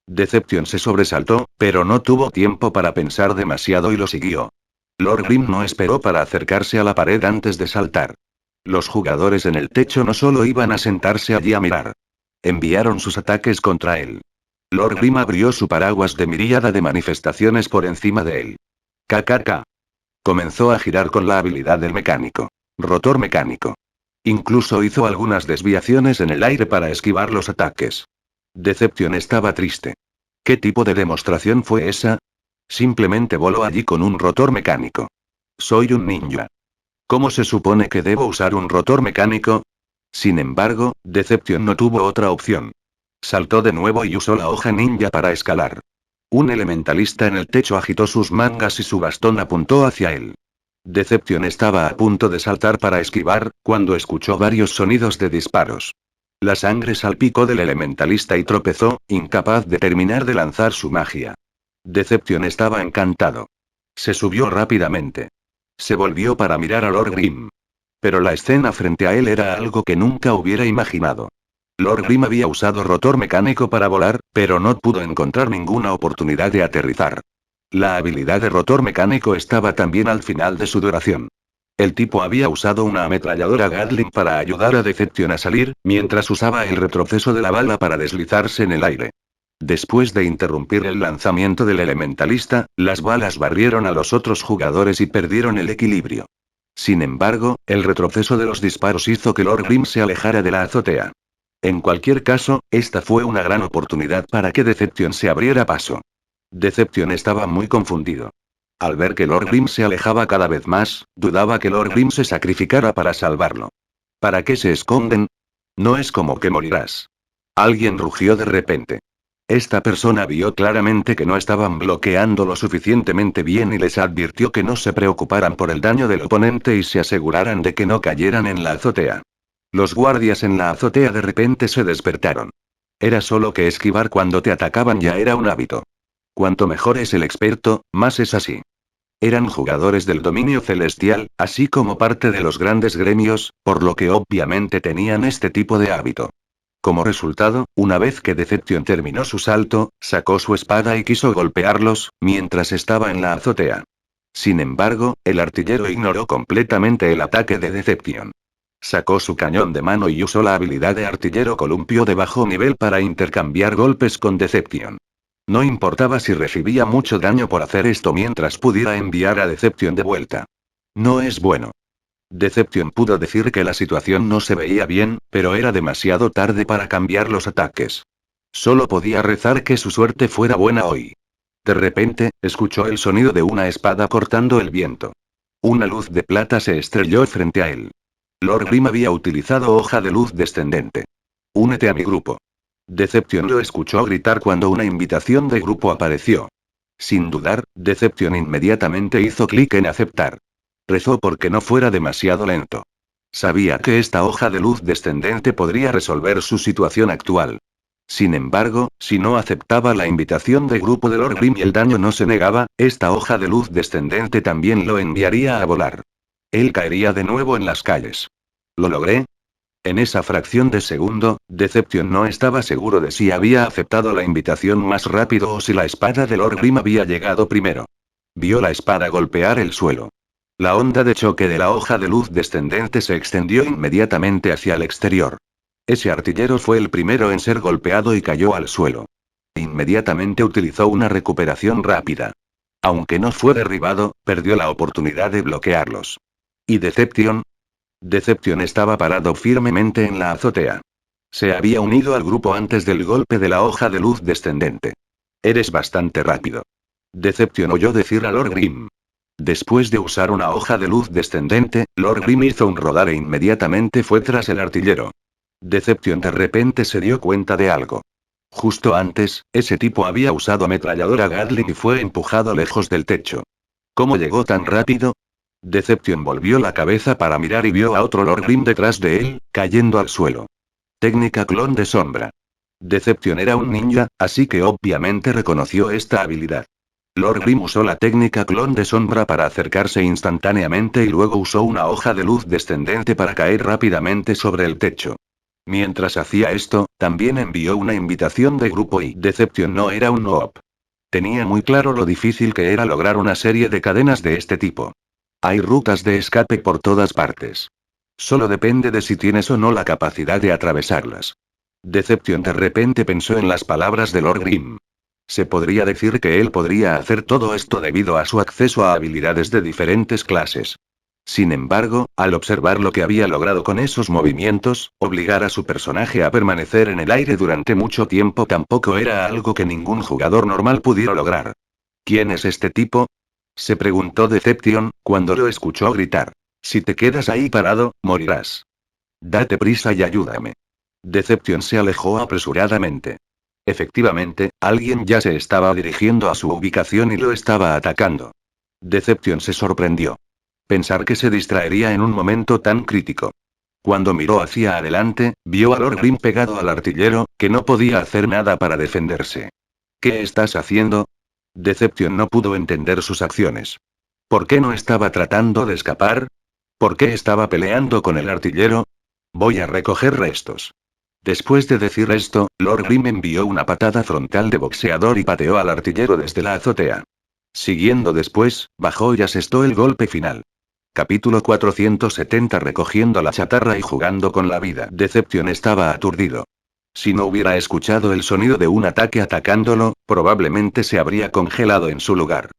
Deception se sobresaltó, pero no tuvo tiempo para pensar demasiado y lo siguió. Lord Grim no esperó para acercarse a la pared antes de saltar. Los jugadores en el techo no solo iban a sentarse allí a mirar. Enviaron sus ataques contra él. Lord Grim abrió su paraguas de miríada de manifestaciones por encima de él. KKK. Comenzó a girar con la habilidad del mecánico. Rotor mecánico. Incluso hizo algunas desviaciones en el aire para esquivar los ataques. Deception estaba triste. ¿Qué tipo de demostración fue esa? Simplemente voló allí con un rotor mecánico. Soy un ninja. ¿Cómo se supone que debo usar un rotor mecánico? Sin embargo, Deception no tuvo otra opción. Saltó de nuevo y usó la hoja ninja para escalar. Un elementalista en el techo agitó sus mangas y su bastón apuntó hacia él. Deception estaba a punto de saltar para esquivar, cuando escuchó varios sonidos de disparos. La sangre salpicó del elementalista y tropezó, incapaz de terminar de lanzar su magia. Deception estaba encantado. Se subió rápidamente. Se volvió para mirar a Lord Grim. Pero la escena frente a él era algo que nunca hubiera imaginado. Lord Grim había usado rotor mecánico para volar, pero no pudo encontrar ninguna oportunidad de aterrizar. La habilidad de rotor mecánico estaba también al final de su duración. El tipo había usado una ametralladora Gatling para ayudar a Deception a salir, mientras usaba el retroceso de la bala para deslizarse en el aire. Después de interrumpir el lanzamiento del elementalista, las balas barrieron a los otros jugadores y perdieron el equilibrio. Sin embargo, el retroceso de los disparos hizo que Lord Grim se alejara de la azotea. En cualquier caso, esta fue una gran oportunidad para que Deception se abriera paso. Deception estaba muy confundido. Al ver que Lord Grim se alejaba cada vez más, dudaba que Lord Grim se sacrificara para salvarlo. ¿Para qué se esconden? No es como que morirás. Alguien rugió de repente. Esta persona vio claramente que no estaban bloqueando lo suficientemente bien y les advirtió que no se preocuparan por el daño del oponente y se aseguraran de que no cayeran en la azotea. Los guardias en la azotea de repente se despertaron. Era solo que esquivar cuando te atacaban ya era un hábito. Cuanto mejor es el experto, más es así. Eran jugadores del dominio celestial, así como parte de los grandes gremios, por lo que obviamente tenían este tipo de hábito. Como resultado, una vez que Deception terminó su salto, sacó su espada y quiso golpearlos, mientras estaba en la azotea. Sin embargo, el artillero ignoró completamente el ataque de Deception. Sacó su cañón de mano y usó la habilidad de artillero columpio de bajo nivel para intercambiar golpes con Deception. No importaba si recibía mucho daño por hacer esto mientras pudiera enviar a Deception de vuelta. No es bueno. Deception pudo decir que la situación no se veía bien, pero era demasiado tarde para cambiar los ataques. Solo podía rezar que su suerte fuera buena hoy. De repente, escuchó el sonido de una espada cortando el viento. Una luz de plata se estrelló frente a él. Lord Grim había utilizado hoja de luz descendente. Únete a mi grupo. Deception lo escuchó gritar cuando una invitación de grupo apareció. Sin dudar, Deception inmediatamente hizo clic en aceptar. Rezó porque no fuera demasiado lento. Sabía que esta hoja de luz descendente podría resolver su situación actual. Sin embargo, si no aceptaba la invitación de grupo de Lord Grim y el daño no se negaba, esta hoja de luz descendente también lo enviaría a volar. Él caería de nuevo en las calles. ¿Lo logré? En esa fracción de segundo, Deception no estaba seguro de si había aceptado la invitación más rápido o si la espada de Lord Grim había llegado primero. Vio la espada golpear el suelo. La onda de choque de la hoja de luz descendente se extendió inmediatamente hacia el exterior. Ese artillero fue el primero en ser golpeado y cayó al suelo. Inmediatamente utilizó una recuperación rápida. Aunque no fue derribado, perdió la oportunidad de bloquearlos. ¿Y Deception? Deception estaba parado firmemente en la azotea. Se había unido al grupo antes del golpe de la hoja de luz descendente. Eres bastante rápido. Deception oyó decir a Lord Grim. Después de usar una hoja de luz descendente, Lord Grim hizo un rodar e inmediatamente fue tras el artillero. Deception de repente se dio cuenta de algo. Justo antes, ese tipo había usado ametralladora Gatling y fue empujado lejos del techo. ¿Cómo llegó tan rápido? Deception volvió la cabeza para mirar y vio a otro Lord Grim detrás de él, cayendo al suelo. Técnica clon de sombra. Deception era un ninja, así que obviamente reconoció esta habilidad. Lord Grim usó la técnica clon de sombra para acercarse instantáneamente y luego usó una hoja de luz descendente para caer rápidamente sobre el techo. Mientras hacía esto, también envió una invitación de grupo y Deception no era un noob. Tenía muy claro lo difícil que era lograr una serie de cadenas de este tipo. Hay rutas de escape por todas partes. Solo depende de si tienes o no la capacidad de atravesarlas. Deception de repente pensó en las palabras de Lord Grim. Se podría decir que él podría hacer todo esto debido a su acceso a habilidades de diferentes clases. Sin embargo, al observar lo que había logrado con esos movimientos, obligar a su personaje a permanecer en el aire durante mucho tiempo tampoco era algo que ningún jugador normal pudiera lograr. ¿Quién es este tipo? Se preguntó Deception, cuando lo escuchó gritar. Si te quedas ahí parado, morirás. Date prisa y ayúdame. Deception se alejó apresuradamente. Efectivamente, alguien ya se estaba dirigiendo a su ubicación y lo estaba atacando. Deception se sorprendió. Pensar que se distraería en un momento tan crítico. Cuando miró hacia adelante, vio a Lord Grim pegado al artillero, que no podía hacer nada para defenderse. ¿Qué estás haciendo? Deception no pudo entender sus acciones. ¿Por qué no estaba tratando de escapar? ¿Por qué estaba peleando con el artillero? Voy a recoger restos. Después de decir esto, Lord Grim envió una patada frontal de boxeador y pateó al artillero desde la azotea. Siguiendo después, bajó y asestó el golpe final. Capítulo 470. Recogiendo la chatarra y jugando con la vida. Deception estaba aturdido. Si no hubiera escuchado el sonido de un ataque atacándolo, probablemente se habría congelado en su lugar.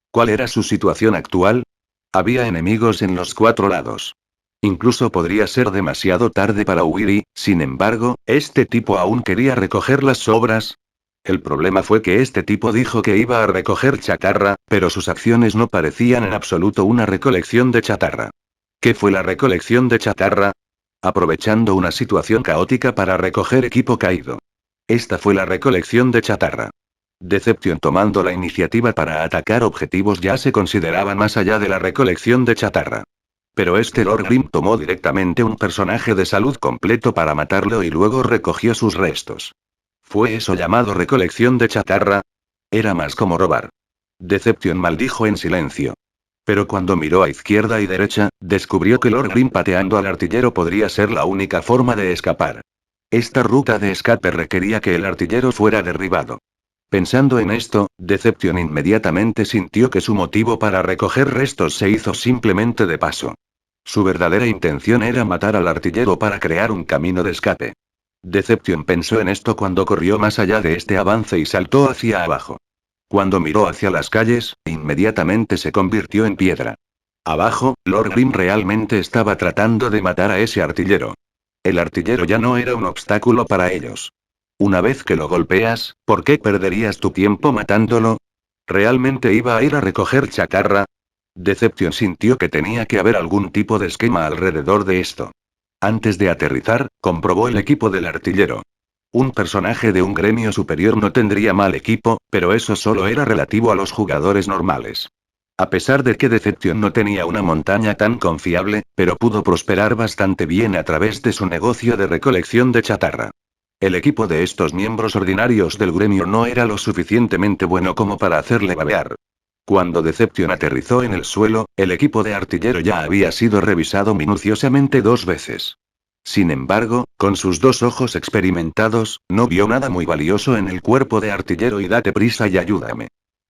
¿Cuál era su situación actual? Había enemigos en los 4 lados. Incluso podría ser demasiado tarde para huir y, sin embargo, este tipo aún quería recoger las sobras. El problema fue que este tipo dijo que iba a recoger chatarra, pero sus acciones no parecían en absoluto una recolección de chatarra. ¿Qué fue la recolección de chatarra? Aprovechando una situación caótica para recoger equipo caído. Esta fue la recolección de chatarra. Deception tomando la iniciativa para atacar objetivos ya se consideraba más allá de la recolección de chatarra. Pero este Lord Grim tomó directamente un personaje de salud completo para matarlo y luego recogió sus restos. ¿Fue eso llamado recolección de chatarra? Era más como robar. Deception maldijo en silencio. Pero cuando miró a izquierda y derecha, descubrió que Lord Grim pateando al artillero podría ser la única forma de escapar. Esta ruta de escape requería que el artillero fuera derribado. Pensando en esto, Deception inmediatamente sintió que su motivo para recoger restos se hizo simplemente de paso. Su verdadera intención era matar al artillero para crear un camino de escape. Deception pensó en esto cuando corrió más allá de este avance y saltó hacia abajo. Cuando miró hacia las calles, inmediatamente se convirtió en piedra. Abajo, Lord Grim realmente estaba tratando de matar a ese artillero. El artillero ya no era un obstáculo para ellos. Una vez que lo golpeas, ¿por qué perderías tu tiempo matándolo? ¿Realmente iba a ir a recoger chatarra? Deception sintió que tenía que haber algún tipo de esquema alrededor de esto. Antes de aterrizar, comprobó el equipo del artillero. Un personaje de un gremio superior no tendría mal equipo, pero eso solo era relativo a los jugadores normales. A pesar de que Deception no tenía una montaña tan confiable, pero pudo prosperar bastante bien a través de su negocio de recolección de chatarra. El equipo de estos miembros ordinarios del gremio no era lo suficientemente bueno como para hacerle babear. Cuando Deception aterrizó en el suelo, el equipo de artillero ya había sido revisado minuciosamente 2 veces. Sin embargo, con sus 2 ojos experimentados, no vio nada muy valioso en el cuerpo de artillero y date prisa y ayúdame.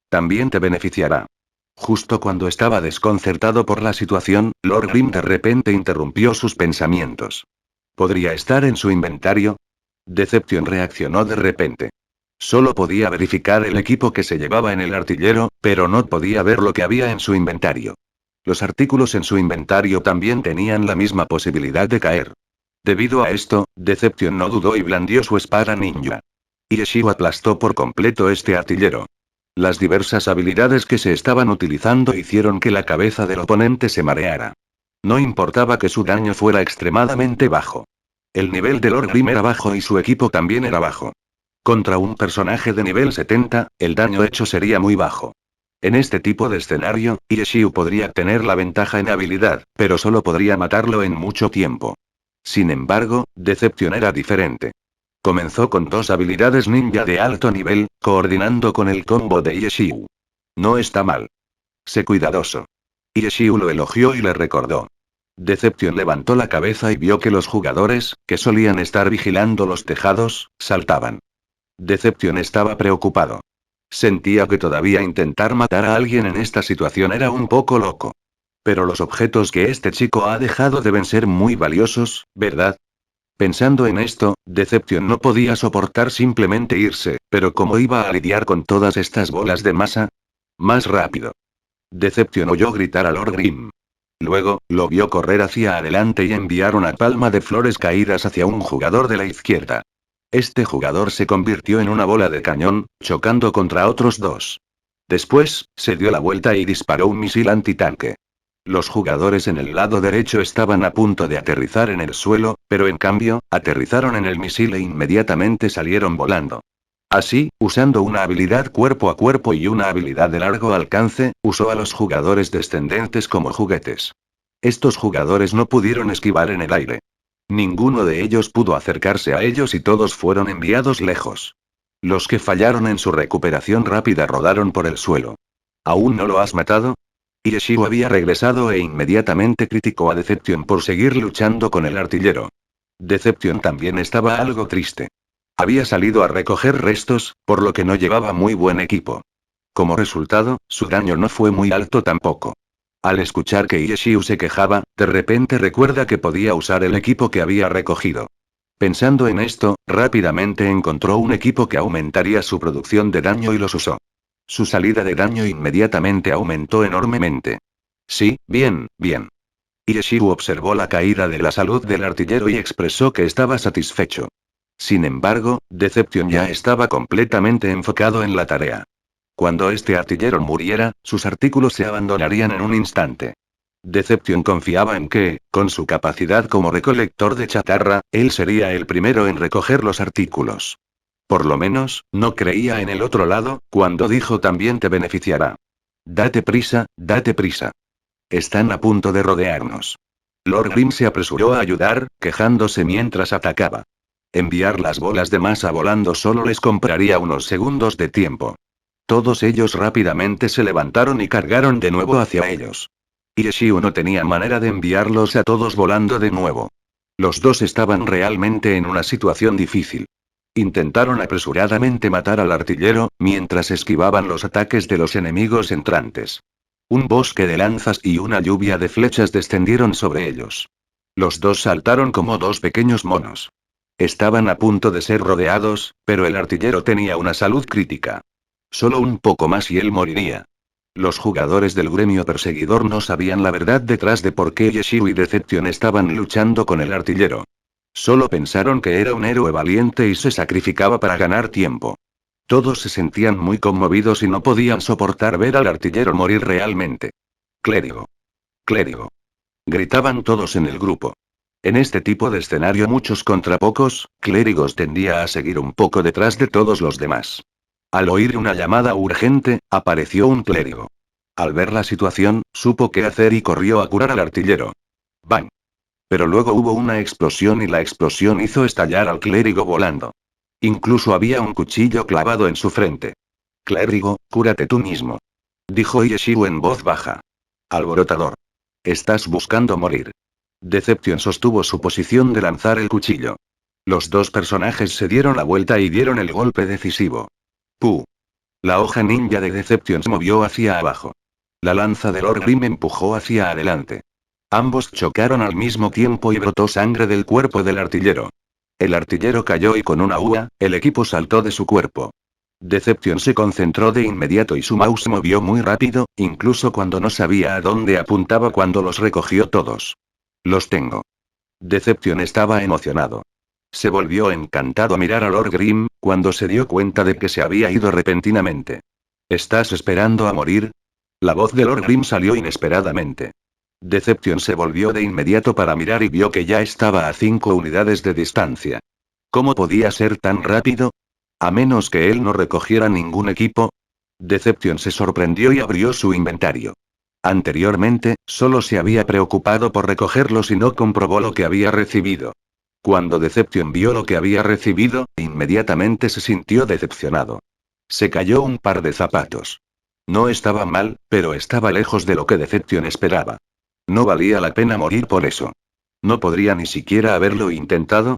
También te beneficiará. Justo cuando estaba desconcertado por la situación, Lord Grim de repente interrumpió sus pensamientos. ¿Podría estar en su inventario? Deception reaccionó de repente. Solo podía verificar el equipo que se llevaba en el artillero, pero no podía ver lo que había en su inventario. Los artículos en su inventario también tenían la misma posibilidad de caer. Debido a esto, Deception no dudó y blandió su espada ninja. Yeshiu aplastó por completo este artillero. Las diversas habilidades que se estaban utilizando hicieron que la cabeza del oponente se mareara. No importaba que su daño fuera extremadamente bajo. El nivel de Lord Grim era bajo y su equipo también era bajo. Contra un personaje de nivel 70, el daño hecho sería muy bajo. En este tipo de escenario, Yeshiu podría tener la ventaja en habilidad, pero solo podría matarlo en mucho tiempo. Sin embargo, Deception era diferente. Comenzó con 2 habilidades ninja de alto nivel, coordinando con el combo de Yeshiu. No está mal. Sé cuidadoso. Yeshiu lo elogió y le recordó. Deception levantó la cabeza y vio que los jugadores, que solían estar vigilando los tejados, saltaban. Deception estaba preocupado. Sentía que todavía intentar matar a alguien en esta situación era un poco loco. Pero los objetos que este chico ha dejado deben ser muy valiosos, ¿verdad? Pensando en esto, Deception no podía soportar simplemente irse, pero ¿cómo iba a lidiar con todas estas bolas de masa? Más rápido. Deception oyó gritar a Lord Grimm. Luego, lo vio correr hacia adelante y enviar una palma de flores caídas hacia un jugador de la izquierda. Este jugador se convirtió en una bola de cañón, chocando contra otros 2. Después, se dio la vuelta y disparó un misil antitanque. Los jugadores en el lado derecho estaban a punto de aterrizar en el suelo, pero en cambio, aterrizaron en el misil e inmediatamente salieron volando. Así, usando una habilidad cuerpo a cuerpo y una habilidad de largo alcance, usó a los jugadores descendentes como juguetes. Estos jugadores no pudieron esquivar en el aire. Ninguno de ellos pudo acercarse a ellos y todos fueron enviados lejos. Los que fallaron en su recuperación rápida rodaron por el suelo. ¿Aún no lo has matado? Yeshiu había regresado e inmediatamente criticó a Deception por seguir luchando con el artillero. Deception también estaba algo triste. Había salido a recoger restos, por lo que no llevaba muy buen equipo. Como resultado, su daño no fue muy alto tampoco. Al escuchar que Yeshiu se quejaba, de repente recuerda que podía usar el equipo que había recogido. Pensando en esto, rápidamente encontró un equipo que aumentaría su producción de daño y los usó. Su salida de daño inmediatamente aumentó enormemente. Sí, bien, bien. Yeshiu observó la caída de la salud del artillero y expresó que estaba satisfecho. Sin embargo, Deception ya estaba completamente enfocado en la tarea. Cuando este artillero muriera, sus artículos se abandonarían en un instante. Deception confiaba en que, con su capacidad como recolector de chatarra, él sería el primero en recoger los artículos. Por lo menos, no creía en el otro lado, cuando dijo también te beneficiará. Date prisa, date prisa. Están a punto de rodearnos. Lord Grimm se apresuró a ayudar, quejándose mientras atacaba. Enviar las bolas de masa volando solo les compraría unos segundos de tiempo. Todos ellos rápidamente se levantaron y cargaron de nuevo hacia ellos. Yeshiu no tenía manera de enviarlos a todos volando de nuevo. Los dos estaban realmente en una situación difícil. Intentaron apresuradamente matar al artillero, mientras esquivaban los ataques de los enemigos entrantes. Un bosque de lanzas y una lluvia de flechas descendieron sobre ellos. Los dos saltaron como 2 pequeños monos. Estaban a punto de ser rodeados, pero el artillero tenía una salud crítica. Solo un poco más y él moriría. Los jugadores del gremio perseguidor no sabían la verdad detrás de por qué Yeshiu y Deception estaban luchando con el artillero. Solo pensaron que era un héroe valiente y se sacrificaba para ganar tiempo. Todos se sentían muy conmovidos y no podían soportar ver al artillero morir realmente. Clérigo. Clérigo. Gritaban todos en el grupo. En este tipo de escenario muchos contra pocos, clérigos tendía a seguir un poco detrás de todos los demás. Al oír una llamada urgente, apareció un clérigo. Al ver la situación, supo qué hacer y corrió a curar al artillero. ¡Bang! Pero luego hubo una explosión y la explosión hizo estallar al clérigo volando. Incluso había un cuchillo clavado en su frente. Clérigo, cúrate tú mismo. Dijo Yeshiu en voz baja. Alborotador. Estás buscando morir. Deception sostuvo su posición de lanzar el cuchillo. Los dos personajes se dieron la vuelta y dieron el golpe decisivo. ¡Puh! La hoja ninja de Deception se movió hacia abajo. La lanza de Lord Grimm empujó hacia adelante. Ambos chocaron al mismo tiempo y brotó sangre del cuerpo del artillero. El artillero cayó y con una ua, el equipo saltó de su cuerpo. Deception se concentró de inmediato y su mouse se movió muy rápido, incluso cuando no sabía a dónde apuntaba cuando los recogió todos. Los tengo. Deception estaba emocionado. Se volvió encantado a mirar a Lord Grimm, cuando se dio cuenta de que se había ido repentinamente. ¿Estás esperando a morir? La voz de Lord Grimm salió inesperadamente. Deception se volvió de inmediato para mirar y vio que ya estaba a 5 unidades de distancia. ¿Cómo podía ser tan rápido? A menos que él no recogiera ningún equipo. Deception se sorprendió y abrió su inventario. Anteriormente, solo se había preocupado por recogerlos y no comprobó lo que había recibido. Cuando Deception vio lo que había recibido, inmediatamente se sintió decepcionado. Se cayó un par de zapatos. No estaba mal, pero estaba lejos de lo que Deception esperaba. No valía la pena morir por eso. ¿No podría ni siquiera haberlo intentado?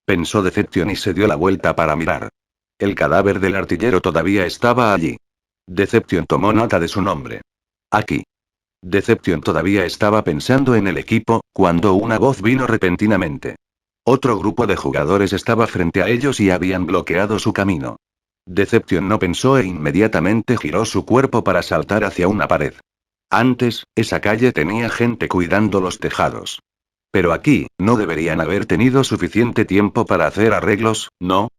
Pensó Deception y se dio la vuelta para mirar. El cadáver del artillero todavía estaba allí. Deception tomó nota de su nombre. Aquí. Deception todavía estaba pensando en el equipo, cuando una voz vino repentinamente. Otro grupo de jugadores estaba frente a ellos y habían bloqueado su camino. Deception no pensó e inmediatamente giró su cuerpo para saltar hacia una pared. Antes, esa calle tenía gente cuidando los tejados. Pero aquí, no deberían haber tenido suficiente tiempo para hacer arreglos, ¿no?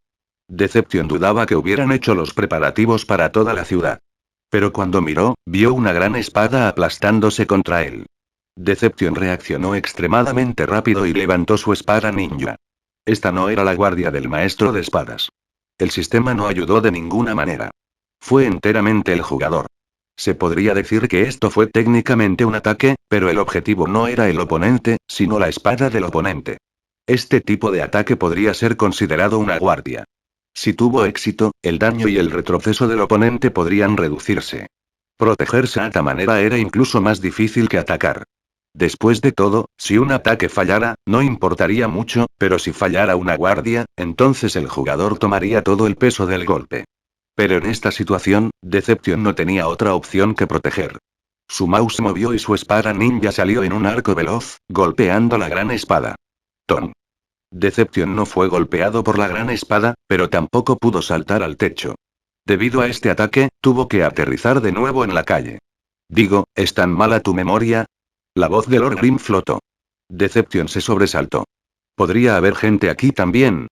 Deception dudaba que hubieran hecho los preparativos para toda la ciudad. Pero cuando miró, vio una gran espada aplastándose contra él. Deception reaccionó extremadamente rápido y levantó su espada ninja. Esta no era la guardia del maestro de espadas. El sistema no ayudó de ninguna manera. Fue enteramente el jugador. Se podría decir que esto fue técnicamente un ataque, pero el objetivo no era el oponente, sino la espada del oponente. Este tipo de ataque podría ser considerado una guardia. Si tuvo éxito, el daño y el retroceso del oponente podrían reducirse. Protegerse de esta manera era incluso más difícil que atacar. Después de todo, si un ataque fallara, no importaría mucho, pero si fallara una guardia, entonces el jugador tomaría todo el peso del golpe. Pero en esta situación, Deception no tenía otra opción que proteger. Su mouse se movió y su espada ninja salió en un arco veloz, golpeando la gran espada. Tom. Deception no fue golpeado por la gran espada, pero tampoco pudo saltar al techo. Debido a este ataque, tuvo que aterrizar de nuevo en la calle. Digo, ¿es tan mala tu memoria? La voz de Lord Grimm flotó. Deception se sobresaltó. ¿Podría haber gente aquí también?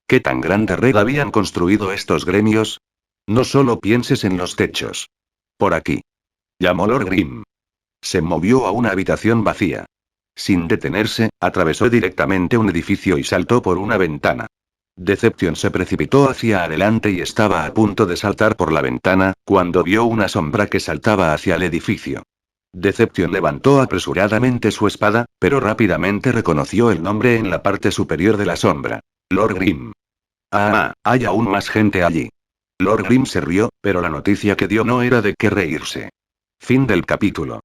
¿Qué tan grande red habían construido estos gremios? No solo pienses en los techos. Por aquí. Llamó Lord Grimm. Se movió a una habitación vacía. Sin detenerse, atravesó directamente un edificio y saltó por una ventana. Deception se precipitó hacia adelante y estaba a punto de saltar por la ventana, cuando vio una sombra que saltaba hacia el edificio. Deception levantó apresuradamente su espada, pero rápidamente reconoció el nombre en la parte superior de la sombra. Lord Grimm. Ah, hay aún más gente allí. Lord Grimm se rió, pero la noticia que dio no era de qué reírse. Fin del capítulo.